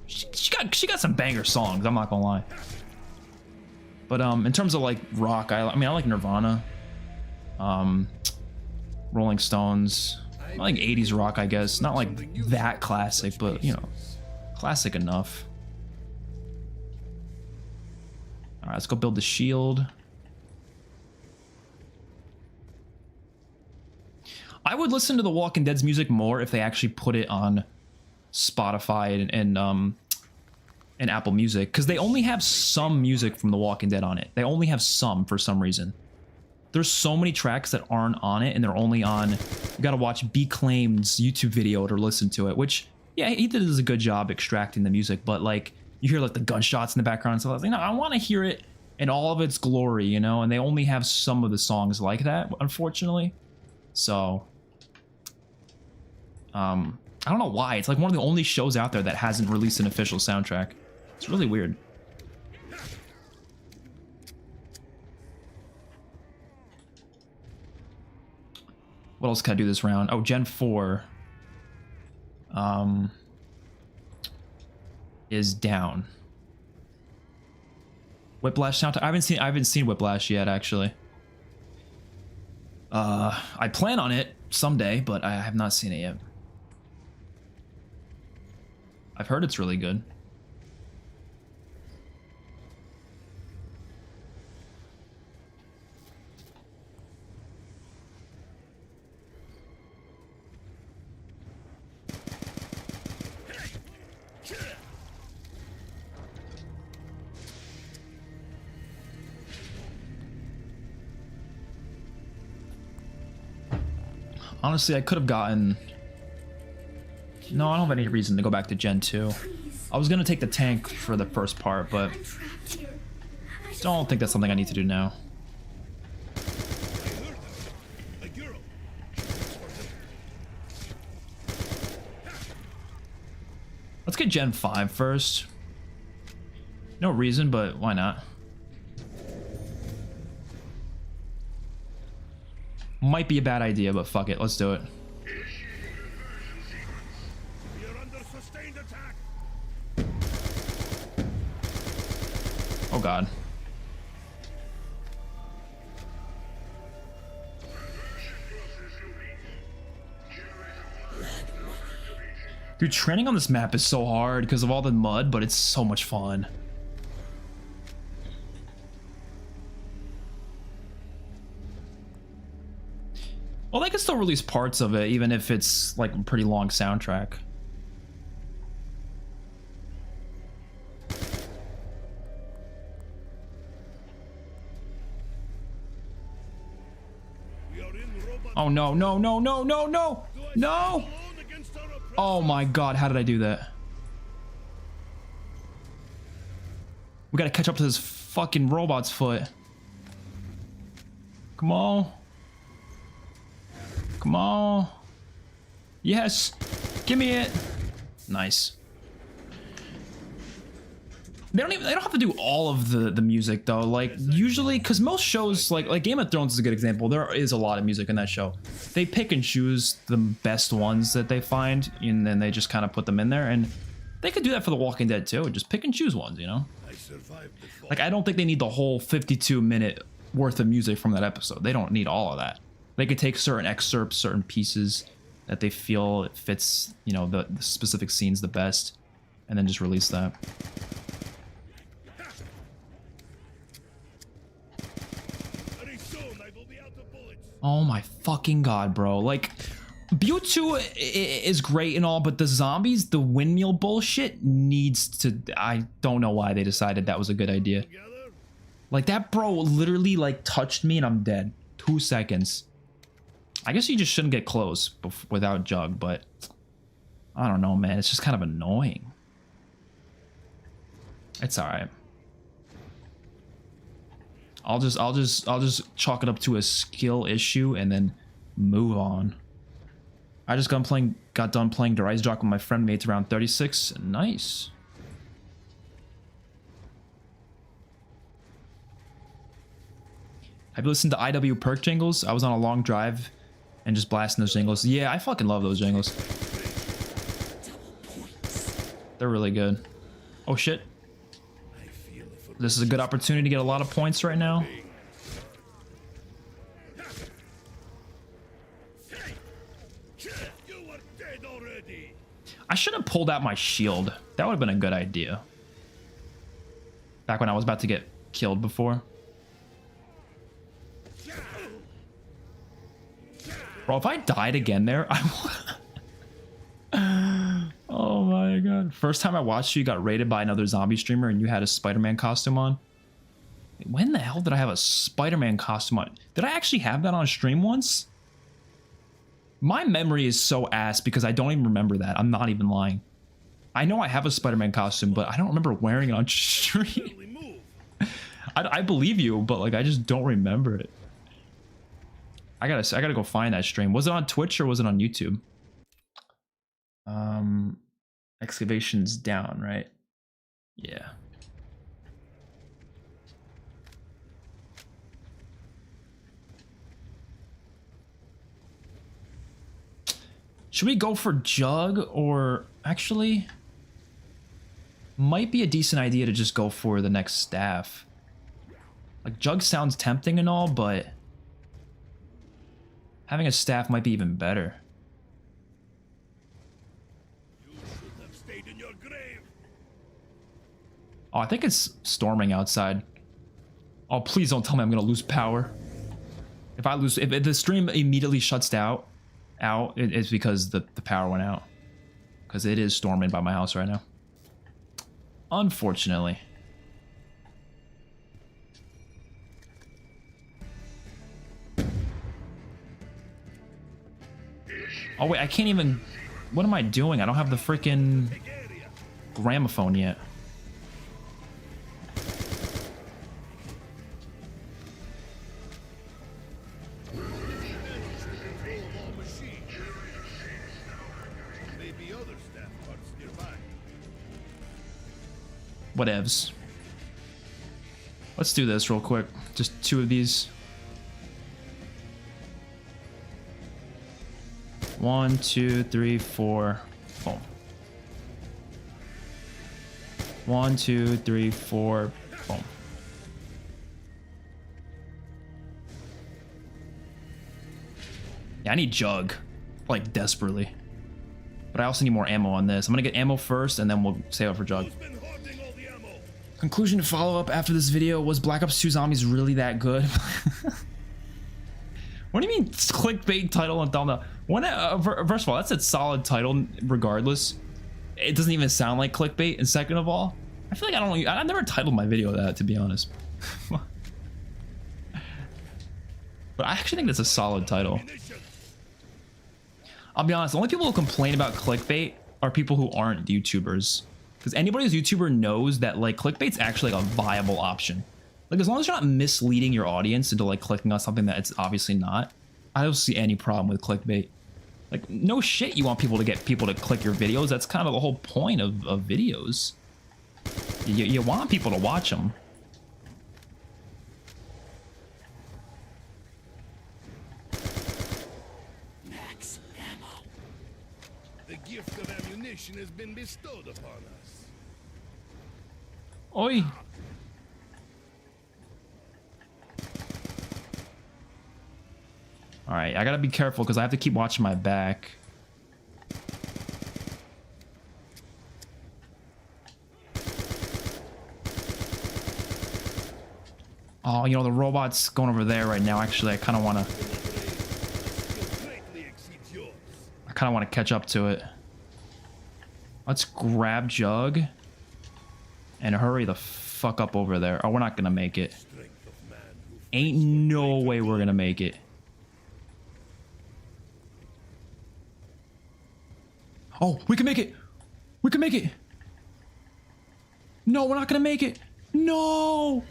she got some banger songs, I'm not gonna lie. But in terms of like rock, I mean I like Nirvana, Rolling Stones. I like 80s rock, I guess. Not like that classic, but you know, classic enough. All right, let's go build the shield. I would listen to The Walking Dead's music more if they actually put it on Spotify and Apple Music, because they only have some music from The Walking Dead on it. They only have some for some reason. There's so many tracks that aren't on it, and they're only on... You gotta watch B Claimed's YouTube video to listen to it, which, yeah, he did a good job extracting the music, but like, you hear like the gunshots in the background, so I was like, no, I want to hear it in all of its glory, you know, and they only have some of the songs like that, unfortunately. So... I don't know why. It's like one of the only shows out there that hasn't released an official soundtrack. It's really weird. What else can I do this round? Oh, Gen 4. is down. Whiplash soundtrack. I haven't seen Whiplash yet, actually. I plan on it someday, but I have not seen it yet. I've heard it's really good. Honestly, I could have gotten... No, I don't have any reason to go back to Gen 2. I was gonna take the tank for the first part, but I'm trapped here. I just don't think that's something I need to do now. A girl. Let's get Gen 5 first. No reason, but why not? Might be a bad idea, but fuck it, let's do it. We are under sustained attack. Oh god. Dude, training on this map is so hard because of all the mud, but it's so much fun. Well, they can still release parts of it, even if it's like a pretty long soundtrack. We are in robot. Oh no, no, no, no, no, no! No! Alone against our oppressors. Oh my god, how did I do that? We gotta catch up to this fucking robot's foot. Come on. Come on. Yes. Give me it. Nice. They don't have to do all of the music though. Like usually, because most shows like Game of Thrones is a good example. There is a lot of music in that show. They pick and choose the best ones that they find, and then they just kind of put them in there. And they could do that for The Walking Dead too. Just pick and choose ones, you know. I survived the fall. Like I don't think they need the whole 52-minute worth of music from that episode. They don't need all of that. They could take certain excerpts, certain pieces that they feel it fits, you know, the specific scenes the best, and then just release that. Very soon I will be out of bullets. Oh my fucking god, bro. Like, Butte 2 is great and all, but the zombies, the windmill bullshit needs to... I don't know why they decided that was a good idea. Together. Like, that bro literally, like, touched me and I'm dead. 2 seconds. I guess you just shouldn't get close without Jug, but... I don't know, man. It's just kind of annoying. It's alright. I'll just chalk it up to a skill issue and then move on. I just got done playing The Rise Jock with my friend mates around 36. Nice. Have you listened to IW perk jingles? I was on a long drive and just blasting those jingles. Yeah, I fucking love those jingles. They're really good. Oh shit. I feel the This is a good opportunity to get a lot of points right now. You are dead already. I should have pulled out my shield. That would have been a good idea. Back when I was about to get killed before. Bro, if I died again there, I oh my god. First time I watched you got raided by another zombie streamer and you had a Spider-Man costume on. When the hell did I have a Spider-Man costume on? Did I actually have that on stream once? My memory is so ass because I don't even remember that. I'm not even lying. I know I have a Spider-Man costume, but I don't remember wearing it on stream. Really move. I believe you, but like I just don't remember it. I gotta go find that stream. Was it on Twitch or was it on YouTube? Excavation's down, right? Yeah. Should we go for Jug or actually? Might be a decent idea to just go for the next staff. Like, Jug sounds tempting and all, but having a staff might be even better. You should have stayed in your grave. Oh, I think it's storming outside. Oh, please don't tell me I'm gonna lose power. If the stream immediately shuts out, it's because the power went out. Because it is storming by my house right now. Unfortunately. Oh wait, I can't even... What am I doing? I don't have the freaking gramophone yet. Whatevs. Let's do this real quick. Just 2 of these. 1, 2, 3, 4. Boom. 1, 2, 3, 4. Boom. Yeah, I need Jug. Like, desperately. But I also need more ammo on this. I'm gonna get ammo first, and then we'll save up for Jug. Conclusion to follow up after this video, was Black Ops 2 Zombies really that good? What do you mean clickbait title and thumbnail? First of all, that's a solid title regardless. It doesn't even sound like clickbait. And second of all, I feel like I've never titled my video that, to be honest. But I actually think that's a solid title. I'll be honest, the only people who complain about clickbait are people who aren't YouTubers. Because anybody who's a YouTuber knows that like clickbait's actually like a viable option. Like as long as you're not misleading your audience into like clicking on something that it's obviously not, I don't see any problem with clickbait. Like no shit, you want people to get people to click your videos. That's kind of the whole point of videos. You want people to watch them. Max ammo. The gift of ammunition has been bestowed upon us. Oi. All right, I gotta be careful because I have to keep watching my back. Oh, you know, the robot's going over there right now. Actually, I kind of want to catch up to it. Let's grab Jug and hurry the fuck up over there. Oh, we're not gonna make it. Ain't no way we're gonna make it. Oh, we can make it. We can make it. No, we're not gonna make it. No.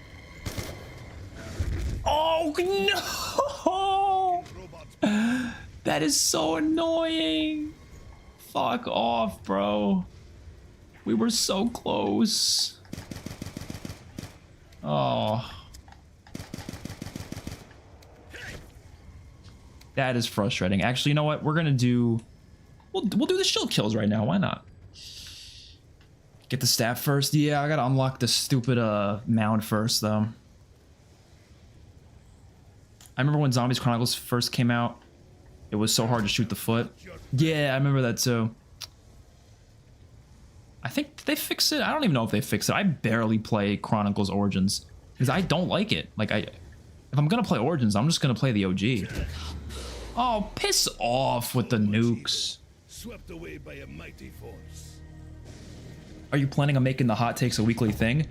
Oh, no. That is so annoying. Fuck off, bro. We were so close. Oh. That is frustrating. Actually, you know what? We're gonna do... We'll do the shield kills right now. Why not? Get the staff first. Yeah, I gotta unlock the stupid mound first, though. I remember when Zombies Chronicles first came out. It was so hard to shoot the foot. Yeah, I remember that too. I think, did they fix it? I don't even know if they fixed it. I barely play Chronicles Origins because I don't like it. Like if I'm gonna play Origins, I'm just gonna play the OG. Oh, piss off with the nukes. Swept away by a mighty force. Are you planning on making the hot takes a weekly thing?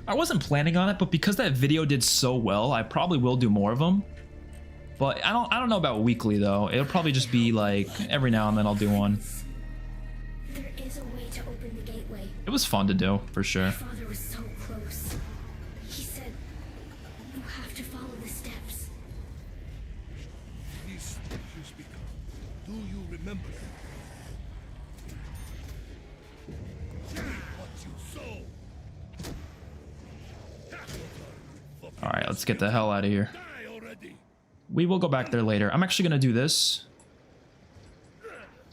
I wasn't planning on it, but because that video did so well, I probably will do more of them. But I don't know about weekly though. It'll probably just be like every now and then I'll do one. There is a way to open the gateway. It was fun to do, for sure. My father was so close. He said, you have to follow the steps. These steps you speak of, do you remember them? What you sow. Alright, let's get the hell out of here. Die already. We will go back there later. I'm actually gonna do this.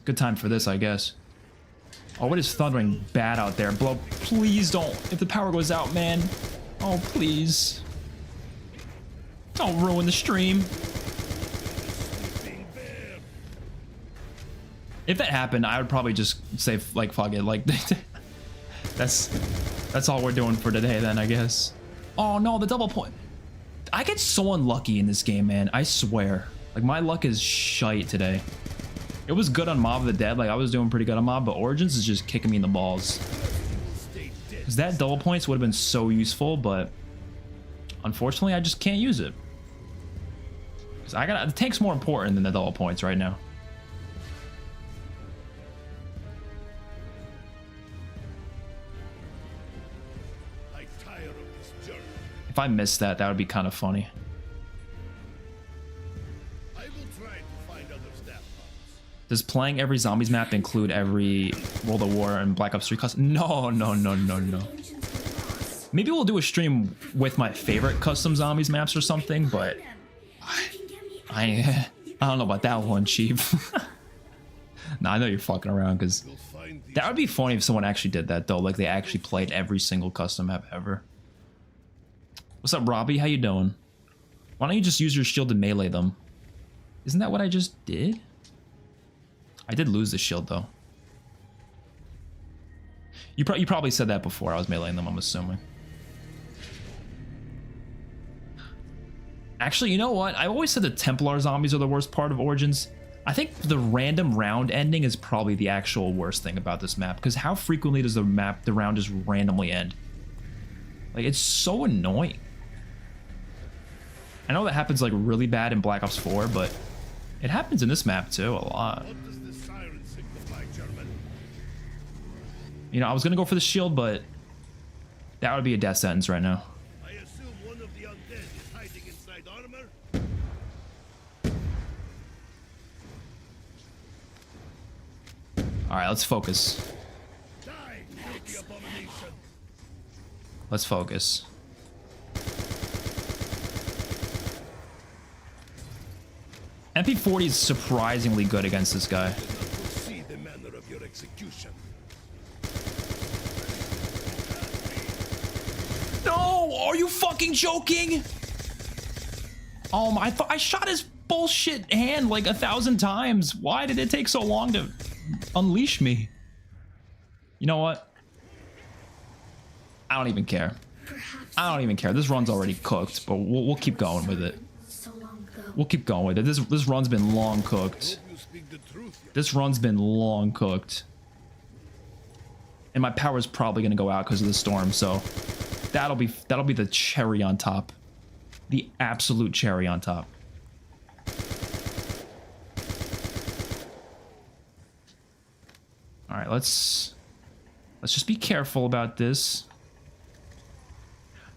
Good time for this, I guess. Oh, it is thundering bad out there. Blow, please don't. If the power goes out, man. Oh, please. Don't ruin the stream. If that happened, I would probably just say, like, fuck it. Like, that's all we're doing for today then, I guess. Oh, no, the double point. I get so unlucky in this game, man. I swear. Like, my luck is shite today. It was good on Mob of the Dead. Like, I was doing pretty good on Mob, but Origins is just kicking me in the balls. Because that double points would have been so useful, but unfortunately, I just can't use it. Because the tank's more important than the double points right now. If I missed that, that would be kind of funny. Does playing every zombies map include every World of War and Black Ops 3 custom? No. Maybe we'll do a stream with my favorite custom zombies maps or something, but I don't know about that one, Chief. Nah, I know you're fucking around, because that would be funny if someone actually did that, though. Like, they actually played every single custom map ever. What's up, Robbie? How you doing? Why don't you just use your shield to melee them? Isn't that what I just did? I did lose the shield, though. You probably said that before I was meleeing them, I'm assuming. Actually, you know what? I always said the Templar zombies are the worst part of Origins. I think the random round ending is probably the actual worst thing about this map, because how frequently does the round just randomly end? Like, it's so annoying. I know that happens like really bad in Black Ops 4, but it happens in this map too a lot. You know, I was gonna go for the shield, but that would be a death sentence right now. I assume one of the undead is hiding inside armor. All right, let's focus. Die, filthy abomination. Let's focus. MP40 is surprisingly good against this guy. See the manner of your execution. No, are you fucking joking? Oh my, I shot his bullshit hand like 1,000 times. Why did it take so long to unleash me? You know what? I don't even care. I don't even care. This run's already cooked, but we'll keep going with it. We'll keep going with it. This run's been long cooked. This run's been long cooked. And my power's probably gonna go out because of the storm, so that'll be the cherry on top. The absolute cherry on top. All right, let's just be careful about this.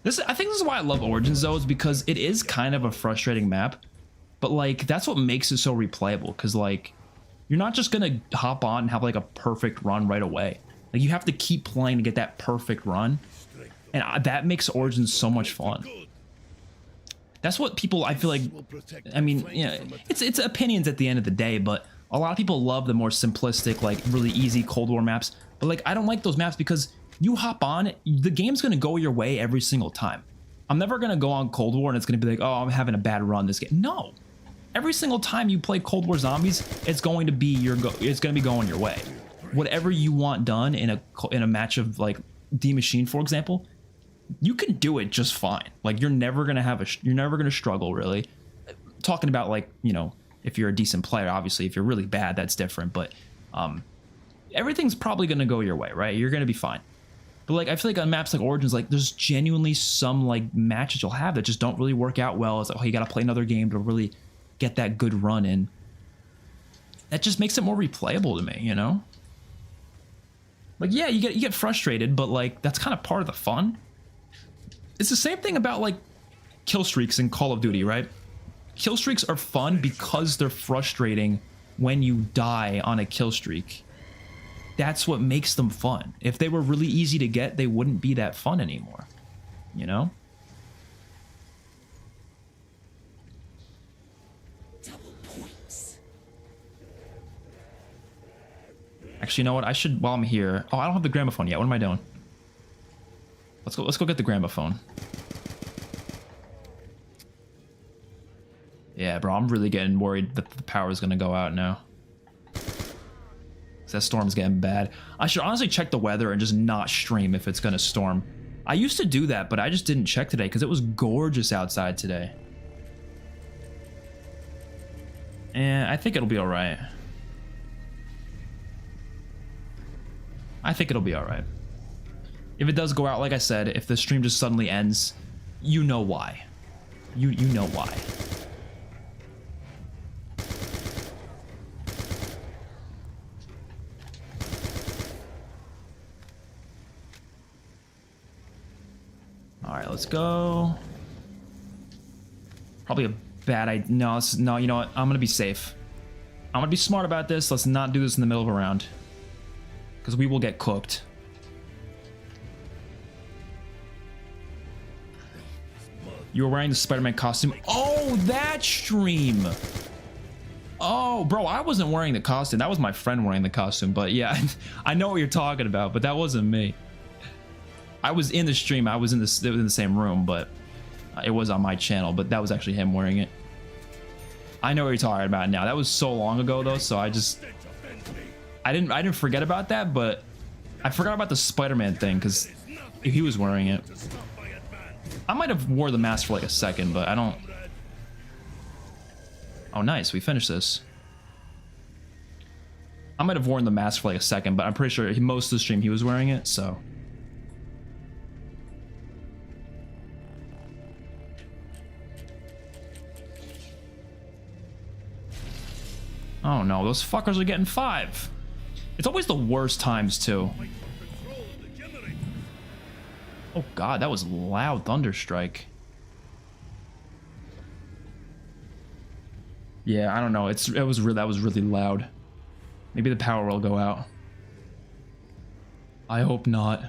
I think this is why I love Origins, though, is because it is kind of a frustrating map. But, like, that's what makes it so replayable, because, like, you're not just gonna hop on and have, like, a perfect run right away. Like, you have to keep playing to get that perfect run, and that makes Origins so much fun. That's what people, I feel like, I mean, yeah, it's opinions at the end of the day, but a lot of people love the more simplistic, like, really easy Cold War maps. But, like, I don't like those maps because you hop on, the game's gonna go your way every single time. I'm never gonna go on Cold War and it's gonna be like, oh, I'm having a bad run this game. No. Every single time you play Cold War Zombies, it's going to be going your way. Whatever you want done in a match of like D Machine, for example, you can do it just fine. Like you're never gonna struggle really. Talking about like, you know, if you're a decent player, obviously if you're really bad, that's different. But everything's probably gonna go your way, right? You're gonna be fine. But like I feel like on maps like Origins, like there's genuinely some like matches you'll have that just don't really work out well. It's like, oh, you gotta play another game to really get that good run in. That just makes it more replayable to me, you know? Like, yeah, you get frustrated, but like that's kind of part of the fun. It's the same thing about like kill streaks in Call of Duty, right? Kill streaks are fun because they're frustrating when you die on a kill streak. That's what makes them fun. If they were really easy to get, they wouldn't be that fun anymore, you know? Actually, you know what? I should, while I'm here. Oh, I don't have the gramophone yet. What am I doing? Let's go get the gramophone. Yeah, bro, I'm really getting worried that the power is gonna go out now. That storm's getting bad. I should honestly check the weather and just not stream if it's gonna storm. I used to do that, but I just didn't check today because it was gorgeous outside today. And I think it'll be alright. I think it'll be alright. If it does go out, like I said, if the stream just suddenly ends, you know why. You know why. Alright, let's go. Probably a bad idea. No, you know what? I'm gonna be safe. I'm gonna be smart about this. Let's not do this in the middle of a round. Because we will get cooked. You were wearing the Spider-Man costume. Oh, that stream. Oh, bro, I wasn't wearing the costume. That was my friend wearing the costume. But yeah, I know what you're talking about, but that wasn't me. I was in the stream. I was in the same room, but it was on my channel. But that was actually him wearing it. I know what you're talking about now. That was so long ago, though. So I didn't forget about that, but I forgot about the Spider-Man thing because he was wearing it. I might have wore the mask for like a second, but I don't. Oh, nice. We finished this. I might have worn the mask for like a second, but I'm pretty sure most of the stream he was wearing it, so. Oh no, those fuckers are getting 5. It's always the worst times too. Oh god, that was loud thunderstrike. Yeah, I don't know. That was really loud. Maybe the power will go out. I hope not.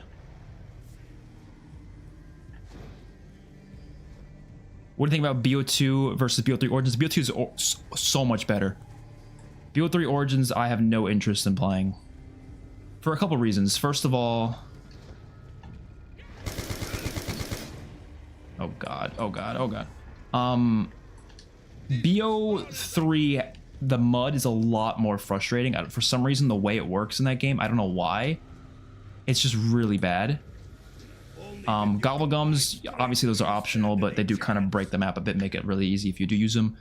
What do you think about BO2 versus BO3 Origins? BO2 is so much better. BO3 Origins, I have no interest in playing. For a couple reasons. First of all... Oh god, oh god, oh god. BO3, the mud is a lot more frustrating. For some reason, the way it works in that game, I don't know why. It's just really bad. Gobblegums, obviously those are optional, but they do kind of break the map a bit, make it really easy if you do use them.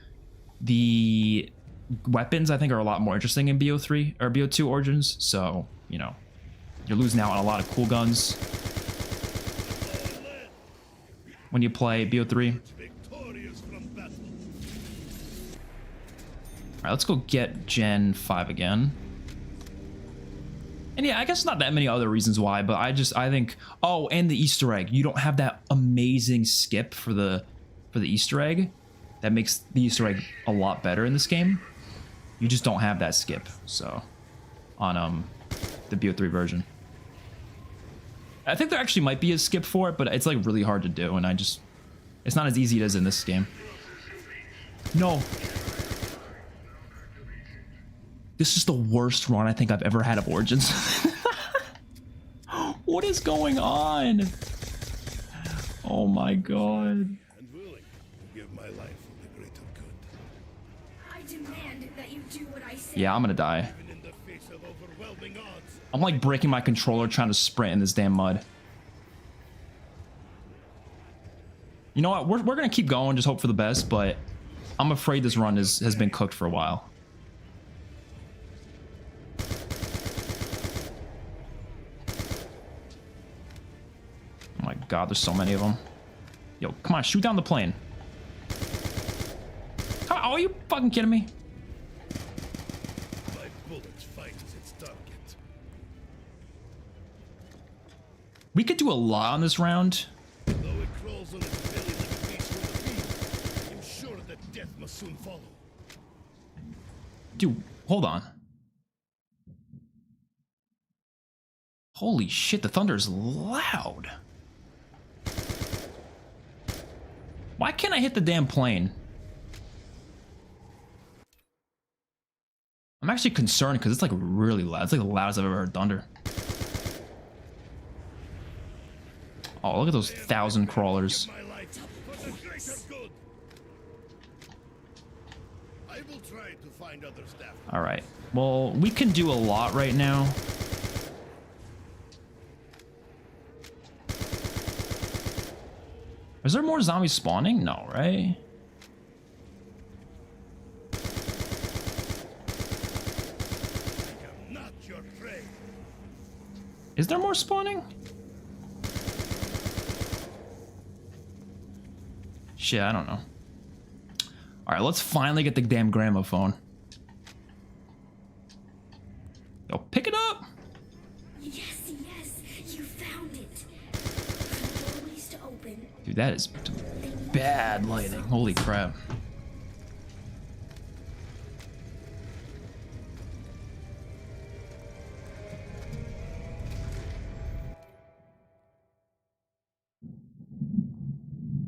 The weapons, I think, are a lot more interesting in BO3 or BO2 Origins, so, you know, you're losing out on a lot of cool guns when you play BO3. Alright, let's go get Gen 5 again. And yeah, I guess not that many other reasons why, but I think, oh, and the Easter egg. You don't have that amazing skip for the Easter egg. That makes the Easter egg a lot better in this game. You just don't have that skip, so, on the BO3 version. I think there actually might be a skip for it, but it's like really hard to do, and it's not as easy as in this game. No. This is the worst run I think I've ever had of Origins. What is going on? Oh my god. And willing to give my life for the greater good. I demand that you do what I say. Yeah, I'm gonna die. Even in the face of overwhelming odds. I'm like breaking my controller trying to sprint in this damn mud. You know what? We're gonna keep going, just hope for the best, but I'm afraid this run has been cooked for a while. Oh my god, there's so many of them. Yo, come on, shoot down the plane. Come on, are you fucking kidding me? My bullets fight as its target. We could do a lot on this round. Though it crawls on its belly like a beast with a fiend, I'm sure that death must soon follow. Dude, hold on. Holy shit, the thunder is loud. Why can't I hit the damn plane? I'm actually concerned because it's like really loud. It's like the loudest I've ever heard thunder. Oh, look at those 1,000 crawlers. My light for the greater good. I will try to find other staff. All right. Well, we can do a lot right now. Is there more zombies spawning? No, right? I'm not your prey. Is there more spawning? Shit, I don't know. All right, let's finally get the damn gramophone. Yo, pick it up. Yes, you found it. Doorways to open. Dude, that is bad lighting. Holy crap.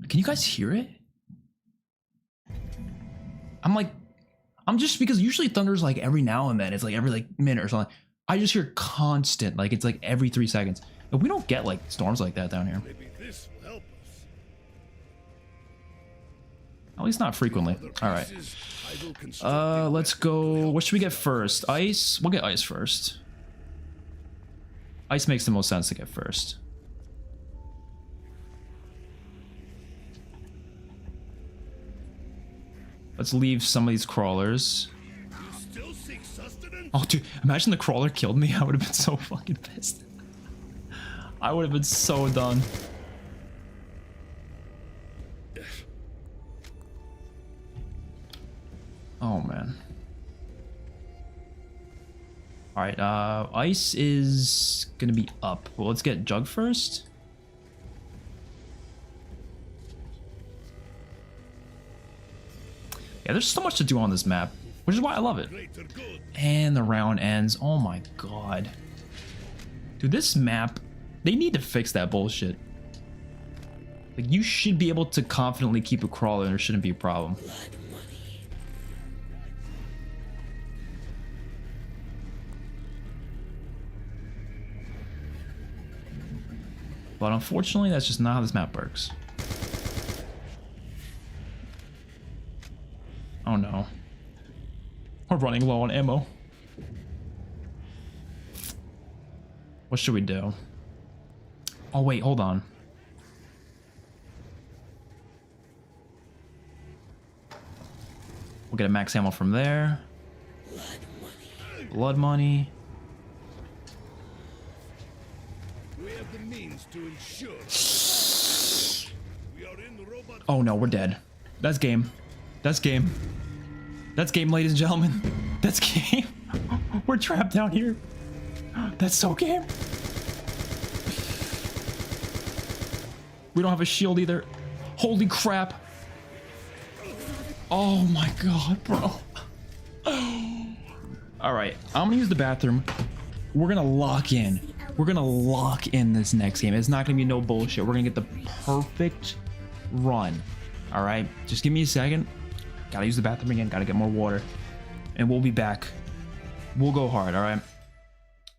Can you guys hear it? I'm just because usually thunder's like every now and then. It's like every like minute or something. I just hear constant, like it's like every 3 seconds. And we don't get like storms like that down here. Maybe this will help us. At least not frequently. All right. Pieces, I will construct Let's go. What should we get first? Ice? We'll get ice first. Ice makes the most sense to get first. Let's leave some of these crawlers. You still seek sustenance? Oh, dude, imagine the crawler killed me. I would have been so fucking pissed. I would have been so done. Oh, man. All right, ice is gonna be up. Well, let's get Jug first. Yeah, there's so much to do on this map, which is why I love it. Greater good. And the round ends. Oh my god. Dude, this map, they need to fix that bullshit. Like, you should be able to confidently keep a crawler and there shouldn't be a problem. But unfortunately, that's just not how this map works. Oh no. We're running low on ammo. What should we do? Oh wait, hold on. We'll get a max ammo from there. Blood money. We have the means to ensure. We are in the robot. Oh no, we're dead. That's game. That's game. That's game, ladies and gentlemen. That's game. We're trapped down here. That's so game. We don't have a shield either. Holy crap. Oh my god, bro. All right, I'm gonna use the bathroom. We're gonna lock in. We're gonna lock in this next game. It's not gonna be no bullshit. We're gonna get the perfect run. All right, just give me a second. Gotta use the bathroom again. Gotta get more water. And we'll be back. We'll go hard, all right?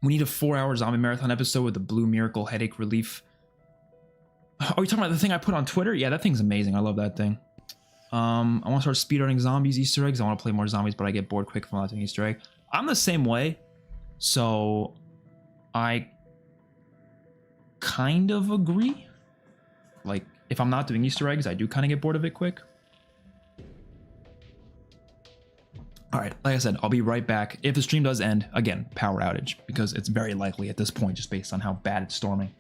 We need a 4-hour zombie marathon episode with the Blue Miracle headache relief. Are you talking about the thing I put on Twitter? Yeah, that thing's amazing. I love that thing. I want to start speedrunning zombies Easter eggs. I want to play more zombies, but I get bored quick from not doing Easter egg. I'm the same way. So I kind of agree. Like, if I'm not doing Easter eggs, I do kind of get bored of it quick. All right, like I said, I'll be right back. If the stream does end, again, power outage, because it's very likely at this point, just based on how bad it's storming.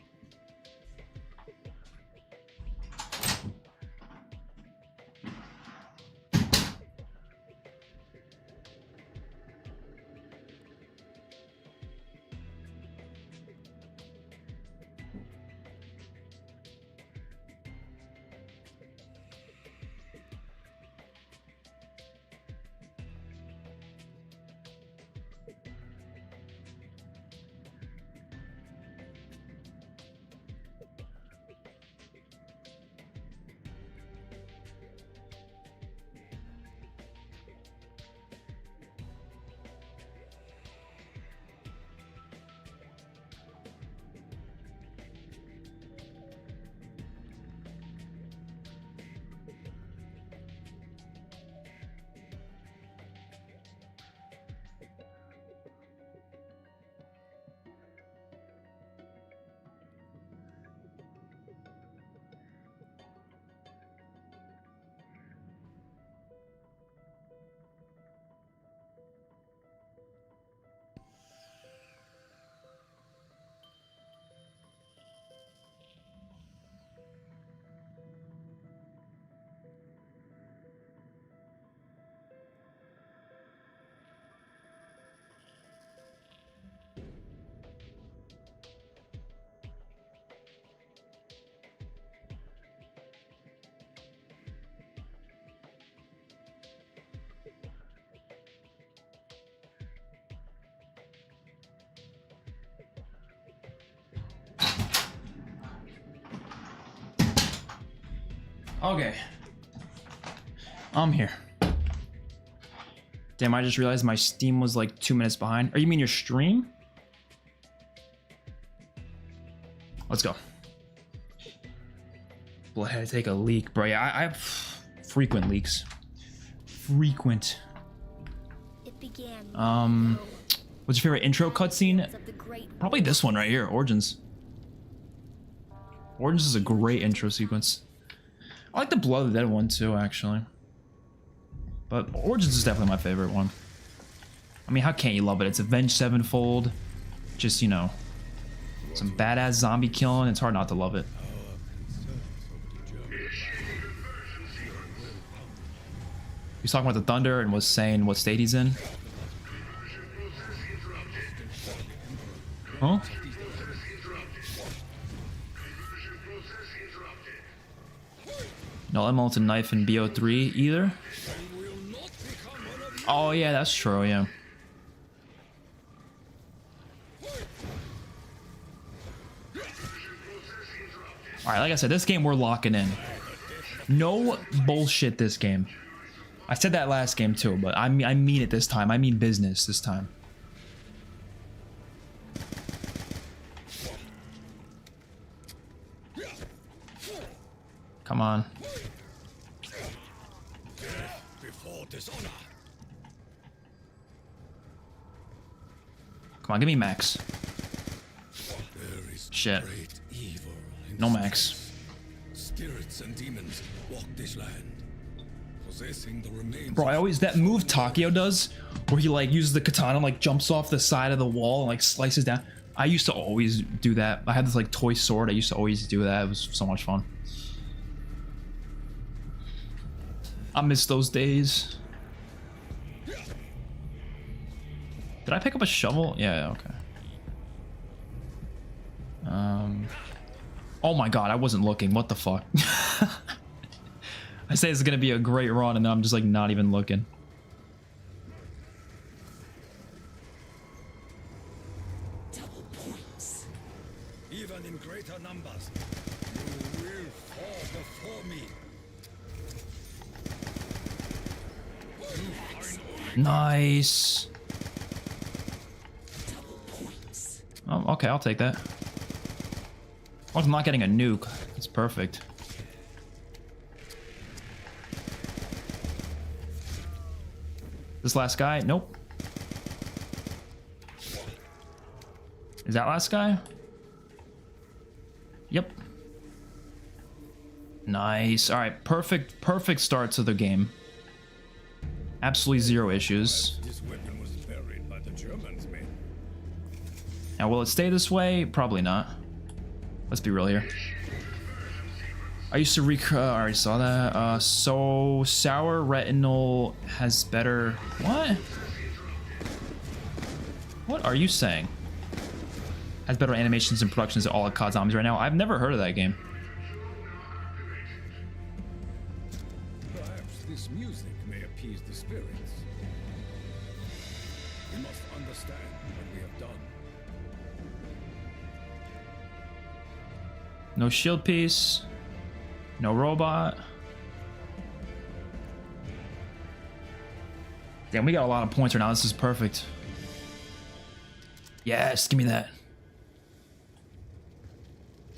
Okay. I'm here. Damn, I just realized my Steam was like 2 minutes behind. Or you mean your stream? Let's go. Blood had to take a leak, bro. Yeah, I have frequent leaks. Frequent. It began. What's your favorite intro cutscene? of the great Probably this one right here, Origins. Origins is a great intro sequence. I like the Blood of the Dead one too, actually. But Origins is definitely my favorite one. I mean, how can't you love it? It's Avenged Sevenfold. Just, you know, some badass zombie killing. It's hard not to love it. He's talking about the Thunder and was saying what state he's in. Huh? No elemental knife in BO3 either. Oh yeah, that's true, yeah. Alright, like I said, this game we're locking in. No bullshit this game. I said that last game too, but I mean it this time. I mean business this time. Come on. Come on, give me max. Shit. No max. Spirits and demons walk this land, possessing the remains. Bro, I always that move Takeo does, where he like uses the katana, like jumps off the side of the wall and like slices down. I used to always do that. I had this like toy sword. I used to always do that. It was so much fun. I miss those days. Did I pick up a shovel? Yeah, okay. Oh my god, I wasn't looking. What the fuck? I say it's gonna be a great run and then I'm just like not even looking. Double points. Even in greater numbers, you will fall before me. Nice. Oh, okay, I'll take that. As long as I'm not getting a nuke, it's perfect. This last guy? Nope. Is that last guy? Yep. Nice. All right, perfect start to the game. Absolutely zero issues. This weapon was buried by the Germans, man. Now, will it stay this way? Probably not. Let's be real here. I used to I already saw that. So sour retinol has better. What? What are you saying? Has better animations and productions than all of COD Zombies right now. I've never heard of that game. Perhaps this music may appease the spirits. We must understand what we have done. No shield piece. No robot. Damn, we got a lot of points right now. This is perfect. Yes, give me that.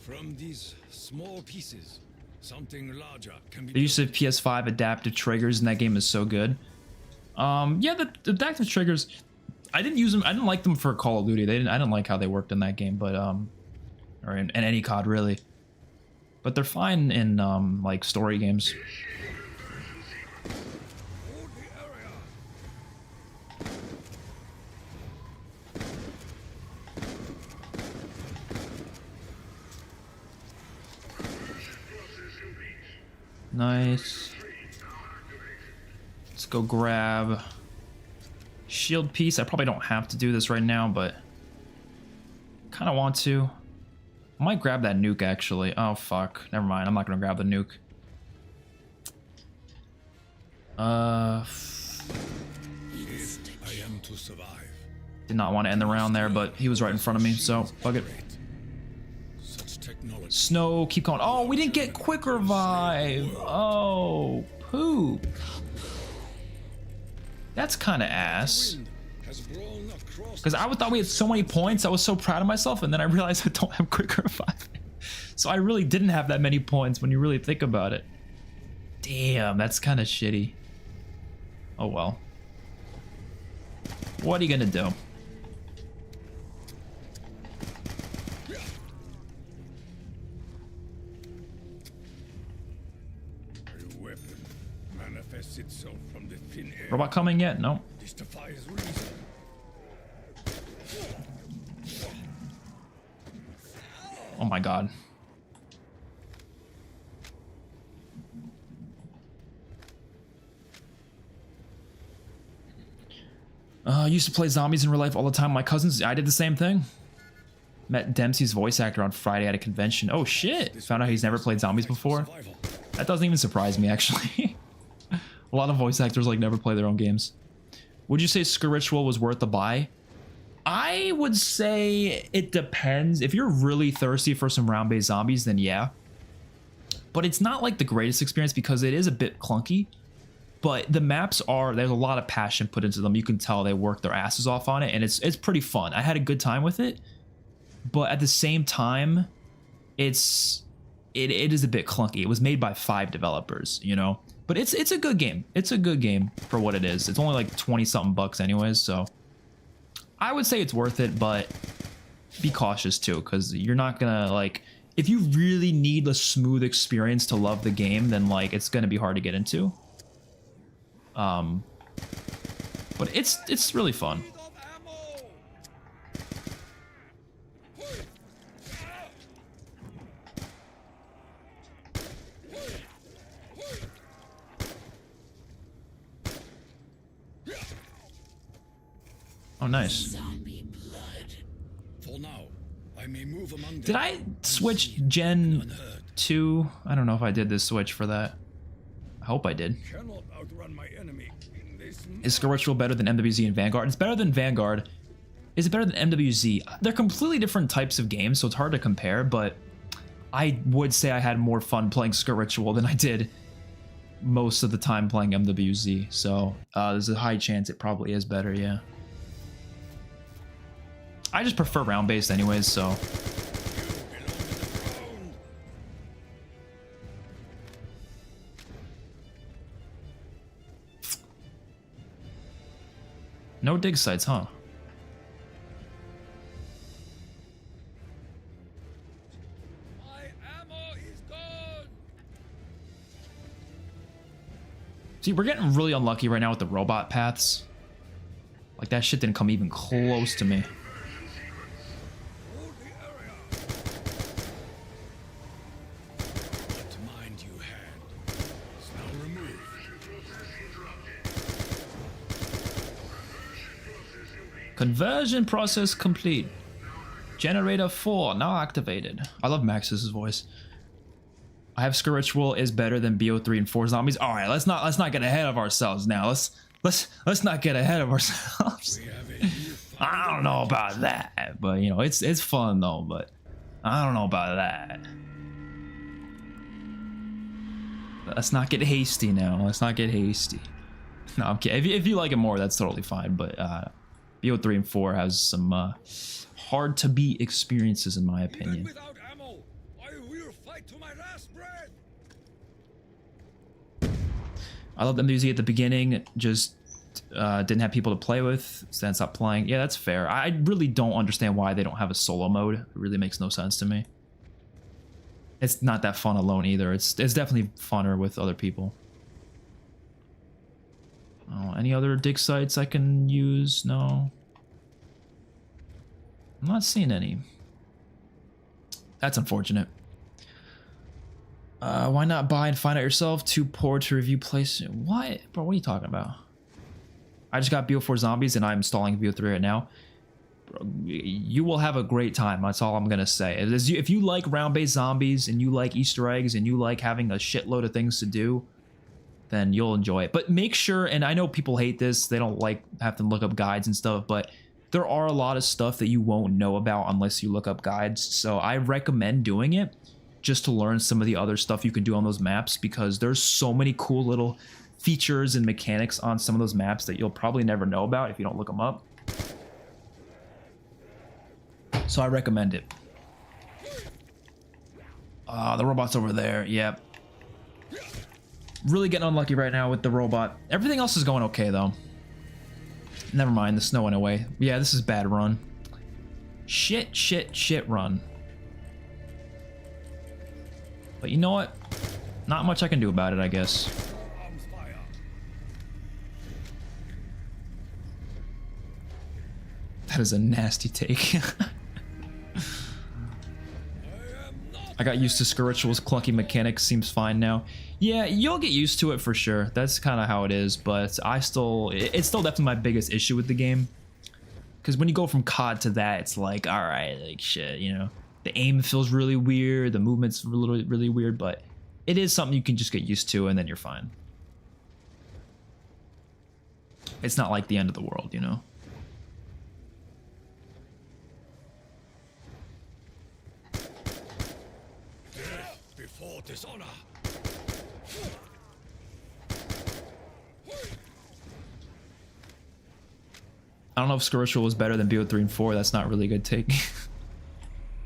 From these small pieces, something larger can be. The use of PS5 adaptive triggers in that game is so good. Yeah, the adaptive triggers, I didn't use them. I didn't like them for Call of Duty. I didn't like how they worked in that game, but or in any COD really. But they're fine in like story games. Nice. Let's go grab shield piece. I probably don't have to do this right now, but kind of want to. I might grab that nuke actually. Oh fuck. Never mind. I'm not gonna grab the nuke. I am to survive. Did not want to end the round there, but he was right in front of me, so fuck it. Such Snow, keep going. Oh, we didn't get quick revive. Oh, poop. That's kind of ass. Because I thought we had so many points. I was so proud of myself, and then I realized I don't have quick revive. So I really didn't have that many points when you really think about it. Damn, that's kind of shitty. Oh well. What are you gonna do? Itself from the thin air. Robot coming yet? No. This defies reason. Oh my god. I used to play zombies in real life all the time. My cousins, I did the same thing. Met Dempsey's voice actor on Friday at a convention. Oh shit! Found out he's never played zombies before. That doesn't even surprise me, actually. A lot of voice actors like never play their own games. Would you say Spiritual was worth the buy? I would say it depends. If you're really thirsty for some round-based zombies, then yeah. But it's not like the greatest experience because it is a bit clunky. But the maps are, there's a lot of passion put into them. You can tell they work their asses off on it, and it's pretty fun. I had a good time with it, but at the same time, it is a bit clunky. It was made by 5 developers, you know. But it's a good game. It's a good game for what it is. It's only like 20-something bucks anyways, so I would say it's worth it, but be cautious too, because you're not gonna like, if you really need a smooth experience to love the game, then like it's gonna be hard to get into. But it's really fun. Oh, nice. Zombie blood. For now, I may move among Did I switch Gen 2? I don't know if I did this switch for that. I hope I did. Cannot outrun my enemy in this. Is Spiritual better than MWZ and Vanguard? It's better than Vanguard. Is it better than MWZ? They're completely different types of games, so it's hard to compare, but I would say I had more fun playing Spiritual than I did most of the time playing MWZ, so there's a high chance it probably is better, yeah. I just prefer round-based anyways, so. No dig sites, huh? My ammo is gone. See, we're getting really unlucky right now with the robot paths. Like, that shit didn't come even close to me. Hold the area. What mind you had is now removed. Conversion process complete. Generator 4 now activated. I love Max's voice. I have Spiritual is better than BO3 and 4 zombies. All right, let's not get ahead of ourselves now. Let's not get ahead of ourselves. I don't know about that, but you know, it's fun though, but I don't know about that. Let's not get hasty now. Let's not get hasty. No, I'm kidding. If you like it more, that's totally fine, but BO3 and 4 has some hard to beat experiences in my opinion. Even without ammo, I will fight to my last breath. I loved MWZ at the beginning, just didn't have people to play with, so then stopped playing. Yeah, that's fair. I really don't understand why they don't have a solo mode. It really makes no sense to me. It's not that fun alone either. It's definitely funner with other people. Oh, any other dig sites I can use? No. I'm not seeing any. That's unfortunate. Why not buy and find out yourself? Too poor to review place. What? Bro, what are you talking about? I just got BO4 zombies and I'm installing BO3 right now. Bro, you will have a great time. That's all I'm gonna say. If you like round-based zombies and you like Easter eggs and you like having a shitload of things to do, then you'll enjoy it. But make sure, and I know people hate this, they don't like having to look up guides and stuff, but there are a lot of stuff that you won't know about unless you look up guides. So I recommend doing it just to learn some of the other stuff you can do on those maps, because there's so many cool little features and mechanics on some of those maps that you'll probably never know about if you don't look them up. So I recommend it. The robot's over there. Yep. Really getting unlucky right now with the robot. Everything else is going okay though. Never mind, the snow went away. Yeah, this is bad run. Shit run. But you know what? Not much I can do about it, I guess. That is a nasty take. I got used to Spiritual's clunky mechanics, seems fine now. Yeah, you'll get used to it for sure. That's kind of how it is, but it's still definitely my biggest issue with the game. Because when you go from COD to that, it's like, all right, like shit, you know. The aim feels really weird, the movement's really weird, but it is something you can just get used to and then you're fine. It's not like the end of the world, you know. Before dishonor. I don't know if Spiritual was better than BO3 and 4. That's not really a good take.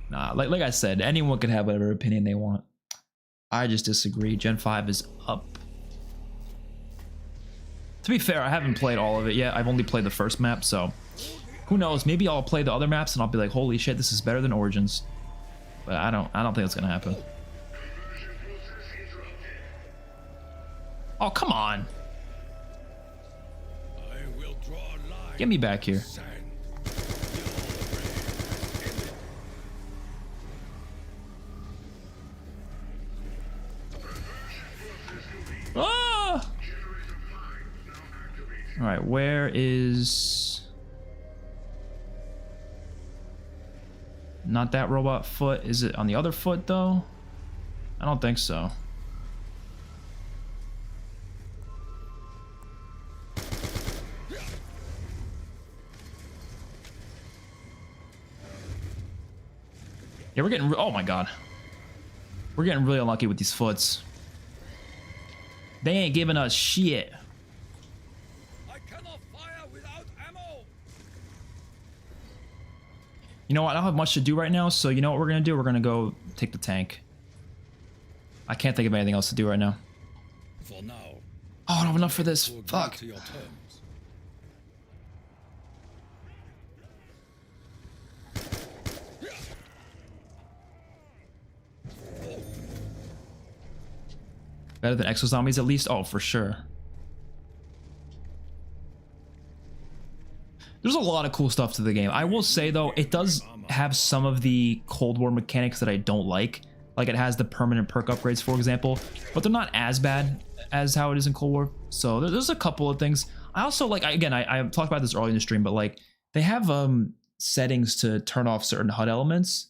Nah, like I said, anyone can have whatever opinion they want. I just disagree. Gen 5 is up. To be fair, I haven't played all of it yet. I've only played the first map, so who knows? Maybe I'll play the other maps and I'll be like, holy shit, this is better than Origins. But I don't think that's gonna happen. Oh, come on. I will draw a line. Get me back here. Ah! All right, where is... Not that robot foot. Is it on the other foot, though? I don't think so. Yeah, we're getting... Oh, my God. We're getting really unlucky with these foots. They ain't giving us shit. I cannot fire without ammo. You know what? I don't have much to do right now, so you know what we're gonna do? We're gonna go take the tank. I can't think of anything else to do right now. For now. Oh, I don't have enough for this. Fuck. To your terms. Better than Exo Zombies at least? Oh, for sure. There's a lot of cool stuff to the game. I will say though, it does have some of the Cold War mechanics that I don't like. Like it has the permanent perk upgrades, for example, but they're not as bad as how it is in Cold War. So there's a couple of things. I also like, again, I talked about this earlier in the stream, but like they have settings to turn off certain HUD elements,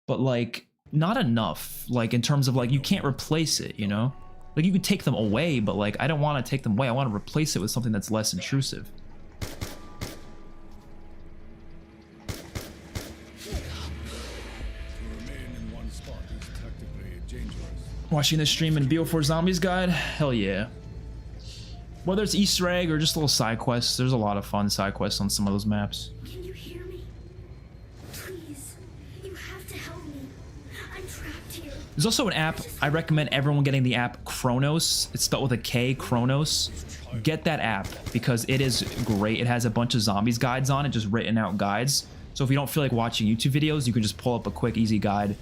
but like not enough, like in terms of like you can't replace it, you know? Like you could take them away, but like I don't want to take them away. I want to replace it with something that's less intrusive. Watching this stream in BO4 Zombies Guide? Hell yeah. Whether it's Easter egg or just little side quests, there's a lot of fun side quests on some of those maps. Can you hear me? Please, you have to help me. I'm trapped here. There's also an app. I recommend everyone getting the app Kronos. It's spelled with a K, Kronos. Get that app because it is great. It has a bunch of zombies guides on it, just written out guides. So if you don't feel like watching YouTube videos, you can just pull up a quick, easy guide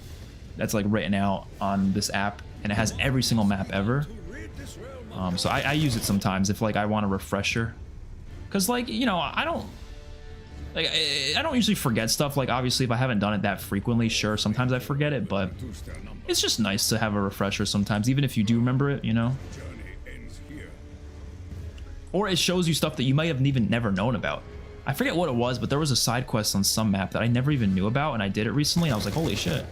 that's like written out on this app, and it has every single map ever. So I use it sometimes if like I want a refresher, because like, you know, I don't usually forget stuff. Like obviously if I haven't done it that frequently, sure, sometimes I forget it, but it's just nice to have a refresher sometimes, even if you do remember it, you know. Or it shows you stuff that you might have even never known about. I forget what it was, but there was a side quest on some map that I never even knew about, and I did it recently and I was like, holy shit.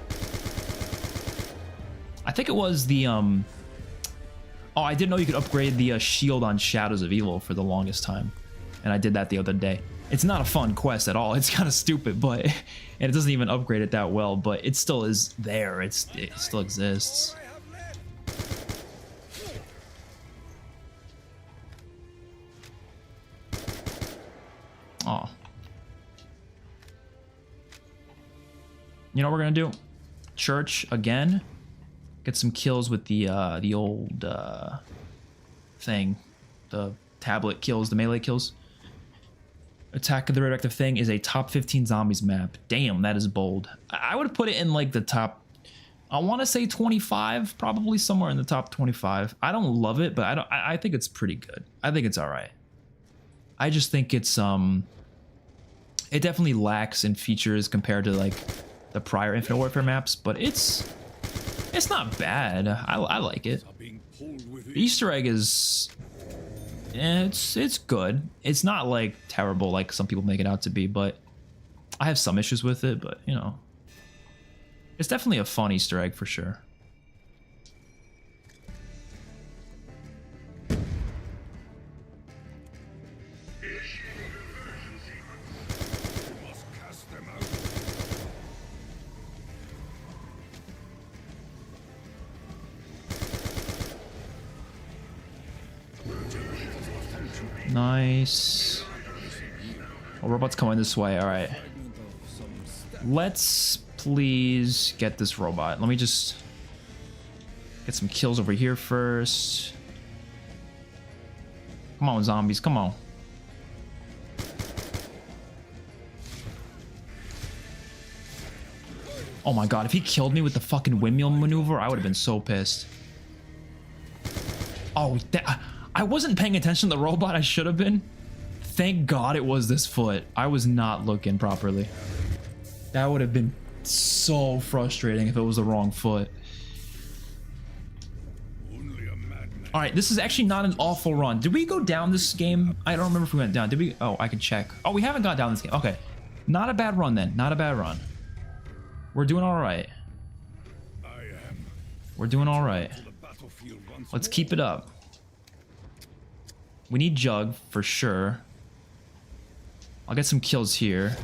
I think it was the oh, I didn't know you could upgrade the shield on Shadows of Evil for the longest time, and I did that the other day. It's not a fun quest at all. It's kind of stupid, but and it doesn't even upgrade it that well. But it still is there. It still exists. Oh, you know what we're gonna do? Church again. Get some kills with the old thing, the tablet kills, the melee kills. Attack of the Radioactive Thing is a top 15 zombies map. Damn, that is bold. I would put it in like the top, I want to say 25, probably somewhere in the top 25. I don't love it, but I think it's pretty good. I think it's all right. I just think it's it definitely lacks in features compared to like the prior Infinite Warfare maps, but it's not bad. I like it. The Easter egg is, it's good. It's not like terrible like some people make it out to be, but I have some issues with it, but you know, it's definitely a fun Easter egg for sure. Nice. Oh, robot's coming this way. All right. Let's please get this robot. Let me just get some kills over here first. Come on, zombies. Come on. Oh my god, if he killed me with the fucking windmill maneuver, I would have been so pissed. Oh, I wasn't paying attention to the robot. I should have been. Thank God it was this foot. I was not looking properly. That would have been so frustrating if it was the wrong foot. All right, this is actually not an awful run. Did we go down this game? I don't remember if we went down. Did we? Oh, I can check. Oh, we haven't gone down this game. Okay. Not a bad run then. Not a bad run. We're doing all right. We're doing all right. Let's keep it up. We need Jug for sure. I'll get some kills here.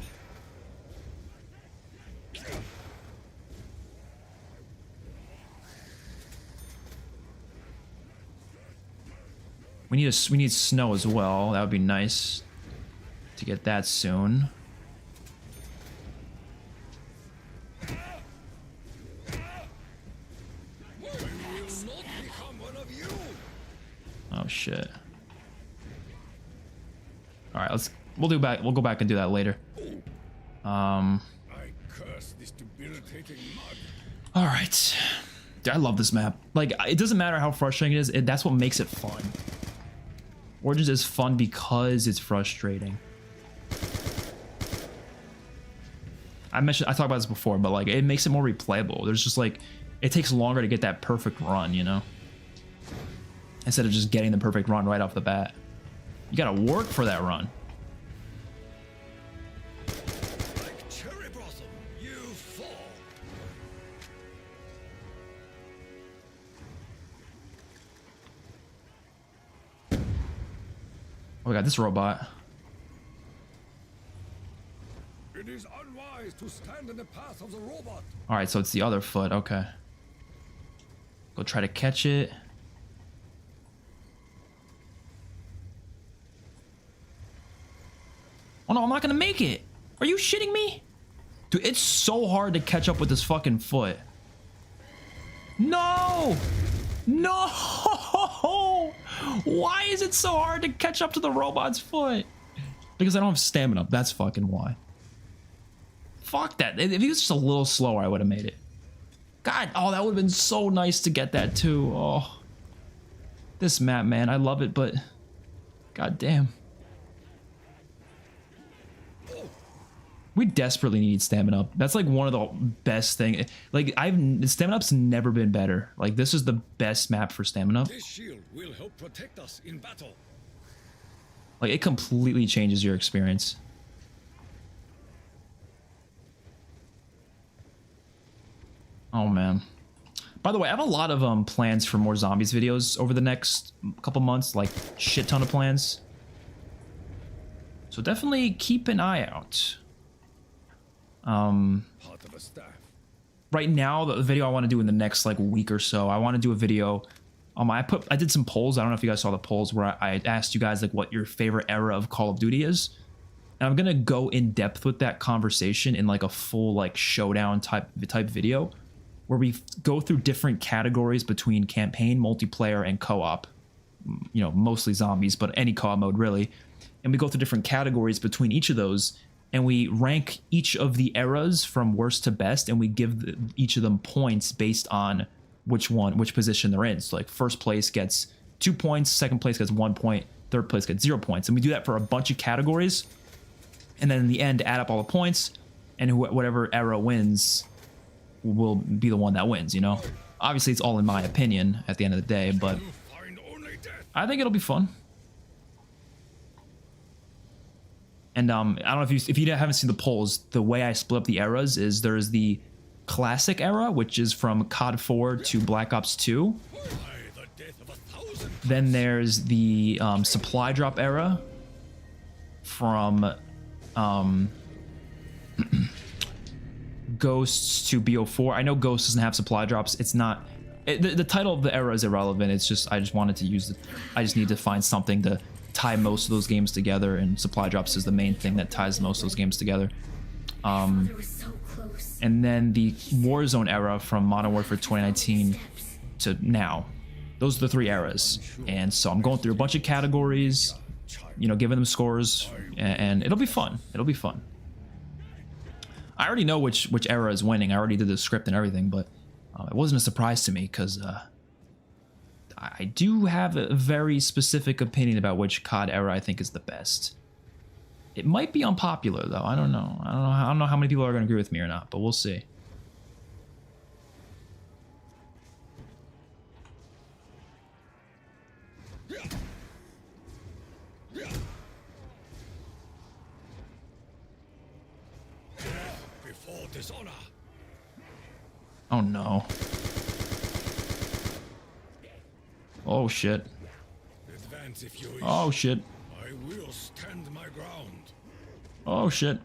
We need snow as well. That would be nice to get that soon. Oh shit. All right, we'll go back and do that later. All right. Dude, I love this map. Like, it doesn't matter how frustrating it is. That's what makes it fun. Origins is fun because it's frustrating. I talked about this before, but like, it makes it more replayable. There's just like, it takes longer to get that perfect run, you know? Instead of just getting the perfect run right off the bat. You gotta work for that run. Like cherry blossom, you fall. Oh, we got this robot. It is unwise to stand in the path of the robot. All right, so it's the other foot. Okay. Go try to catch it. Oh no, I'm not gonna make it. Are you shitting me? Dude, it's so hard to catch up with this fucking foot. No! No! Why is it so hard to catch up to the robot's foot? Because I don't have stamina. That's fucking why. Fuck that. If he was just a little slower, I would have made it. God, oh, that would have been so nice to get that too. Oh. This map, man, I love it, but god damn. We desperately need stamina up. That's like one of the best things. Like, stamina up's never been better. Like, this is the best map for stamina up. This shield will help protect us in battle. Like, it completely changes your experience. Oh man. By the way, I have a lot of plans for more zombies videos over the next couple months. Like, shit ton of plans. So definitely keep an eye out. Part of a staff. Right now, the video I want to do in the next like week or so, I want to do a video. I did some polls. I don't know if you guys saw the polls where I asked you guys like what your favorite era of Call of Duty is. And I'm gonna go in depth with that conversation in like a full like showdown type video, where we go through different categories between campaign, multiplayer, and co-op. You know, mostly zombies, but any co-op mode really. And we go through different categories between each of those, and we rank each of the eras from worst to best, and we give each of them points based on which position they're in. So like first place gets 2 points, second place gets 1 point, third place gets 0 points. And we do that for a bunch of categories. And then in the end, add up all the points, and whatever era wins will be the one that wins, you know? Obviously, it's all in my opinion at the end of the day, but I think it'll be fun. And I don't know if you haven't seen the polls, the way I split up the eras is there's the classic era, which is from COD 4 to Black Ops 2. Then there's the supply drop era from Ghosts to BO4. I know Ghost doesn't have supply drops. It's not the title of the era is irrelevant. It's just I just wanted to use I just need to find something to tie most of those games together, and supply drops is the main thing that ties most of those games together. And then the Warzone era from Modern Warfare 2019 to now. Those are the 3 eras. And so I'm going through a bunch of categories, you know, giving them scores, and it'll be fun. It'll be fun. I already know which era is winning. I already did the script and everything, but it wasn't a surprise to me because I do have a very specific opinion about which COD era I think is the best. It might be unpopular though. I don't know. I don't know how many people are going to agree with me or not, but we'll see. Before dishonor. Oh no. Oh shit. Advance if you wish. Oh shit. I will stand my ground. Oh shit.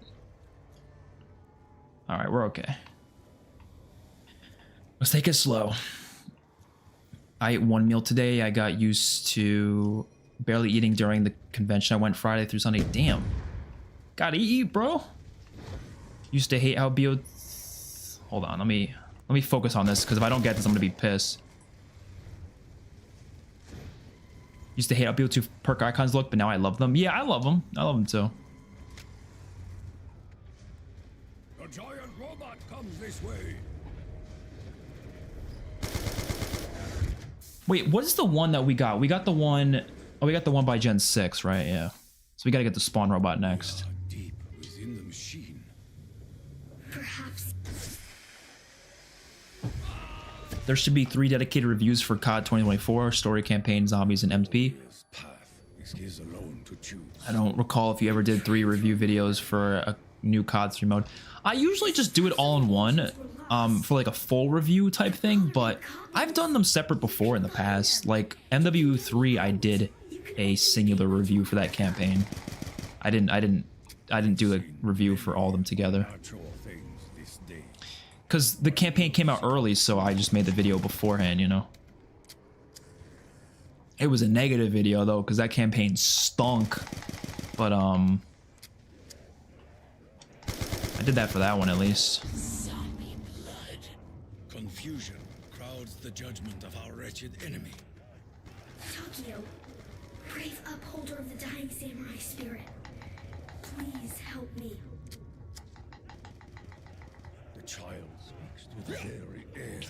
All right, we're okay. Let's take it slow. I ate 1 meal today. I got used to barely eating during the convention. I went Friday through Sunday. Damn. Gotta eat, bro. Used to hate how BO. Hold on, let me focus on this because if I don't get this, I'm gonna be pissed. Used to hate how BO2 perk icons look, but now I love them. Yeah, I love them. I love them too. A giant robot comes this way. Wait, what is the one that we got? We got the one. Oh, we got the one by Gen 6, right? Yeah. So we gotta get the spawn robot next. Deep within the machine. Perhaps. There should be 3 dedicated reviews for COD 2024, story campaign, zombies, and MP. This path is his alone to choose. I don't recall if you ever did 3 review videos for a new COD 3 mode. I usually just do it all in one for like a full review type thing, but I've done them separate before in the past. Like MW3, I did a singular review for that campaign. I didn't do a review for all of them together. Natural things this day. Because the campaign came out early, so I just made the video beforehand, you know? It was a negative video, though, because that campaign stunk. But, I did that for that one, at least. Zombie blood. Confusion crowds the judgment of our wretched enemy. Tokyo, brave upholder of the dying samurai spirit. Please help me. The child speaks to the very air. Is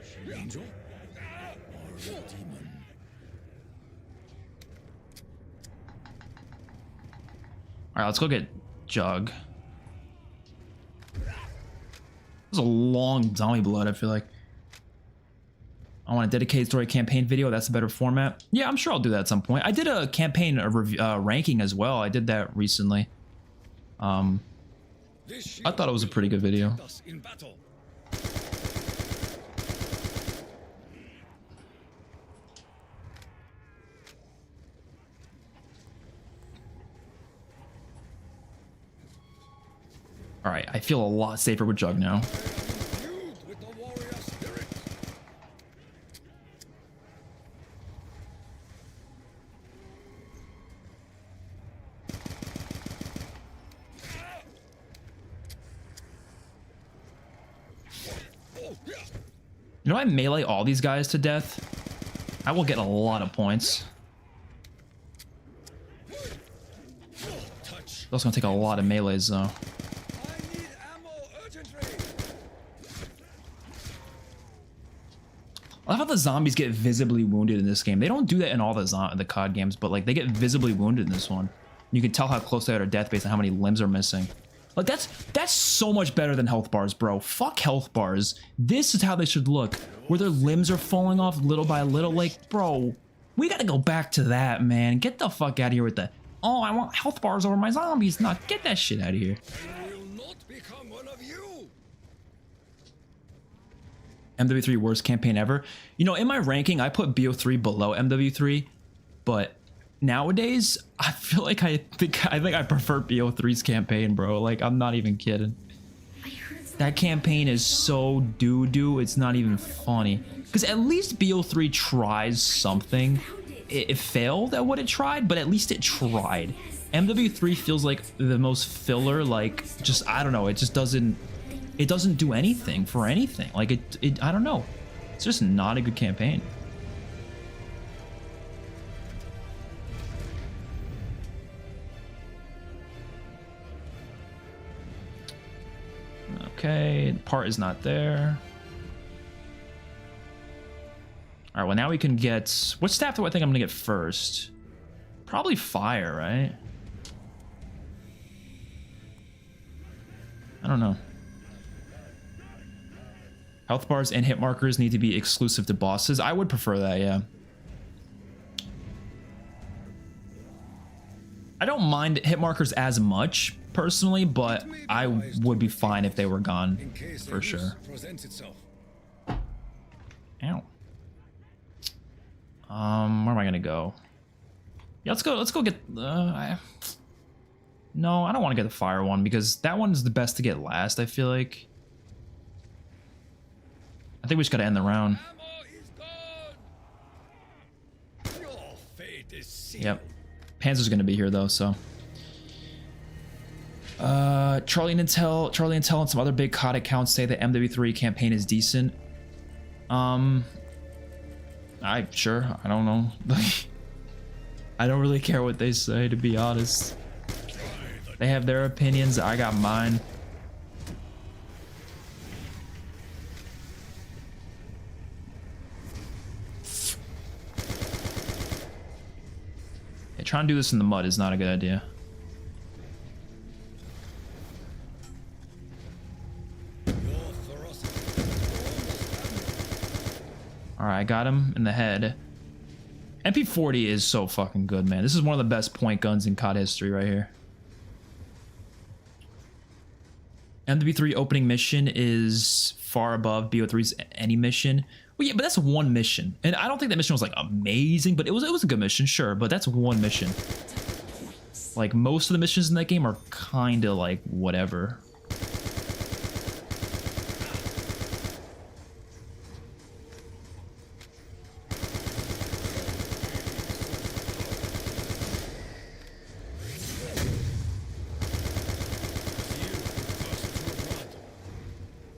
she an angel or a demon? Alright, let's go get Jug. This is a long zombie blood, I feel like. I want a dedicated story campaign video. That's a better format. Yeah, I'm sure I'll do that at some point. I did a campaign ranking as well. I did that recently. I thought it was a pretty good video. In battle. All right, I feel a lot safer with Jug now. Imbued with the warrior spirit. Oh, yeah. You know, I melee all these guys to death. I will get a lot of points. Touch. That's gonna take a lot of melees though. I need ammo urgently. I love how the zombies get visibly wounded in this game. They don't do that in all the COD games, but like they get visibly wounded in this one. You can tell how close they are to death based on how many limbs are missing. Like that's so much better than health bars, bro. Fuck health bars. This is how they should look, where their limbs are falling off little by little. Like, bro, we gotta go back to that, man. Get the fuck out of here with the, oh, I want health bars over my zombies. Not get that shit out of here. I will not become one of you. MW3 worst campaign ever. You know, in my ranking, I put BO3 below MW3, but nowadays I feel like I think I prefer BO3's campaign, bro. Like, I'm not even kidding. That campaign is so doo-doo, it's not even funny. Because at least BO3 tries something. It failed at what it tried, but at least it tried. MW3 feels like the most filler, like, just, I don't know, it just doesn't, it doesn't do anything for anything. Like, it I don't know. It's just not a good campaign. Okay, the part is not there. All right, well now we can get, what staff do I think I'm gonna get first? Probably fire, right? I don't know. Health bars and hit markers need to be exclusive to bosses. I would prefer that, yeah. I don't mind hit markers as much personally, but I would be fine if they were gone for sure. Presents itself. Ow. Where am I gonna go? Yeah, let's go get no, I don't want to get the fire one because that one is the best to get last, I feel like. I think we just gotta end the round. Ammo is gone. Your fate is sealed. Yep. Panzer's gonna be here though, so. Charlie and Intel and some other big COD accounts say that MW3 campaign is decent. I don't know. I don't really care what they say, to be honest. They have their opinions, I got mine. Yeah, trying to do this in the mud is not a good idea. Alright, I got him in the head. MP40 is so fucking good, man. This is one of the best point guns in COD history right here. MW3 opening mission is far above BO3's any mission. Well, yeah, but that's one mission. And I don't think that mission was like amazing, but it was a good mission, sure, but that's one mission. Like most of the missions in that game are kind of like whatever.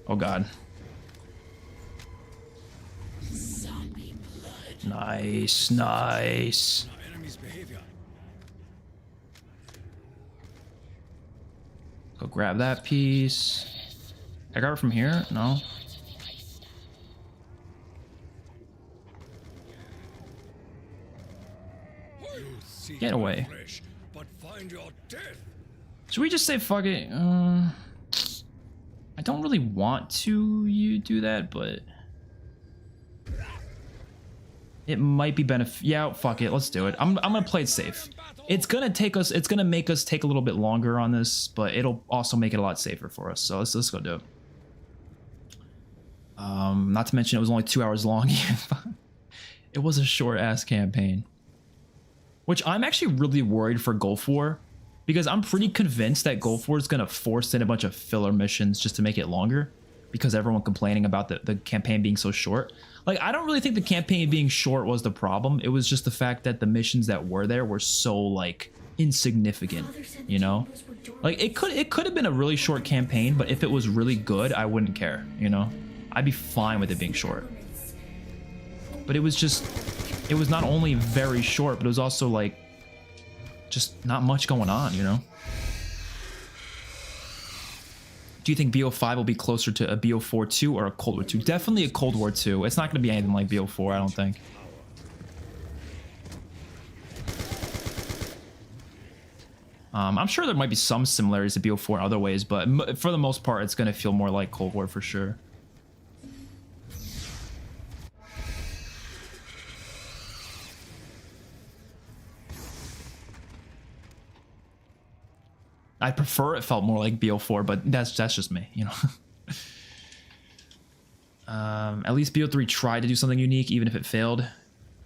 Oh god. Nice, nice. Enemy's behavior. Go grab that piece. I got it from here? No. Get away. Flesh, but find your death. Should we just say fuck it? I don't really want to do that, but it might be yeah, fuck it, let's do it. I'm gonna play it safe. It's gonna make us take a little bit longer on this, but it'll also make it a lot safer for us. So let's go do it. Not to mention it was only 2 hours long. It was a short ass campaign, which I'm actually really worried for Gulf War, because I'm pretty convinced that Gulf War is going to force in a bunch of filler missions just to make it longer, because everyone complaining about the campaign being so short. Like, I don't really think the campaign being short was the problem. It was just the fact that the missions that were there were so, like, insignificant, you know? Like, it could have been a really short campaign, but if it was really good, I wouldn't care, you know? I'd be fine with it being short. But it was just, it was not only very short, but it was also, like, just not much going on, you know? Do you think BO5 will be closer to a BO4 2 or a Cold War 2? Definitely a Cold War 2. It's not going to be anything like BO4, I don't think. I'm sure there might be some similarities to BO4 in other ways, but for the most part, it's going to feel more like Cold War for sure. I prefer it felt more like BO4, but that's just me, you know. At least BO3 tried to do something unique, even if it failed.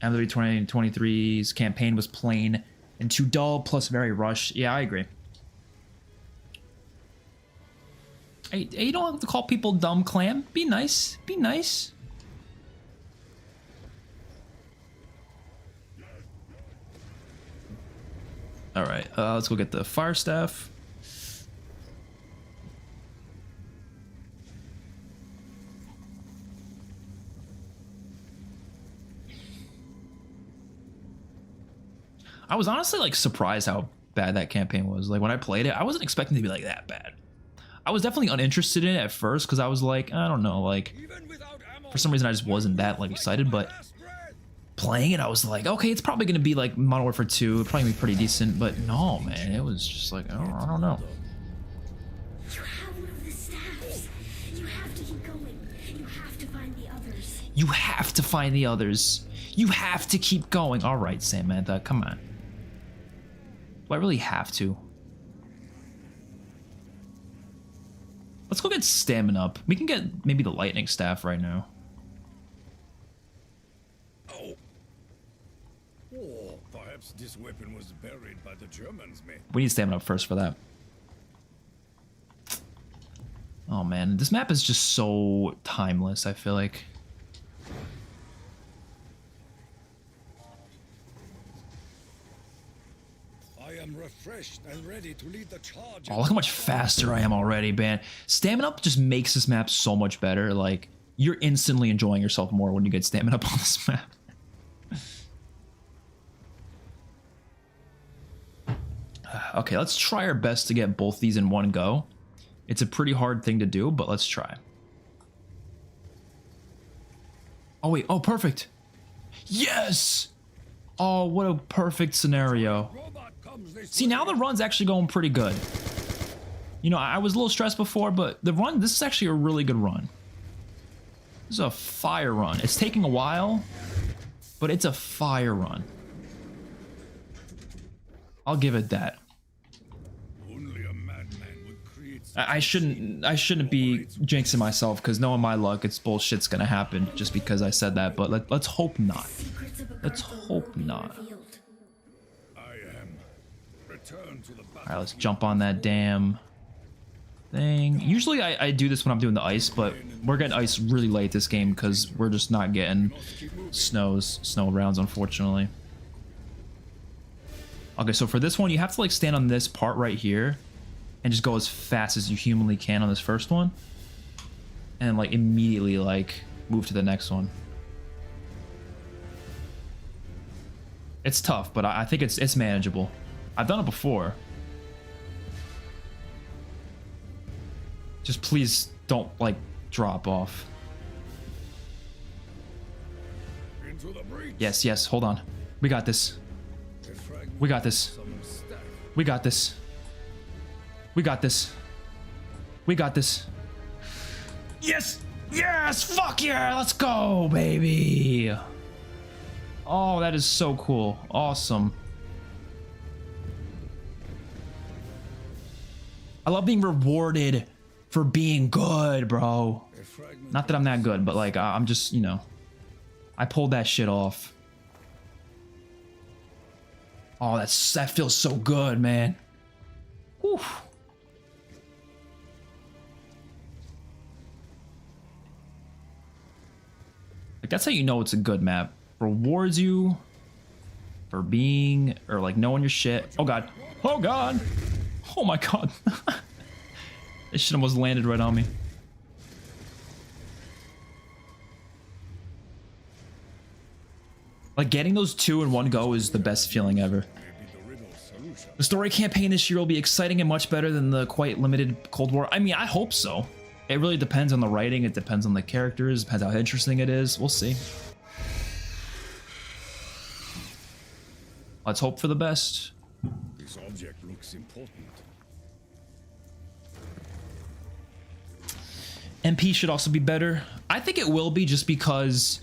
MW 2023's campaign was plain and too dull, plus very rushed. Yeah, I agree. Hey, you don't have to call people dumb, Clam. Be nice. Be nice. All right, let's go get the fire staff. I was honestly like surprised how bad that campaign was. Like when I played it, I wasn't expecting it to be like that bad. I was definitely uninterested in it at first because I was like, I don't know, like for some reason I just wasn't that like excited. But playing it, I was like, okay, it's probably gonna be like Modern Warfare 2, probably gonna be pretty decent. But no, man, it was just like, I don't know. You have one of the staffs. You have to keep going. You have to find the others. You have to find the others. You have to keep going. All right, Samantha, come on. Do I really have to? Let's go get stamina up. We can get maybe the lightning staff right now. Oh, perhaps this weapon was buried by the Germans, mate. We need stamina up first for that. Oh man, this map is just so timeless, I feel like. I am refreshed and ready to lead the charge. Oh, look how much faster I am already, man. Stamina up just makes this map so much better. Like, you're instantly enjoying yourself more when you get stamina up on this map. Okay, let's try our best to get both these in one go. It's a pretty hard thing to do, but let's try. Oh, wait. Oh, perfect. Yes! Oh, what a perfect scenario. See, now the run's actually going pretty good. You know, I was a little stressed before, but the run, this is actually a really good run. This is a fire run. It's taking a while, but it's a fire run. I'll give it that. Only a madman would create. I shouldn't be jinxing myself, because knowing my luck, it's bullshit's gonna happen just because I said that, but let's hope not. Let's hope not. Alright, let's jump on that damn thing. Usually I do this when I'm doing the ice, but we're getting ice really late this game because we're just not getting snow rounds, unfortunately. Okay, so for this one, you have to like stand on this part right here and just go as fast as you humanly can on this first one. And like immediately like move to the next one. It's tough, but I think it's manageable. I've done it before. Just please don't like drop off. Yes, yes, hold on. We got this. We got this. We got this. We got this. We got this. Yes! Yes! Fuck yeah! Let's go, baby! Oh, that is so cool. Awesome. I love being rewarded for being good, bro. Not that I'm that good, but like, I'm just, you know, I pulled that shit off. Oh, that feels so good, man. Whew. Like, that's how you know it's a good map. Rewards you for being, or like knowing your shit. Oh god. Oh god. Oh my god. This shit almost landed right on me. Like, getting those two in one go is the best feeling ever. The story campaign this year will be exciting and much better than the quite limited Cold War. I mean, I hope so. It really depends on the writing, it depends on the characters, depends how interesting it is. We'll see. Let's hope for the best. This object looks important. MP should also be better. I think it will be, just because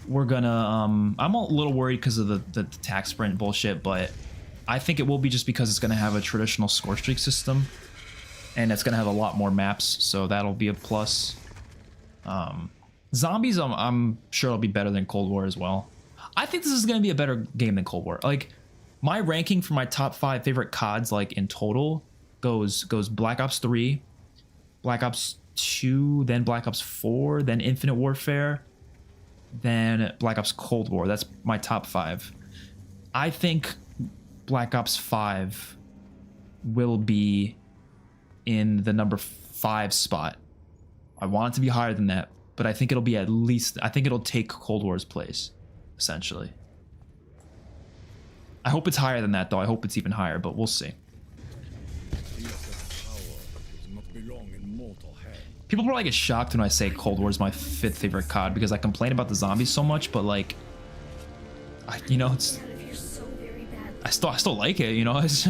we're gonna I'm a little worried because of the tax sprint bullshit, but I think it will be just because it's gonna have a traditional score streak system, and it's gonna have a lot more maps, so that'll be a plus. Zombies, I'm sure it'll be better than Cold War as well. I think this is gonna be a better game than Cold War. Like, my ranking for my top 5 favorite CODs, like in total, goes Black Ops 3, Black Ops 2, then Black Ops 4, then Infinite Warfare, then Black Ops Cold War. That's my top 5. I think Black Ops 5 will be in the number 5 spot. I want it to be higher than that, but I think it'll be at least, I think it'll take Cold War's place, essentially. I hope it's higher than that, though. I hope it's even higher, but we'll see. People probably get shocked when I say Cold War is my 5th favorite COD, because I complain about the zombies so much, but like, you know, it's, I still like it, you know. It's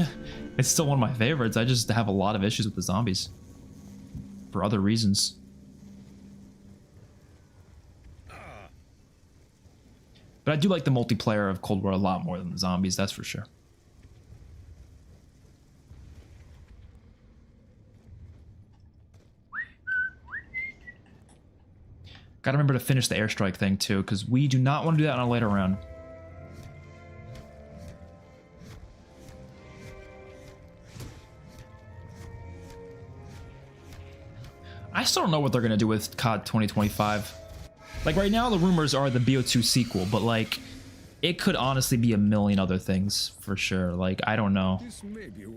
still one of my favorites. I just have a lot of issues with the zombies for other reasons. But I do like the multiplayer of Cold War a lot more than the zombies, that's for sure. Gotta remember to finish the airstrike thing too, because we do not want to do that on a later round. I still don't know what they're gonna do with COD 2025. Like, right now the rumors are the BO2 sequel, but like, it could honestly be a million other things for sure. Like, I don't know.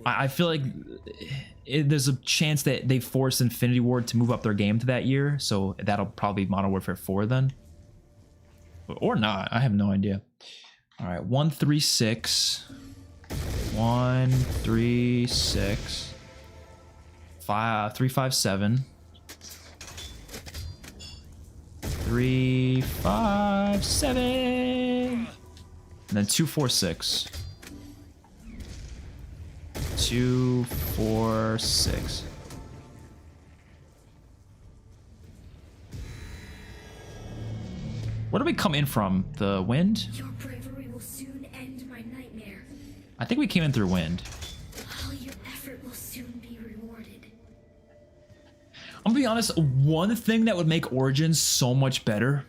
I feel like there's a chance that they force Infinity Ward to move up their game to that year, so that'll probably be Modern Warfare 4 then. Or not, I have no idea. All right, 136. 136. 357. 357, and then 246. 246. Where do we come in from? The wind? Your bravery will soon end my nightmare. I think we came in through wind. All your effort will soon be rewarded. I'm gonna be honest, one thing that would make Origins so much better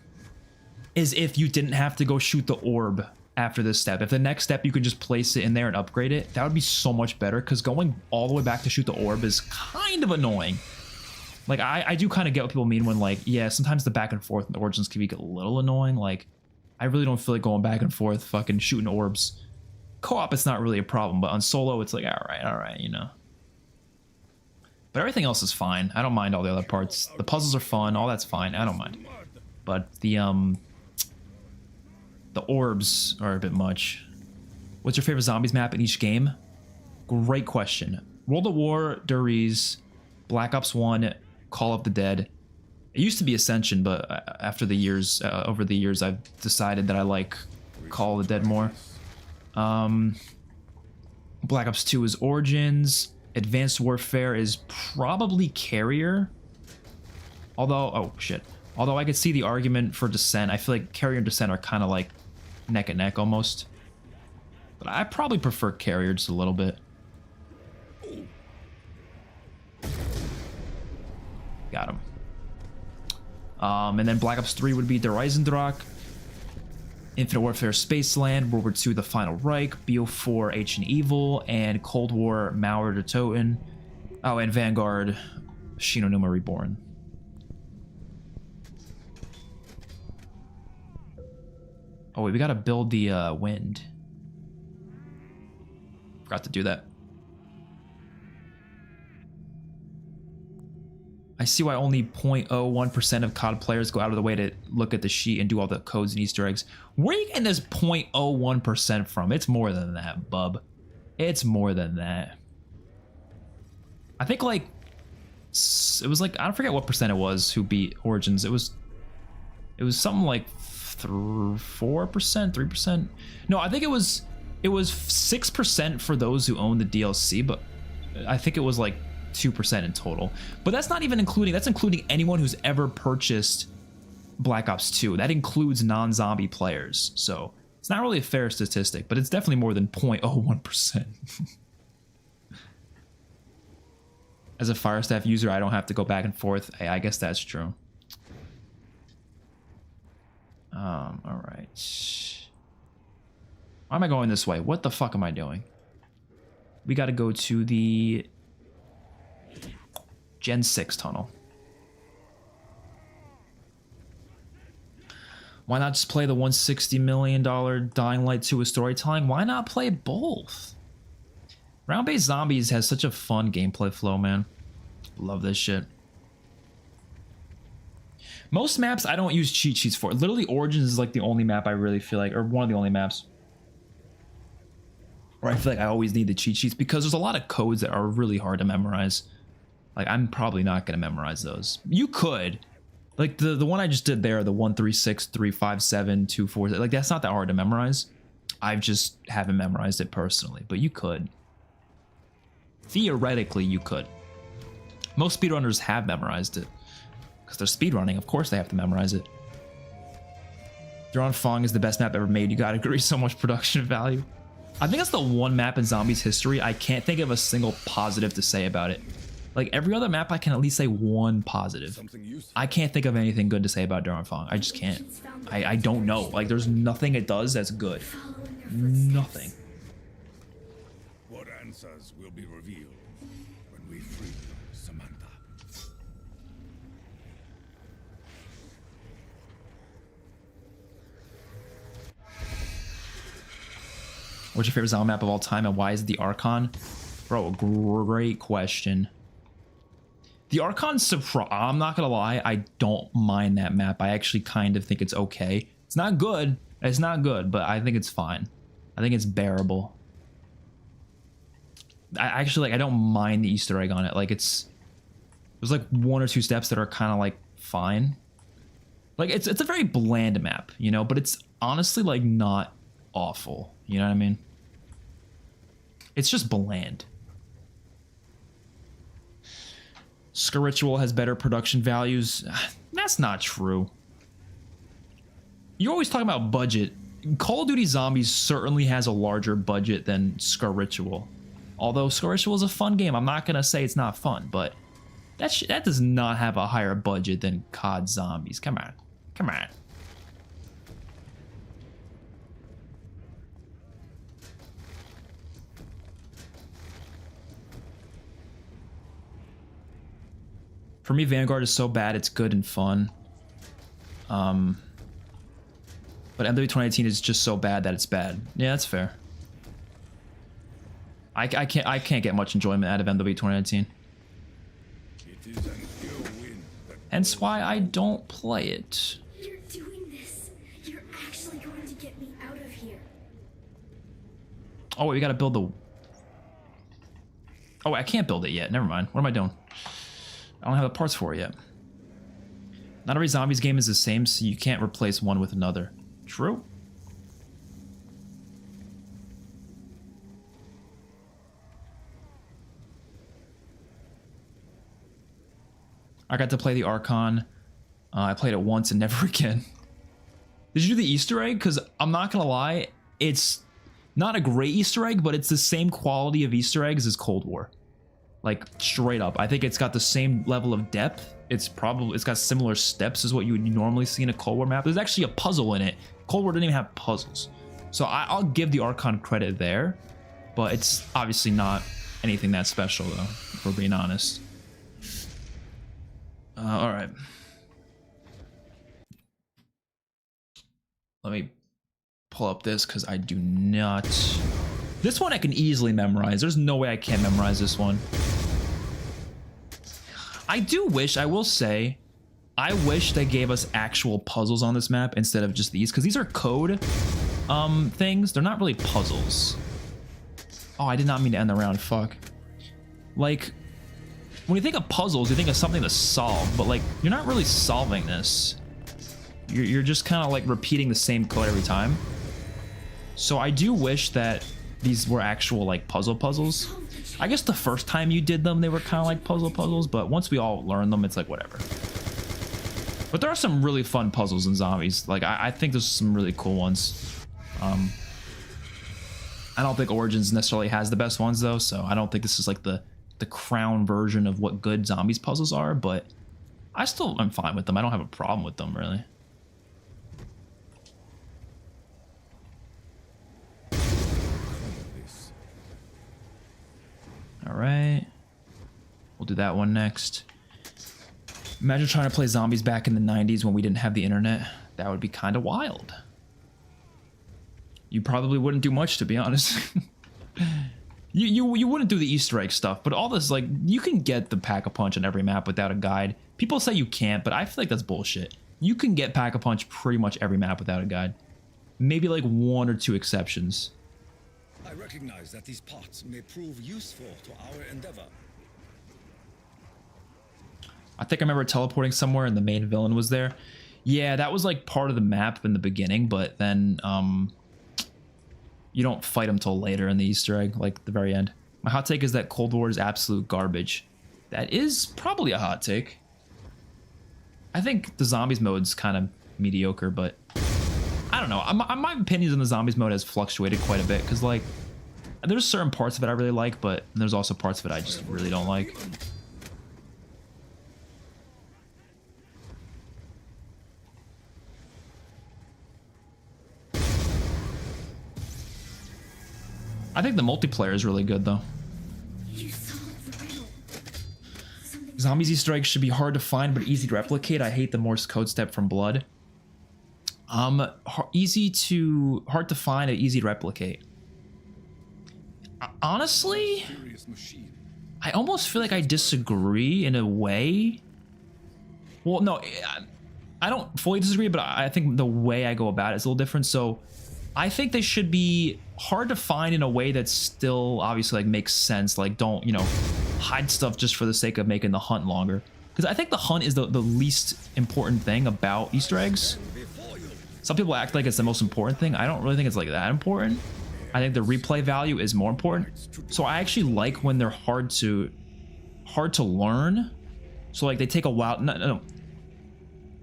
is if you didn't have to go shoot the orb after this step. If the next step you could just place it in there and upgrade it, that would be so much better, because going all the way back to shoot the orb is kind of annoying. Like, I do kind of get what people mean when, like, yeah, sometimes the back and forth in the Origins can be a little annoying. Like, I really don't feel like going back and forth fucking shooting orbs. Co-op, it's not really a problem, but on solo, it's like, all right, you know. But everything else is fine. I don't mind all the other parts. The puzzles are fun, all that's fine. I don't mind. But the orbs are a bit much. What's your favorite zombies map in each game? Great question. World at War, Duriz, Black Ops 1, Call of the Dead. It used to be Ascension, but after the years, over the years, I've decided that I like Call of the Dead more. Black Ops 2 is Origins. Advanced Warfare is probably Carrier. Although, oh shit. Although I could see the argument for Descent. I feel like Carrier and Descent are kind of like neck and neck almost. But I probably prefer Carrier just a little bit. Got him. And then Black Ops 3 would be Der Eisendrache. Infinite Warfare Spaceland, World War II The Final Reich, BO4 Ancient Evil, and Cold War Mauer der Toten. Oh, and Vanguard Shinonuma Reborn. Oh wait, we gotta build the wind. Forgot to do that. I see why only 0.01% of COD players go out of the way to look at the sheet and do all the codes and Easter eggs. Where are you getting this 0.01% from? It's more than that, bub. It's more than that. I think like it was like, I don't forget what percent it was who beat Origins. It was something like 4%, 3%. No, I think it was 6% for those who own the DLC, but I think it was like 2% in total. But that's not even including, that's including anyone who's ever purchased Black Ops 2. That includes non-zombie players. So it's not really a fair statistic, but it's definitely more than 0.01%. As a Firestaff user, I don't have to go back and forth. I guess that's true. All right. Why am I going this way? What the fuck am I doing? We got to go to the Gen 6 tunnel. Why not just play the $160 million Dying Light 2 with storytelling? Why not play both? Round-based Zombies has such a fun gameplay flow, man. Love this shit. Most maps I don't use cheat sheets for. Literally Origins is like the only map I really feel like, or one of the only maps where I feel like I always need the cheat sheets, because there's a lot of codes that are really hard to memorize. Like, I'm probably not going to memorize those. You could. Like, the one I just did there, the 136357240, like, that's not that hard to memorize. I just haven't memorized it personally, but you could. Theoretically, you could. Most speedrunners have memorized it, because they're speedrunning. Of course they have to memorize it. Duran Fong is the best map ever made. You gotta agree, so much production value. I think that's the one map in Zombies history I can't think of a single positive to say about it. Like, every other map I can at least say one positive. I can't think of anything good to say about Duran Fong. I just can't. I don't know. Like, there's nothing it does that's good. Nothing. What answers will be revealed when we free Samantha? What's your favorite zombie map of all time, and why is it the Archon? Bro, great question. The Archon's I'm not gonna lie, I don't mind that map. I actually kind of think it's okay. It's not good. It's not good, but I think it's fine. I think it's bearable. I actually, like, I don't mind the Easter egg on it. Like, there's like one or two steps that are kind of like fine. Like, it's a very bland map, you know, but it's honestly like not awful. You know what I mean? It's just bland. Ritual has better production values. That's not true. You're always talking about budget. Call of Duty Zombies certainly has a larger budget than Ritual. Although Ritual is a fun game. I'm not going to say it's not fun, but that does not have a higher budget than COD Zombies. Come on. Come on. For me, Vanguard is so bad it's good and fun. But MW 2018 is just so bad that it's bad. Yeah, that's fair. I can't get much enjoyment out of MW 2018. Hence why I don't play it. You're doing this. You're actually going to get me out of here. Oh wait, we gotta build the... Oh wait, I can't build it yet. Never mind. What am I doing? I don't have the parts for it yet. Not every Zombies game is the same, so you can't replace one with another. True. I got to play the Archon. I played it once and never again. Did you do the Easter egg? Because I'm not gonna lie, it's not a great Easter egg, but it's the same quality of Easter eggs as Cold War. Like, straight up. I think it's got the same level of depth. It's got similar steps as what you would normally see in a Cold War map. There's actually a puzzle in it Cold War didn't even have puzzles. So I'll give the Archon credit there, but it's obviously not anything that special though, if we're being honest. All right. Let me pull up this because I do not. This one I can easily memorize. There's no way I can't memorize this one. I do wish, I will say, I wish they gave us actual puzzles on this map instead of just these, because these are code things. They're not really puzzles. Oh, I did not mean to end the round. Fuck. Like, when you think of puzzles, you think of something to solve, but like, you're not really solving this. You're just kind of like repeating the same code every time. So I do wish that these were actual like puzzles. I guess the first time you did them, they were kind of like puzzles, but once we all learn them, it's like whatever. But there are some really fun puzzles in Zombies. Like I think there's some really cool ones. I don't think Origins necessarily has the best ones though, so I don't think this is like the crown version of what good Zombies puzzles are, but I still am fine with them. I don't have a problem with them really. All right, we'll do that one next. Imagine trying to play Zombies back in the 90s when we didn't have the internet. That would be kind of wild. You probably wouldn't do much, to be honest. you wouldn't do the Easter egg stuff, but all this, like, you can get the Pack-a-Punch on every map without a guide. People say you can't, but I feel like that's bullshit. You can get Pack-a-Punch pretty much every map without a guide. Maybe like 1 or 2 exceptions. I recognize that these parts may prove useful to our endeavor. I think I remember teleporting somewhere and the main villain was there. Yeah, that was like part of the map in the beginning, but then you don't fight him till later in the Easter egg, like the very end. My hot take is that Cold War is absolute garbage. That is probably a hot take. I think the Zombies mode's kind of mediocre, but I don't know. My opinions on the Zombies mode has fluctuated quite a bit because like there's certain parts of it I really like, but there's also parts of it I just really don't like. I think the multiplayer is really good though. You solved the riddle. Something Zombies Easter eggs should be hard to find but easy to replicate. I hate the Morse code step from Blood. Hard to find and easy to replicate. Honestly, I almost feel like I disagree in a way. Well, no, I don't fully disagree, but I think the way I go about it is a little different. So I think they should be hard to find in a way that still obviously like makes sense. Like don't, you know, hide stuff just for the sake of making the hunt longer. Because I think the hunt is the least important thing about Easter eggs. Some people act like it's the most important thing. I don't really think it's like that important. I think the replay value is more important. So I actually like when they're hard to learn. So like they take a while. No.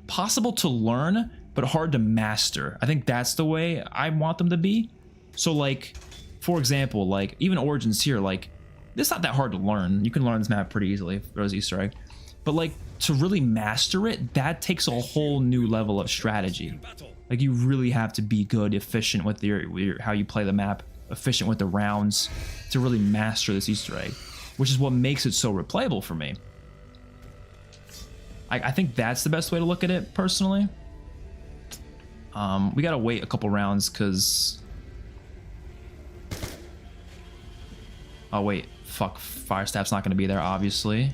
Possible to learn, but hard to master. I think that's the way I want them to be. So like, for example, like even Origins here, like it's not that hard to learn. You can learn this map pretty easily if there's Easter egg. But like to really master it, that takes a whole new level of strategy. Like you really have to be good, efficient with your how you play the map, efficient with the rounds to really master this Easter egg, which is what makes it so replayable for me. I think that's the best way to look at it personally. We gotta wait a couple rounds because... Oh wait, fuck, Fire Staff's not gonna be there, obviously.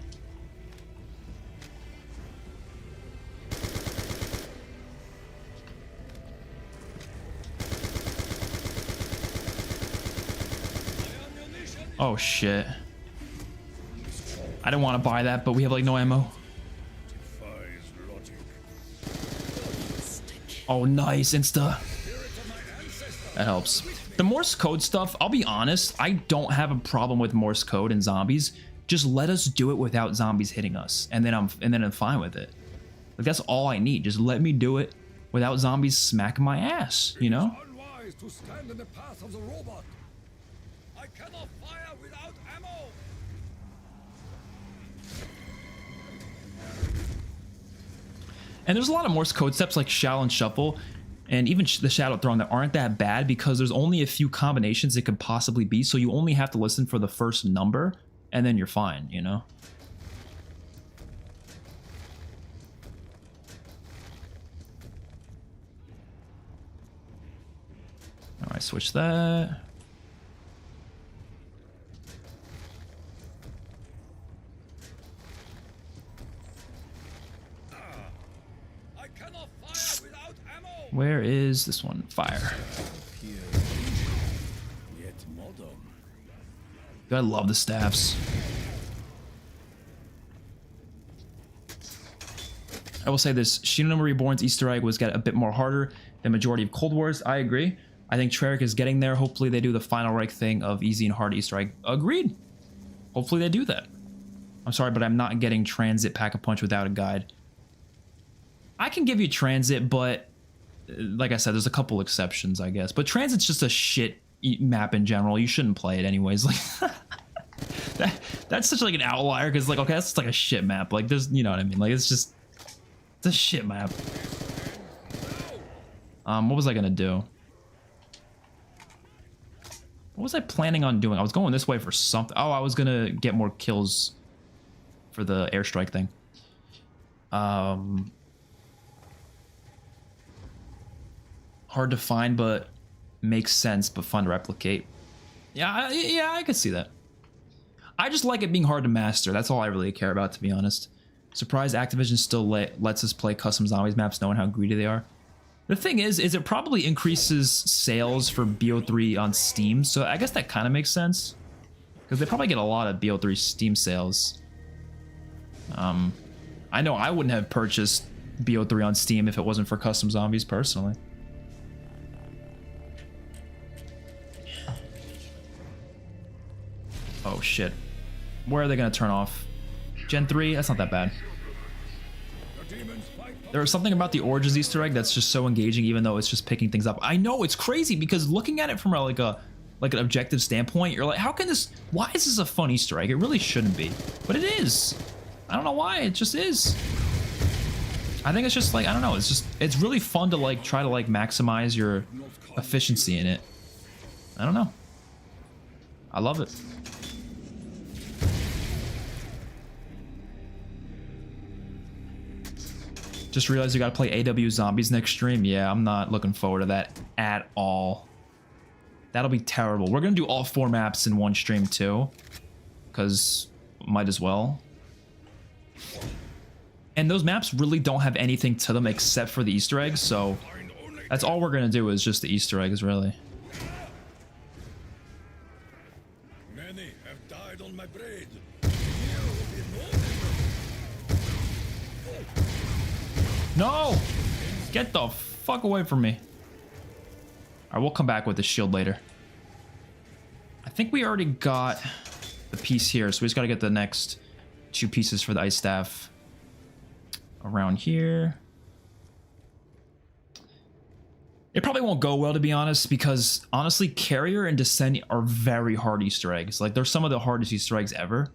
Oh shit. I didn't want to buy that, but we have like no ammo. Oh nice, insta. That helps. The Morse code stuff, I'll be honest, I don't have a problem with Morse code in Zombies. Just let us do it without zombies hitting us, and then I'm fine with it. Like that's all I need. Just let me do it without zombies smacking my ass, you know? Unwise to stand in the path of the robot. I cannot fire without ammo. And there's a lot of Morse code steps like shall and shuffle. and even the Shadow Throne that aren't that bad because there's only a few combinations it could possibly be, so you only have to listen for the first number, and then you're fine, you know? Alright, switch that. Where is this one? Fire. I love the staffs. I will say this, Shinonuma Reborn's Easter egg was get a bit more harder than majority of Cold War's. I agree. I think Treyarch is getting there. Hopefully they do the final Reich thing of easy and hard Easter egg. Agreed. Hopefully they do that. I'm sorry, but I'm not getting Transit Pack-a-Punch without a guide. I can give you Transit, but like I said, there's a couple exceptions, I guess. But Transit's just a shit map in general. You shouldn't play it anyways. Like that's such like an outlier because like, okay, that's just like a shit map. Like there's, you know what I mean? Like it's a shit map. What was I gonna do? What was I planning on doing? I was going this way for something. Oh, I was gonna get more kills for the airstrike thing. Hard to find, but makes sense, but fun to replicate. Yeah, I could see that. I just like it being hard to master. That's all I really care about, to be honest. Surprised Activision still lets us play custom zombies maps knowing how greedy they are. The thing is it probably increases sales for BO3 on Steam, so I guess that kind of makes sense. Because they probably get a lot of BO3 Steam sales. I know I wouldn't have purchased BO3 on Steam if it wasn't for custom zombies, personally. Oh shit. Where are they gonna turn off? Gen 3? That's not that bad. There was something about the Origins Easter egg that's just so engaging, even though it's just picking things up. I know, it's crazy because looking at it from like an objective standpoint, you're like, how can this, why is this a fun Easter egg? It really shouldn't be, but it is. I don't know why, it just is. I think it's just like, I don't know, it's really fun to like try to like maximize your efficiency in it. I don't know. I love it. Just realized you gotta play AW Zombies next stream. Yeah, I'm not looking forward to that at all. That'll be terrible. We're gonna do all 4 maps in one stream too, because might as well. And those maps really don't have anything to them except for the Easter eggs, so that's all we're gonna do is just the Easter eggs, really. Many have died on my blade. No! Get the fuck away from me. Alright, we'll come back with the shield later. I think we already got the piece here, so we just gotta get the next 2 pieces for the ice staff around here. It probably won't go well, to be honest, because honestly, Carrier and Descent are very hard Easter eggs. Like, they're some of the hardest Easter eggs ever.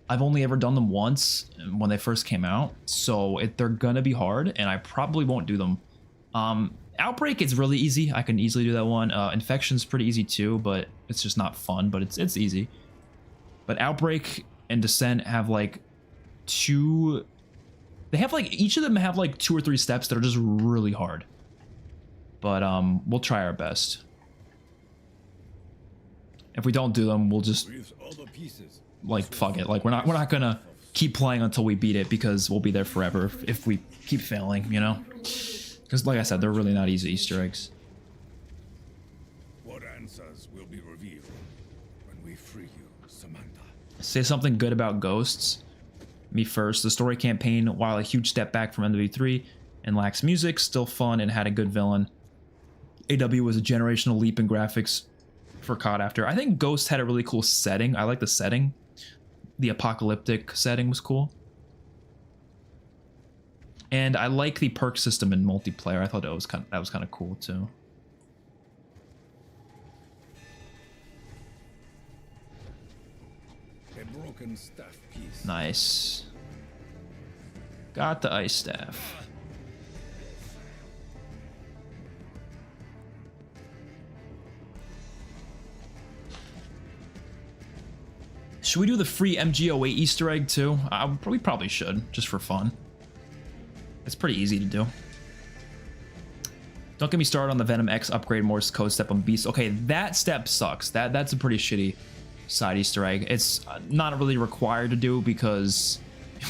I've only ever done them once when they first came out, so they're gonna be hard, and I probably won't do them. Outbreak is really easy. I can easily do that one. Infection's pretty easy too, but it's just not fun, but it's easy. But Outbreak and Descent have like 2... They have like, each of them have like 2 or 3 steps that are just really hard. But we'll try our best. If we don't do them, we'll just... like fuck it, like we're not gonna keep playing until we beat it, because we'll be there forever if we keep failing, you know, because like I said, they're really not easy Easter eggs. What answers will be revealed when we free you, Samantha? Say something good about Ghosts. Me first. The story campaign, while a huge step back from MW3 and lacks music, still fun and had a good villain. AW was a generational leap in graphics for COD after. I think Ghost had a really cool setting. I like the setting. The apocalyptic setting was cool. And I like the perk system in multiplayer. I thought that was kind of cool too. A broken staff piece. Nice. Got the ice staff. Should we do the free MGO8 Easter egg too? We probably should, just for fun. It's pretty easy to do. Don't get me started on the Venom X upgrade Morse code step on Beast. Okay, that step sucks. That's a pretty shitty side Easter egg. It's not really required to do because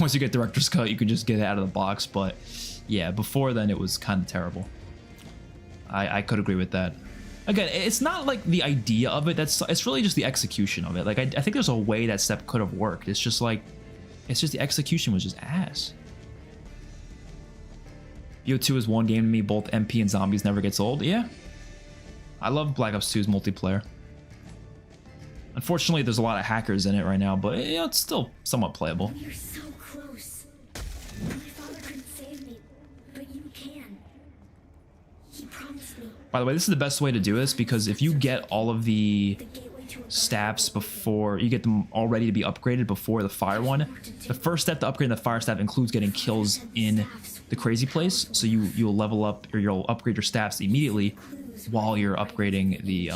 once you get Director's Cut, you can just get it out of the box. But yeah, before then it was kind of terrible. I could agree with that. Again, it's not like the idea of it. It's really just the execution of it. Like I think there's a way that step could have worked. It's just the execution was just ass. BO2 is one game to me. Both MP and zombies never gets old. Yeah, I love Black Ops 2's multiplayer. Unfortunately, there's a lot of hackers in it right now, but yeah, it's still somewhat playable. You're so close. My father couldn't save me, but you can. He promised me. By the way, this is the best way to do this because if you get all of the Gateway to a staffs before you get them all ready to be upgraded before the fire one, the first step to upgrade the fire staff includes getting kills in the crazy place. So you'll level up or you'll upgrade your staffs immediately while you're upgrading the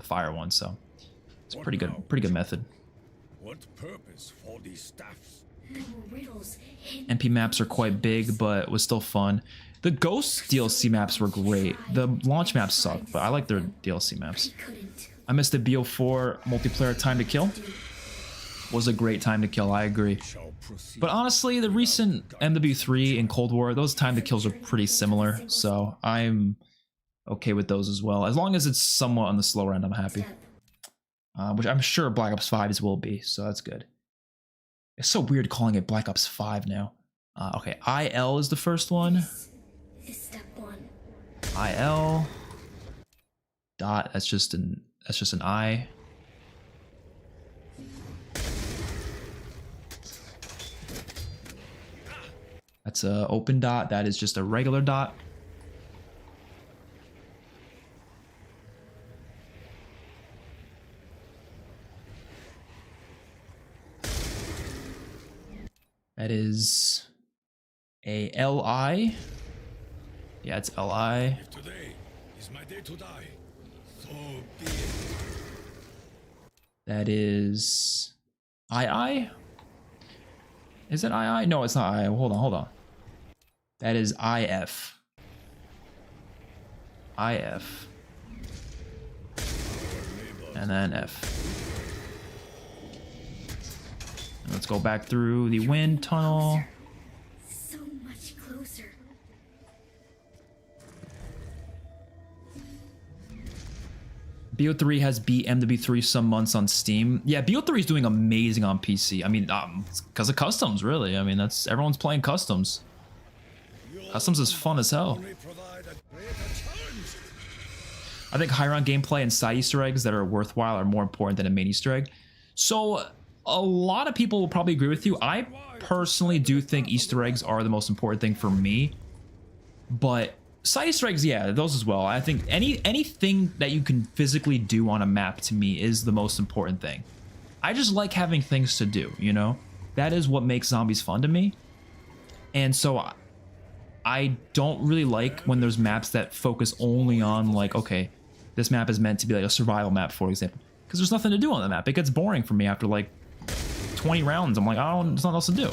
fire one. So it's a pretty good method. What purpose for these staffs? There were riddles hidden. MP maps are quite big, but was still fun. The Ghost DLC maps were great. The launch maps suck, but I like their DLC maps. Couldn't. I missed the BO4 multiplayer time to kill. Was a great time to kill, I agree. But honestly, the recent MW3 and Cold War, those time to kills are pretty similar, so I'm okay with those as well. As long as it's somewhat on the slower end, I'm happy. Which I'm sure Black Ops 5's will be, so that's good. It's so weird calling it Black Ops 5 now. Okay, IL is the first one. Is step one. IL dot, that's just an I. That's a open dot, that is just a regular dot. That is a LI. Yeah, it's LI. Today is my day to die. So be it. That is II. Is it II? No, it's not II. Hold on. That is IF. IF. And then F. And let's go back through the wind tunnel. So much closer. BO3 has beat MW3 some months on Steam. Yeah, BO3 is doing amazing on PC. I mean, because of customs, really. I mean, that's everyone's playing customs. Customs is fun as hell. I think high round gameplay and side Easter eggs that are worthwhile are more important than a main Easter egg. So a lot of people will probably agree with you. I personally do think Easter eggs are the most important thing for me, but side Easter eggs, yeah, those as well. I think anything that you can physically do on a map to me is the most important thing. I just like having things to do, you know? That is what makes zombies fun to me. And so I don't really like when there's maps that focus only on like, okay, this map is meant to be like a survival map, for example. Because there's nothing to do on the map. It gets boring for me after like 20 rounds. I'm like, there's nothing else to do.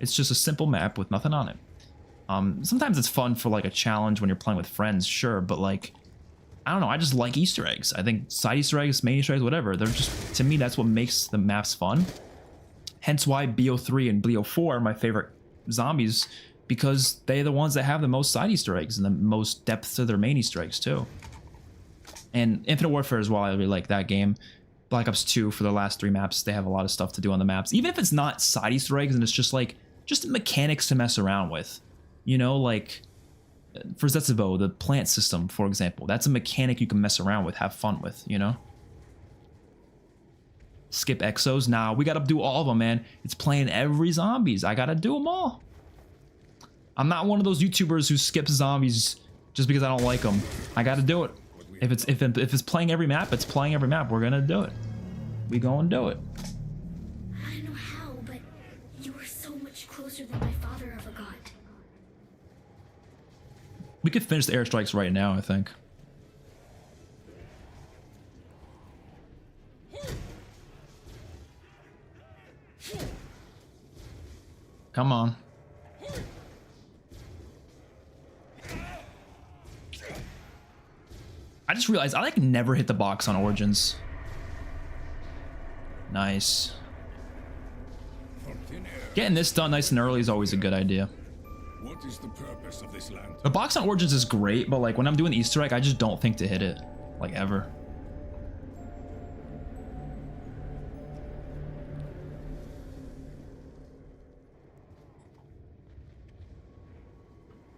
It's just a simple map with nothing on it. Sometimes it's fun for like a challenge when you're playing with friends, sure, but like, I don't know, I just like Easter eggs. I think side Easter eggs, main Easter eggs, whatever, they're just, to me, that's what makes the maps fun. Hence why BO3 and BO4 are my favorite zombies, because they're the ones that have the most side Easter eggs and the most depth to their main Easter eggs too. And Infinite Warfare as well, I really like that game. Black Ops 2 for the last 3 maps, they have a lot of stuff to do on the maps. Even if it's not side Easter eggs and it's just like, just mechanics to mess around with. You know, like for Zetsubo, the plant system, for example, that's a mechanic you can mess around with, have fun with, you know? Skip exos? Nah, we gotta do all of them, man. It's playing every zombies. I gotta do them all. I'm not one of those YouTubers who skips zombies just because I don't like them. I gotta do it. If it's playing every map, it's playing every map. We're gonna do it. We gonna do it. I don't know how, but you were so much closer than my father ever got. We could finish the airstrikes right now, I think. Come on. I just realized I like never hit the box on Origins. Nice. Getting this done nice and early is always a good idea. What is the purpose of this land? The box on Origins is great, but like when I'm doing the Easter egg, I just don't think to hit it. Like ever.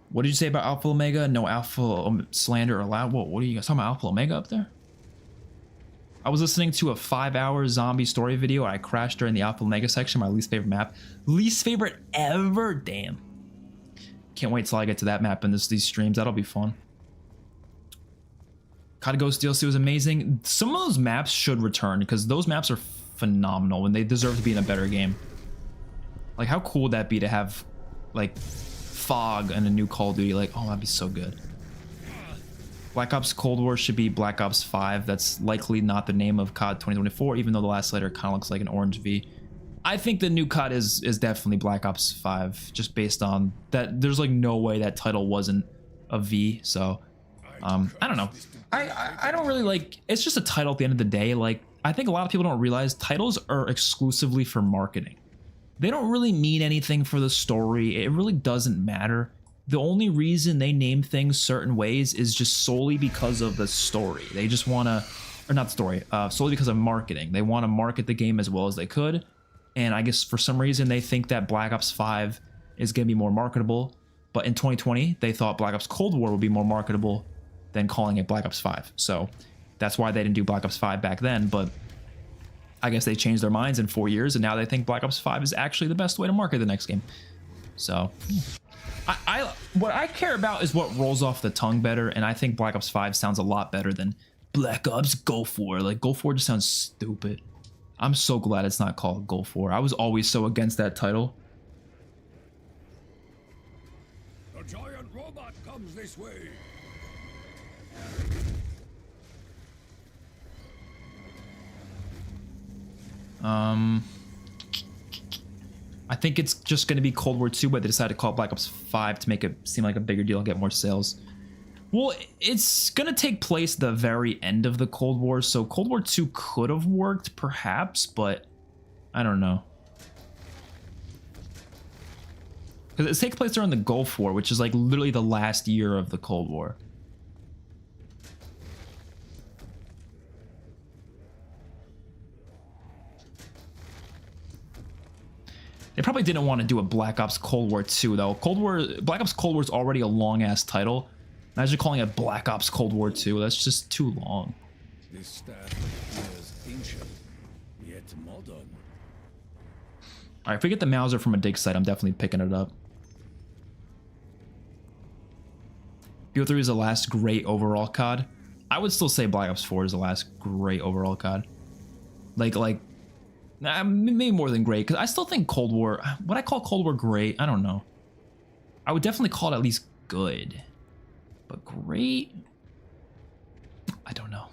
What did you say about Alpha Omega? No Alpha slander allowed. Whoa, what are you guys talking about? Alpha Omega up there? I was listening to a 5-hour zombie story video. I crashed during the Alpha Omega section, my least favorite map. Least favorite ever? Damn. Can't wait till I get to that map in these streams. That'll be fun. COD Ghost DLC was amazing. Some of those maps should return because those maps are phenomenal and they deserve to be in a better game. Like, how cool would that be to have, like, fog and a new Call of Duty? Like, oh, that'd be so good. Black Ops Cold War should be Black Ops 5. That's likely not the name of COD 2024, even though the last letter kind of looks like an orange V. I think the new COD is definitely Black Ops 5, just based on that. There's like no way that title wasn't a V. So I don't know. I don't really like. It's just a title at the end of the day. Like, I think a lot of people don't realize titles are exclusively for marketing. They don't really mean anything for the story. It really doesn't matter. The only reason they name things certain ways is just solely because of the story. They just want to, or not story, solely because of marketing. They want to market the game as well as they could. And I guess for some reason they think that Black Ops 5 is going to be more marketable. But in 2020, they thought Black Ops Cold War would be more marketable than calling it Black Ops 5. So that's why they didn't do Black Ops 5 back then. But I guess they changed their minds in 4 years, and now they think Black Ops 5 is actually the best way to market the next game. So what I care about is what rolls off the tongue better, and I think Black Ops 5 sounds a lot better than Black Ops Gulf War. Like, Gulf War just sounds stupid. I'm so glad it's not called Gulf War. I was always so against that title. A giant robot comes this way. I think it's just going to be Cold War 2, but they decided to call it Black Ops 5 to make it seem like a bigger deal and get more sales. Well, it's going to take place at the very end of the Cold War, so Cold War 2 could have worked, perhaps, but I don't know. Because it takes place during the Gulf War, which is like literally the last year of the Cold War. They probably didn't want to do a Black Ops Cold War 2 though. Black Ops Cold War is already a long ass title. Imagine calling it Black Ops Cold War 2. That's just too long. This staff appears ancient, yet modern. All right, if we get the Mauser from a dig site, I'm definitely picking it up. BO3 is the last great overall COD. I would still say Black Ops 4 is the last great overall COD. Maybe more than great, because I still think Cold War, would I call Cold War great? I don't know. I would definitely call it at least good. But great? I don't know.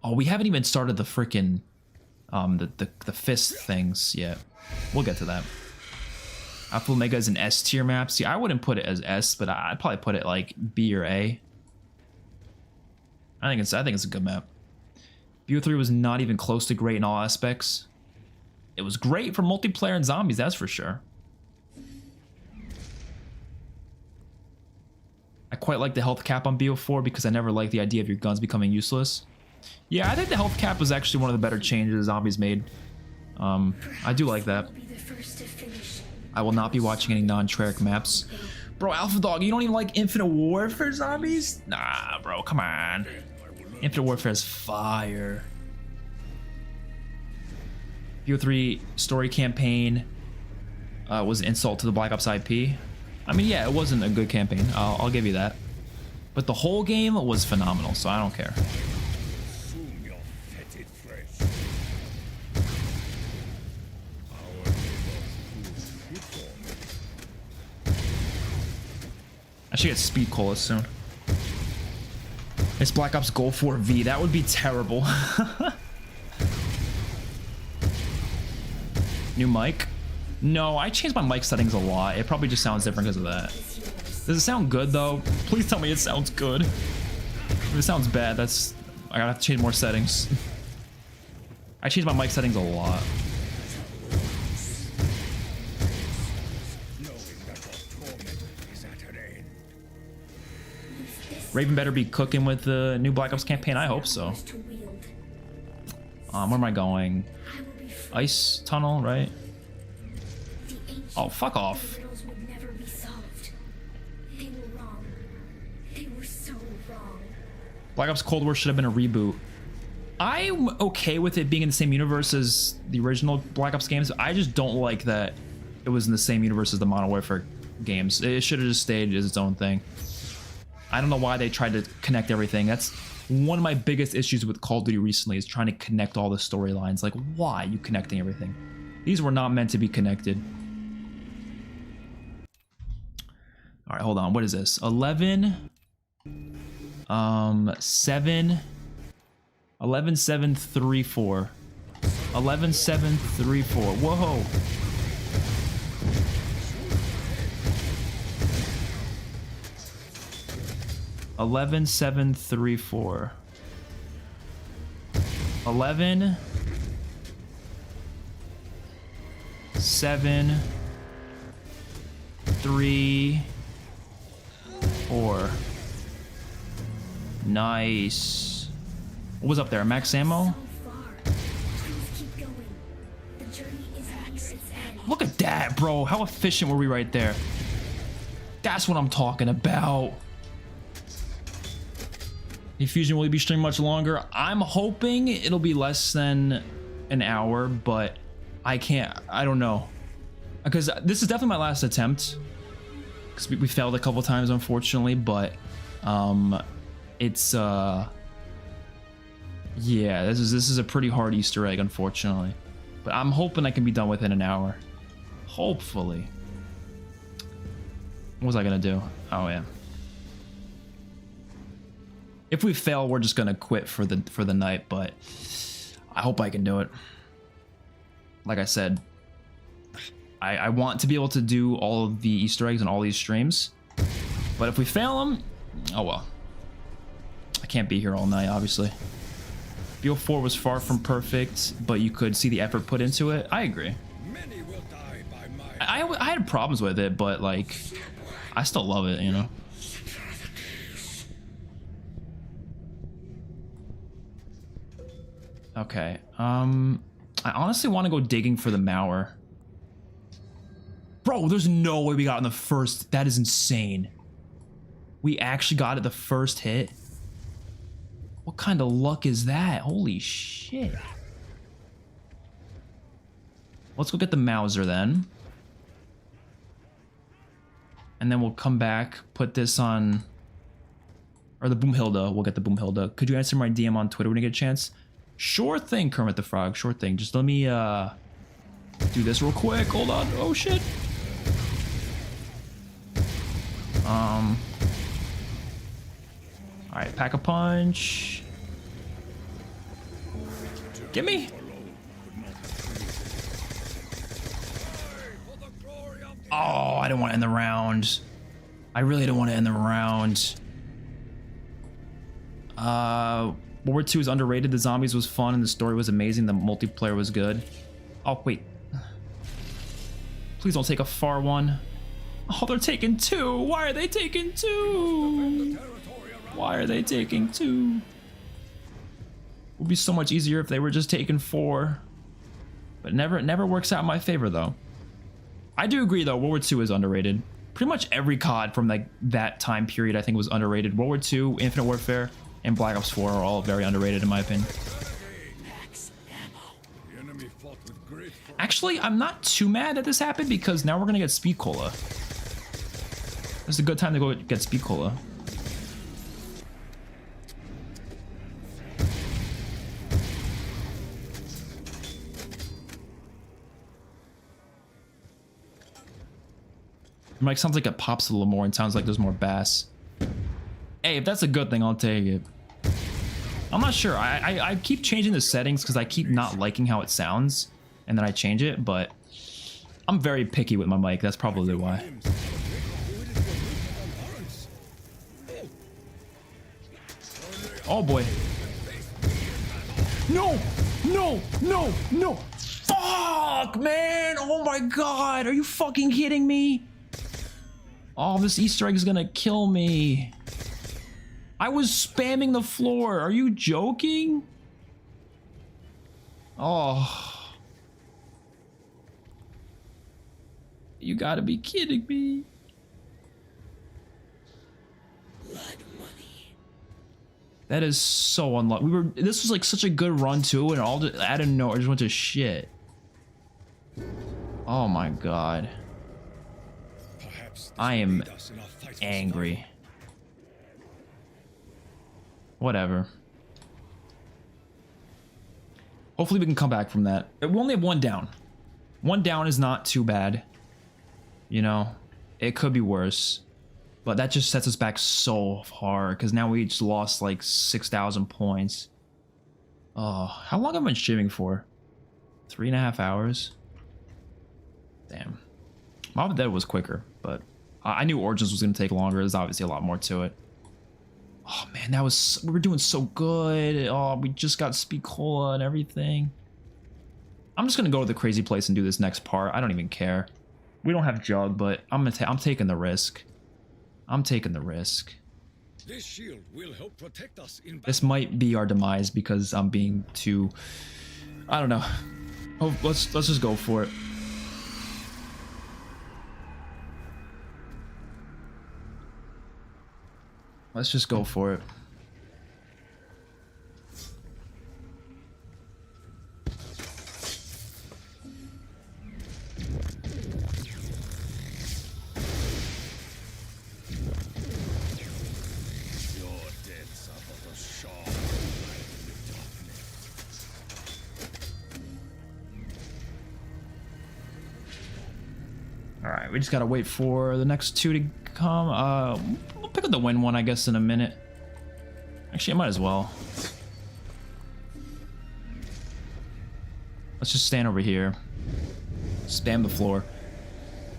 Oh, we haven't even started the freaking the fist things yet. We'll get to that. Alpha Omega is an S tier map. See, I wouldn't put it as S, but I'd probably put it like B or A. I think it's a good map. BO3 was not even close to great in all aspects. It was great for multiplayer and zombies, that's for sure. I quite like the health cap on BO4 because I never liked the idea of your guns becoming useless. Yeah, I think the health cap was actually one of the better changes zombies made. I do like that. I will not be watching any non-Treyarch maps. Bro, Alpha Dog, you don't even like Infinite Warfare zombies? Nah, bro, come on. Infinite Warfare is fire. BO3 story campaign was an insult to the Black Ops IP. I mean, yeah, it wasn't a good campaign. I'll give you that. But the whole game was phenomenal, so I don't care. Consume your fetid flesh. Our neighbor's food for me. I should get Speed Cola soon. It's Black Ops Gulf War V. That would be terrible. New mic? No, I changed my mic settings a lot. It probably just sounds different because of that. Does it sound good though? Please tell me it sounds good. If it sounds bad, that's... I gotta have to change more settings. I changed my mic settings a lot. Raven better be cooking with the new Black Ops campaign. I hope so. Where am I going? Ice tunnel, right? Oh, fuck off. Black Ops Cold War should have been a reboot. I'm okay with it being in the same universe as the original Black Ops games. I just don't like that it was in the same universe as the Modern Warfare games. It should have just stayed as its own thing. I don't know why they tried to connect everything. That's one of my biggest issues with Call of Duty recently, is trying to connect all the storylines. Like, why are you connecting everything? These were not meant to be connected. All right, hold on. What is this? 11... 7 3 4 11 7 3 4. Whoa. Eleven 7 3 4. 11 7 3 4. Nice. What was up there? Max ammo? Look at that, bro. How efficient were we right there? That's what I'm talking about. Fusion, will you be streaming much longer? I'm hoping it'll be less than an hour, but I don't know. Because this is definitely my last attempt. Because we failed a couple times, unfortunately, but it's yeah, this is a pretty hard Easter egg, unfortunately, but I'm hoping I can be done within an hour, hopefully. What was I gonna do? Oh yeah, if we fail, we're just gonna quit for the night, but I hope I can do it. Like I said, I want to be able to do all of the Easter eggs in all these streams, but if we fail them, oh well. I can't be here all night, obviously. BO4 was far from perfect, but you could see the effort put into it. I agree. I had problems with it, but like, I still love it, you know? Okay, I honestly want to go digging for the Mauer. Bro, there's no way we got in the first. That is insane. We actually got it the first hit. What kind of luck is that? Holy shit. Let's go get the Mauser then. And then we'll come back, put this on... Or the Boomhilda. We'll get the Boomhilda. Could you answer my DM on Twitter when you get a chance? Sure thing, Kermit the Frog. Sure thing. Just let me do this real quick. Hold on. Oh shit. Alright, pack a punch. Gimme! Oh, I don't want to end the round. I really don't want to end the round. World War II is underrated. The zombies was fun and the story was amazing. The multiplayer was good. Oh, wait. Please don't take a far one. Oh, they're taking 2. Why are they taking 2? Why are they taking 2? It would be so much easier if they were just taking 4. But it never works out in my favor, though. I do agree, though. World War II is underrated. Pretty much every COD from like that time period, I think, was underrated. World War II, Infinite Warfare, and Black Ops 4 are all very underrated, in my opinion. Actually, I'm not too mad that this happened because now we're gonna get Speed Cola. This is a good time to go get Speed Cola. Mike sounds like it pops a little more and sounds like there's more bass. Hey, if that's a good thing, I'll take it. I'm not sure. I keep changing the settings because I keep not liking how it sounds, and then I change it, but I'm very picky with my mic. That's probably why. Oh boy. No! No! No! No! Fuck, man! Oh my god! Are you fucking kidding me? Oh, this Easter egg is gonna kill me. I was spamming the floor. Are you joking? Oh. You gotta be kidding me. Blood money. That is so unlucky. This was like such a good run too, and all just, I didn't know. I just went to shit. Oh my god. I am angry. Whatever. Hopefully we can come back from that. We only have one down. One down is not too bad. You know, it could be worse. But that just sets us back so hard because now we just lost like 6,000 points. Oh, how long have I been streaming for? 3.5 hours? Damn. Mob of the Dead was quicker, but I knew Origins was going to take longer. There's obviously a lot more to it. Oh man, that was, we were doing so good. Oh, we just got Speed Cola and everything. I'm just going to go to the crazy place and do this next part. I don't even care. We don't have Jug, but I'm taking the risk. I'm taking the risk. This shield will help protect us in This might be our demise because I'm being too, I don't know. Oh, let's just go for it. Let's just go for it. Alright, we just gotta wait for the next two to come. We'll pick up the win one, I guess, in a minute. Actually, I might as well. Let's just stand over here. Spam the floor.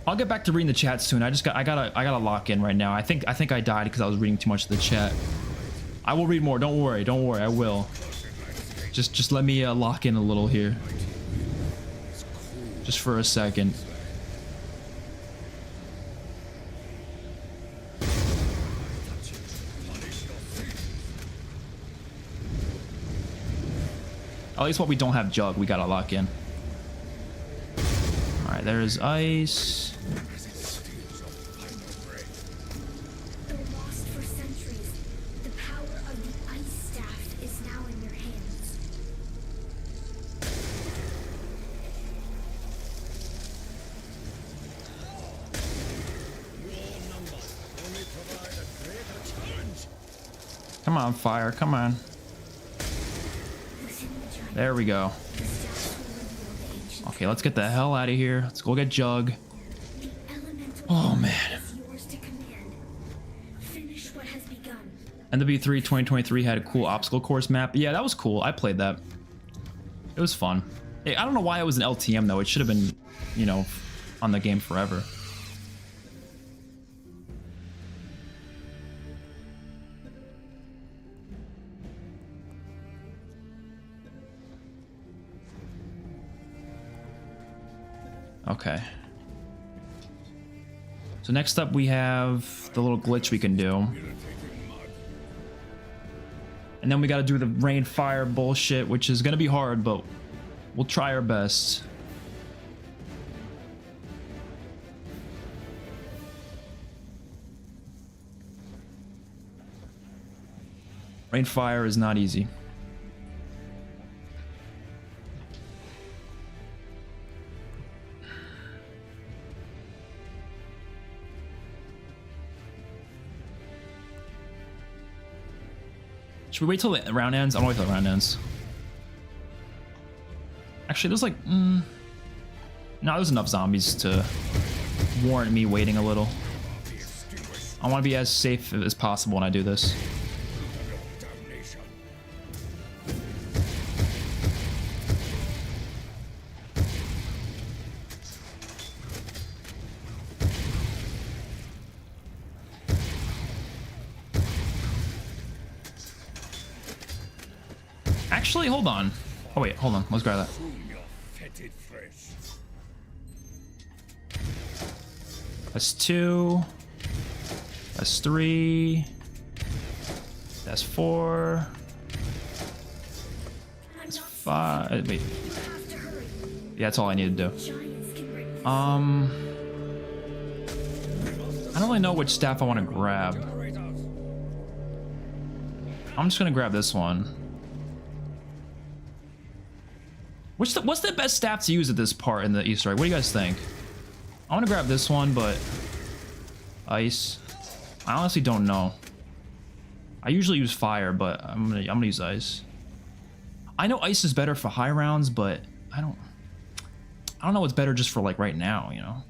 I'll get back to reading the chat soon. I gotta lock in right now. I think I died because I was reading too much of the chat. I will read more. Don't worry. Don't worry. I will. Just let me lock in a little here. Just for a second. At least what we don't have Jug, we gotta lock in. Alright, there's ice. Though lost for centuries, the power of the ice staff is now in your hands. Your numbers only provide a greater challenge. Come on, fire, come on. There we go. Okay, let's get the hell out of here. Let's go get Jug. Oh man. NW3 2023 had a cool obstacle course map. Yeah, that was cool. I played that. It was fun. I don't know why it was an LTM though. It should have been, you know, on the game forever. Okay. So next up we have the little glitch we can do. And then we gotta do the rain fire bullshit, which is gonna be hard, but we'll try our best. Rain fire is not easy. Should we wait till the round ends? I don't wait till the round ends. Actually, there's like... no, there's enough zombies to warrant me waiting a little. I want to be as safe as possible when I do this. Actually, hold on. Oh wait, hold on. Let's grab that. Soon your fetid fresh. That's 2. That's 3. That's 4. That's 5. Wait. Yeah, that's all I need to do. I don't really know which staff I want to grab. I'm just gonna grab this one. What's the best staff to use at this part in the Easter egg? What do you guys think? I want to grab this one, but ice. I honestly don't know. I usually use fire, but I'm gonna use ice. I know ice is better for high rounds, but I don't know what's better just for like right now, you know.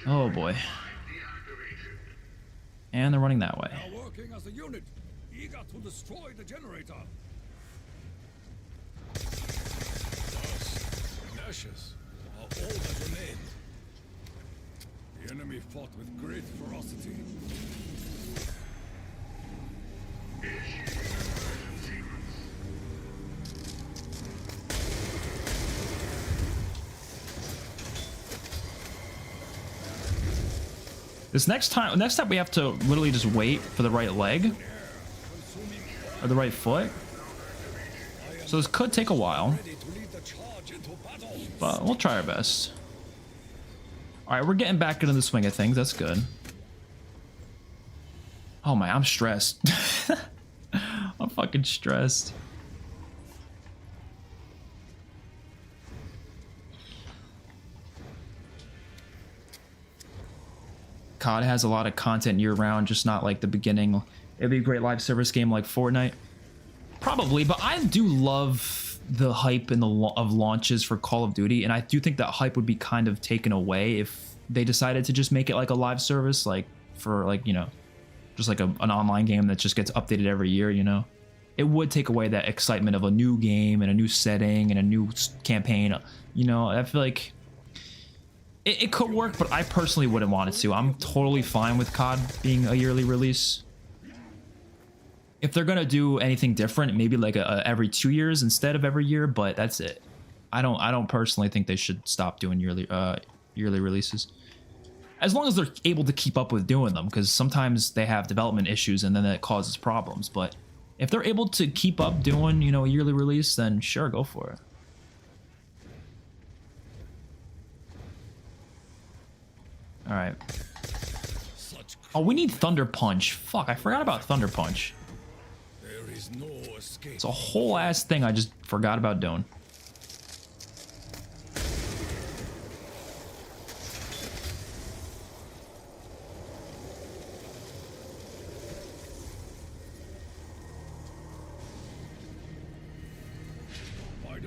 Oh boy. And they're running that way. Now working as a unit, eager to destroy the generator. Dust and ashes are all that remain. The enemy fought with great ferocity. This next step we have to literally just wait for the right leg or the right foot. So this could take a while, but we'll try our best. All right, we're getting back into the swing of things. That's good. Oh my, I'm stressed. I'm fucking stressed. COD has a lot of content year-round, just not like the beginning. It'd be a great live service game like Fortnite. Probably, but I do love the hype and of launches for Call of Duty, and I do think that hype would be kind of taken away if they decided to just make it like a live service, like for like, you know, just like an online game that just gets updated every year, you know. It would take away that excitement of a new game and a new setting and a new campaign, you know. I feel like it could work, but I personally wouldn't want it to. I'm totally fine with COD being a yearly release. If they're gonna do anything different, maybe like a every 2 years instead of every year, but that's it. I don't personally think they should stop doing yearly releases, as long as they're able to keep up with doing them, because sometimes they have development issues and then that causes problems. But if they're able to keep up doing, you know, a yearly release, then sure, go for it. All right. Oh, we need Thunder Punch. Fuck, I forgot about Thunder Punch. There is no escape. It's a whole ass thing I just forgot about doing.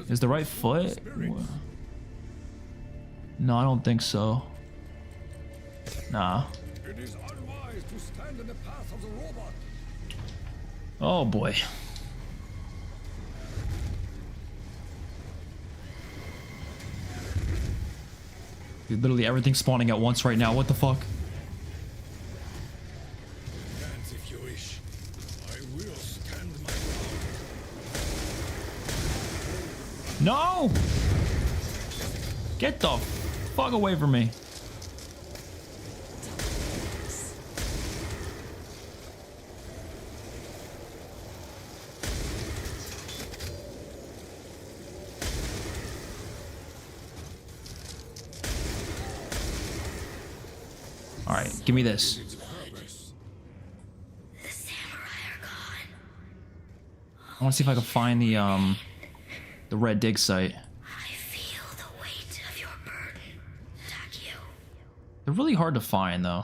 Is the right foot? No, I don't think so. Nah. It is unwise to stand in the path of the robot. Oh boy. Dude, literally everything's spawning at once right now. What the fuck? Dance if you wish. I will stand my ground. No! Get the fuck away from me. All right, give me this. The samurai are gone. I want to see if I can find the red dig site. I feel the weight of your burden, Takio. They're really hard to find though.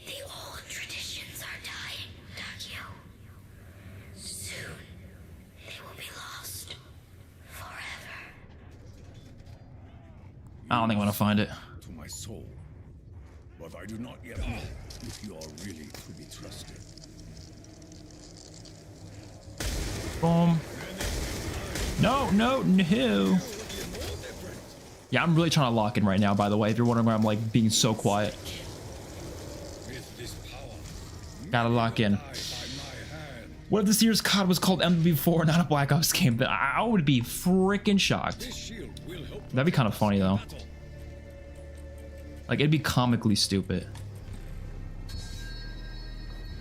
The old traditions are dying, Takio. Soon, they will be lost forever. I don't think I'm gonna find it. To my soul. But I do not yet know if you are really to be trusted. Boom. No, no, no. Yeah, I'm really trying to lock in right now, by the way, if you're wondering why I'm like being so quiet. this power. Gotta lock in. Die by my hand. What if this year's COD was called MW4, not a Black Ops game? But I would be freaking shocked. This shield will help That'd be kind of funny though. battle. Like it'd be comically stupid.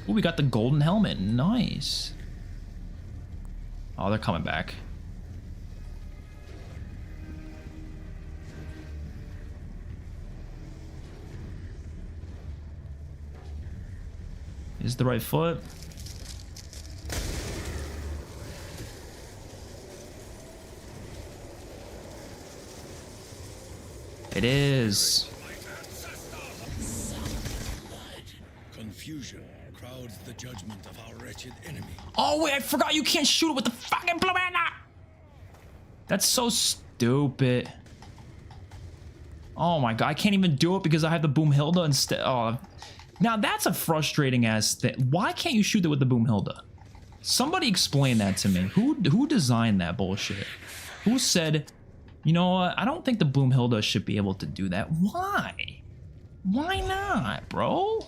Oh, we got the golden helmet. Nice. Oh, they're coming back. Is the right foot? It is. Confusion crowds the judgment of our wretched enemy. Oh wait, I forgot you can't shoot it with the fucking banana. That's so stupid. Oh my god, I can't even do it because I have the Boomhilda instead. Oh, now that's a frustrating ass thing. Why can't you shoot it with the Boomhilda? Somebody explain that to me. Who designed that bullshit? Who said, you know what? I don't think the Boomhilda should be able to do that. Why? Why not, bro?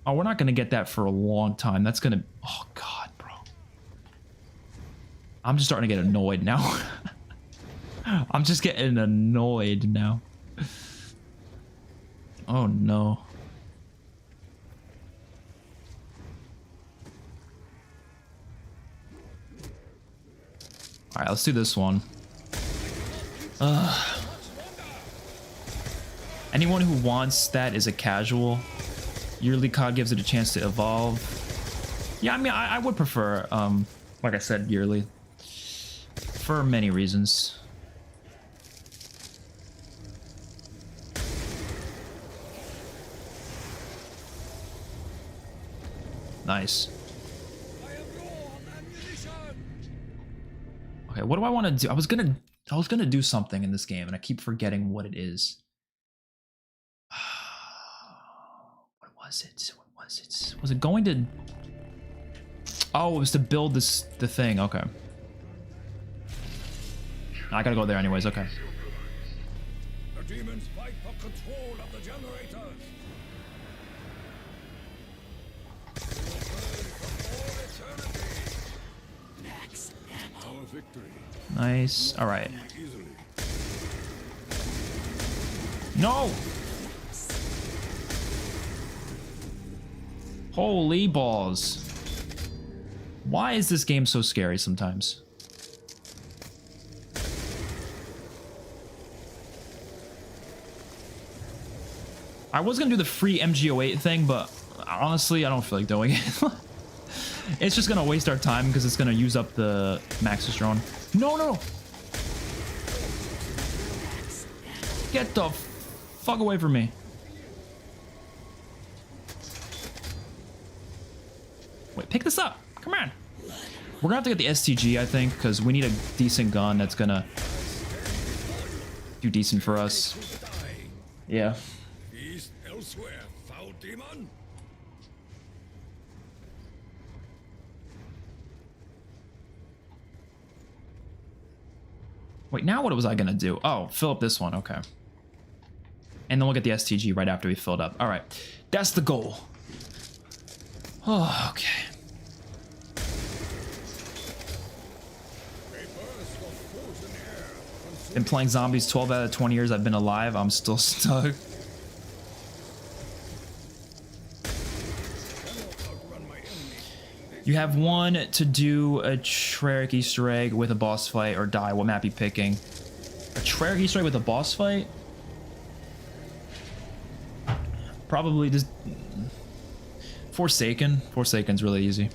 Oh, we're not gonna get that for a long time. That's gonna. Oh god, bro. I'm just starting to get annoyed now. I'm just getting annoyed now. Oh no. All right, let's do this one. Anyone who wants that is a casual. Yearly COD gives it a chance to evolve. Yeah, I mean, I would prefer, like I said, yearly. For many reasons. Nice. Okay, what do I want to do? I was gonna do something in this game, and I keep forgetting what it is. What was it? What was it? Was it going to? Oh, it was to build the thing. Okay. I gotta go there anyways. Okay. The demons fight for control of the generators. Our victory. Nice. All right. Easily. No. Holy balls. Why is this game so scary sometimes? I was gonna do the free MG08 thing, but honestly, I don't feel like doing it. It's just gonna waste our time because it's gonna use up the Maxis drone. No, no, no. Get the fuck away from me. Wait, pick this up. Come on. We're gonna have to get the STG, I think, because we need a decent gun that's gonna do decent for us. Yeah. East elsewhere, foul demon. Wait, now what was I gonna do? Oh, fill up this one, okay. And then we'll get the STG right after we filled up. All right, that's the goal. Oh, okay. Been playing zombies 12 out of 20 years I've been alive. I'm still stuck. You have one to do a Treyarch Easter egg with a boss fight or die. What map you picking? A Treyarch Easter egg with a boss fight? Probably just Forsaken. Forsaken's really easy.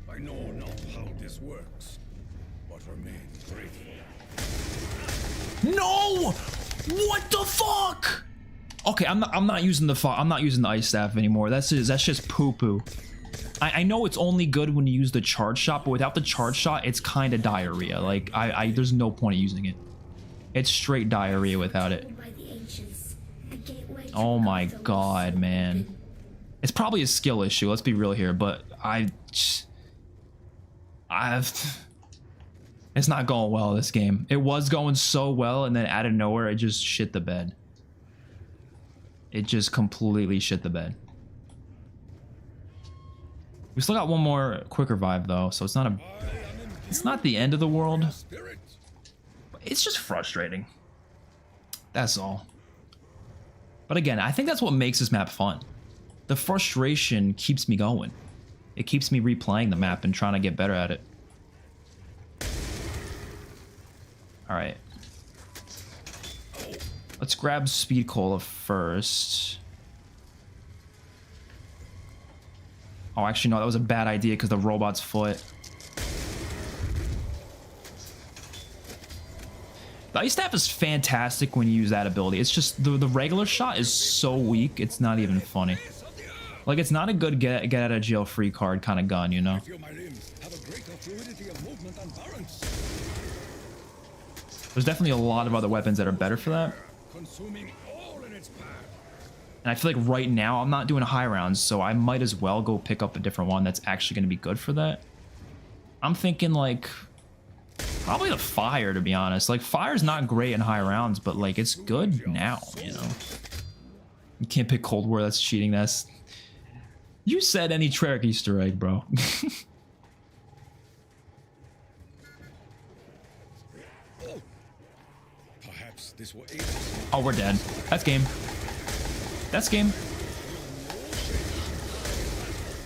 I know not how this works, but remain grateful. No! What the fuck? Okay, I'm not using the ice staff anymore. That's just poo poo. I know it's only good when you use the charge shot, but without the charge shot, it's kind of diarrhea. Like there's no point in using it. It's straight diarrhea without it. By the ancients, the gateway to Oh my God's god, illusion. man. It's probably a skill issue. Let's be real here, but It's not going well this game. It was going so well, and then out of nowhere, it just shit the bed. It just completely shit the bed. We still got one more quick revive though, so it's not the end of the world. It's just frustrating. That's all. But again, I think that's what makes this map fun. The frustration keeps me going. It keeps me replaying the map and trying to get better at it. All right. Let's grab Speed Cola first. Oh, actually, no, that was a bad idea because the robot's foot. The Ice Staff is fantastic when you use that ability. It's just the regular shot is so weak, it's not even funny. Like, it's not a good get out of jail free card kind of gun, you know? There's definitely a lot of other weapons that are better for that. And I feel like right now I'm not doing high rounds, so I might as well go pick up a different one that's actually going to be good for that. I'm thinking like probably the fire, to be honest. Like, fire's not great in high rounds, but like it's good now, you know. You can't pick Cold War, that's cheating. That's, you said any Treyarch Easter egg, bro. Oh, we're dead. That's game. That's game.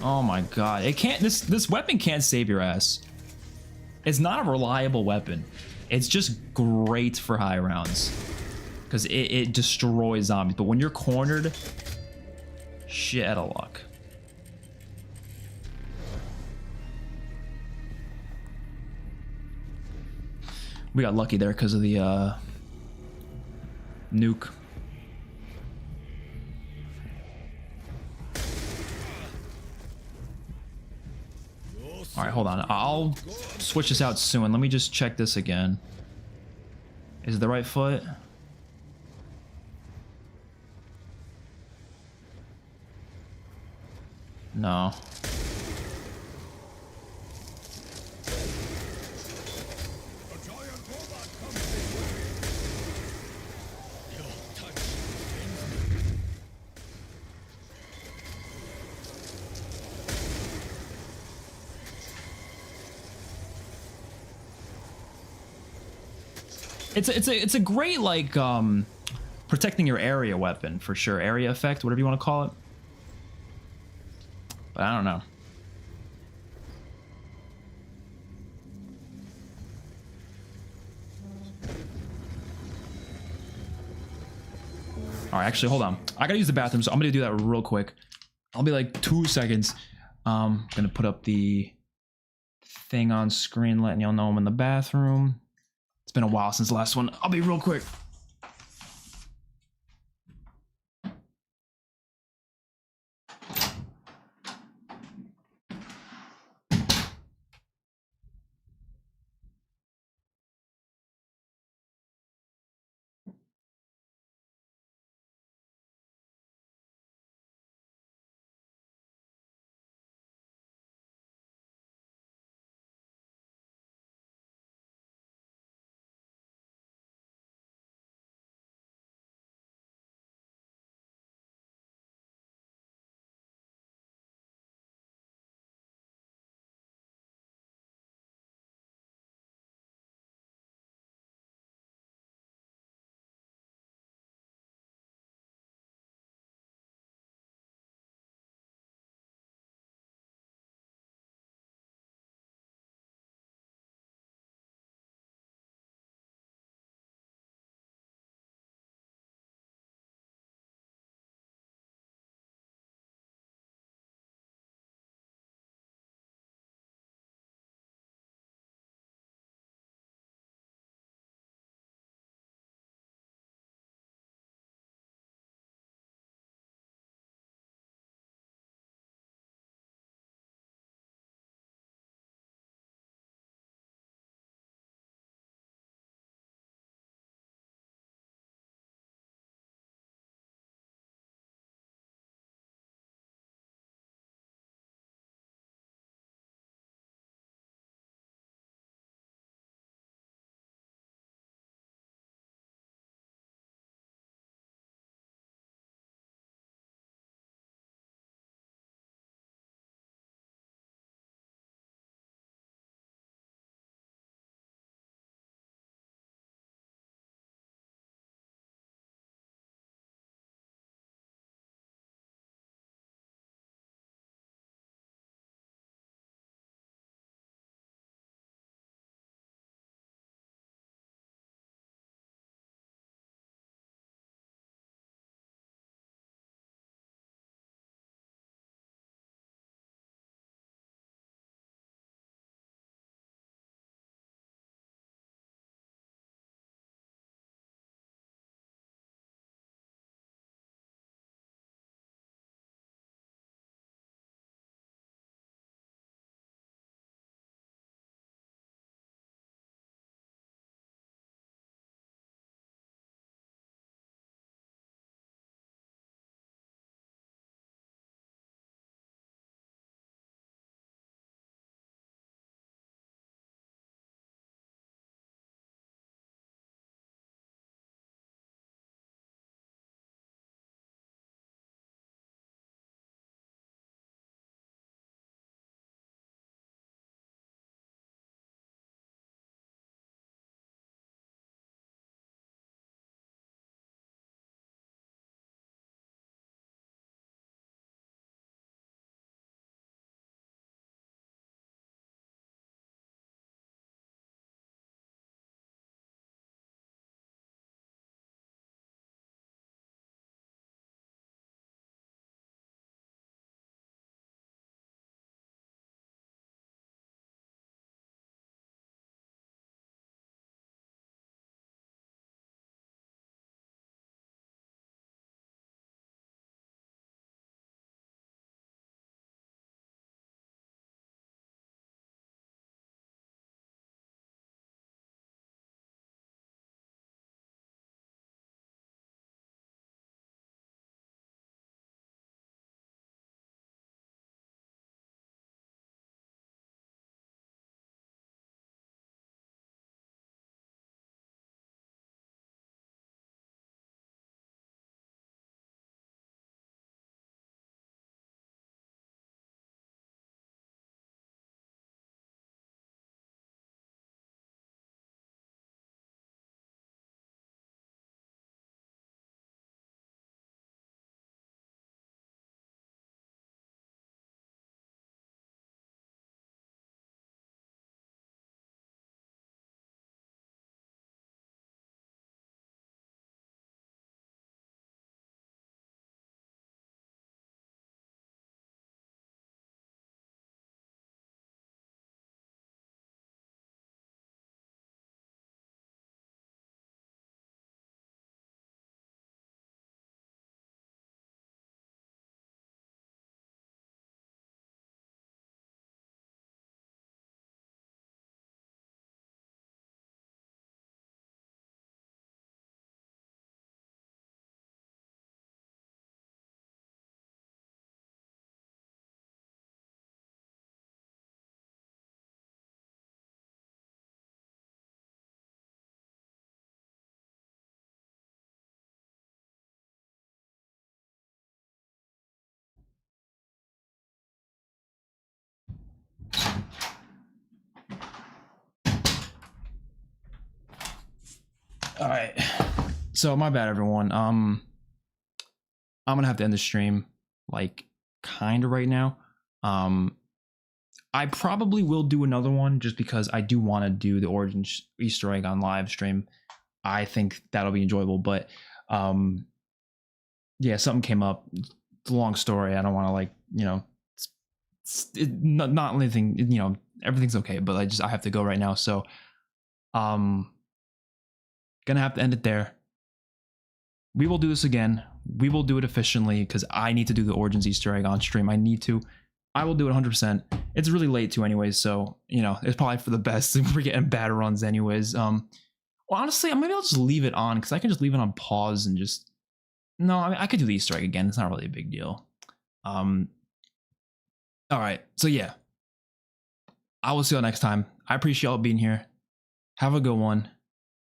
Oh my god. It can't, this weapon can't save your ass. It's not a reliable weapon. It's just great for high rounds. Because it destroys zombies. But when you're cornered, shit out of luck. We got lucky there because of the nuke. All right, hold on. I'll switch this out soon. Let me just check this again. Is it the right foot? No. It's a great like protecting your area weapon for sure. Area effect, whatever you want to call it. But I don't know. All right, actually, hold on. I gotta use the bathroom, so I'm gonna do that real quick. I'll be like 2 seconds. I'm gonna put up the thing on screen, letting y'all know I'm in the bathroom. It's been a while since the last one. I'll be real quick. All right. So my bad, everyone. I'm gonna have to end the stream, like, kind of right now. I probably will do another one just because I do want to do the Origin Easter egg on live stream. I think that'll be enjoyable, but yeah, something came up. It's a long story. I don't want to, like, you know, not anything, you know, everything's okay, but I have to go right now. So gonna have to end it there. We will do this again. We will do it efficiently because I need to do the Origins Easter egg on stream. I will do it 100%. It's really late too anyways, so, you know, it's probably for the best. We're getting bad runs anyways. Well, honestly, maybe I'll just leave it on because I can just leave it on pause and just... No, I mean, I could do the Easter egg again. It's not really a big deal. All right, so yeah. I will see you all next time. I appreciate y'all being here. Have a good one.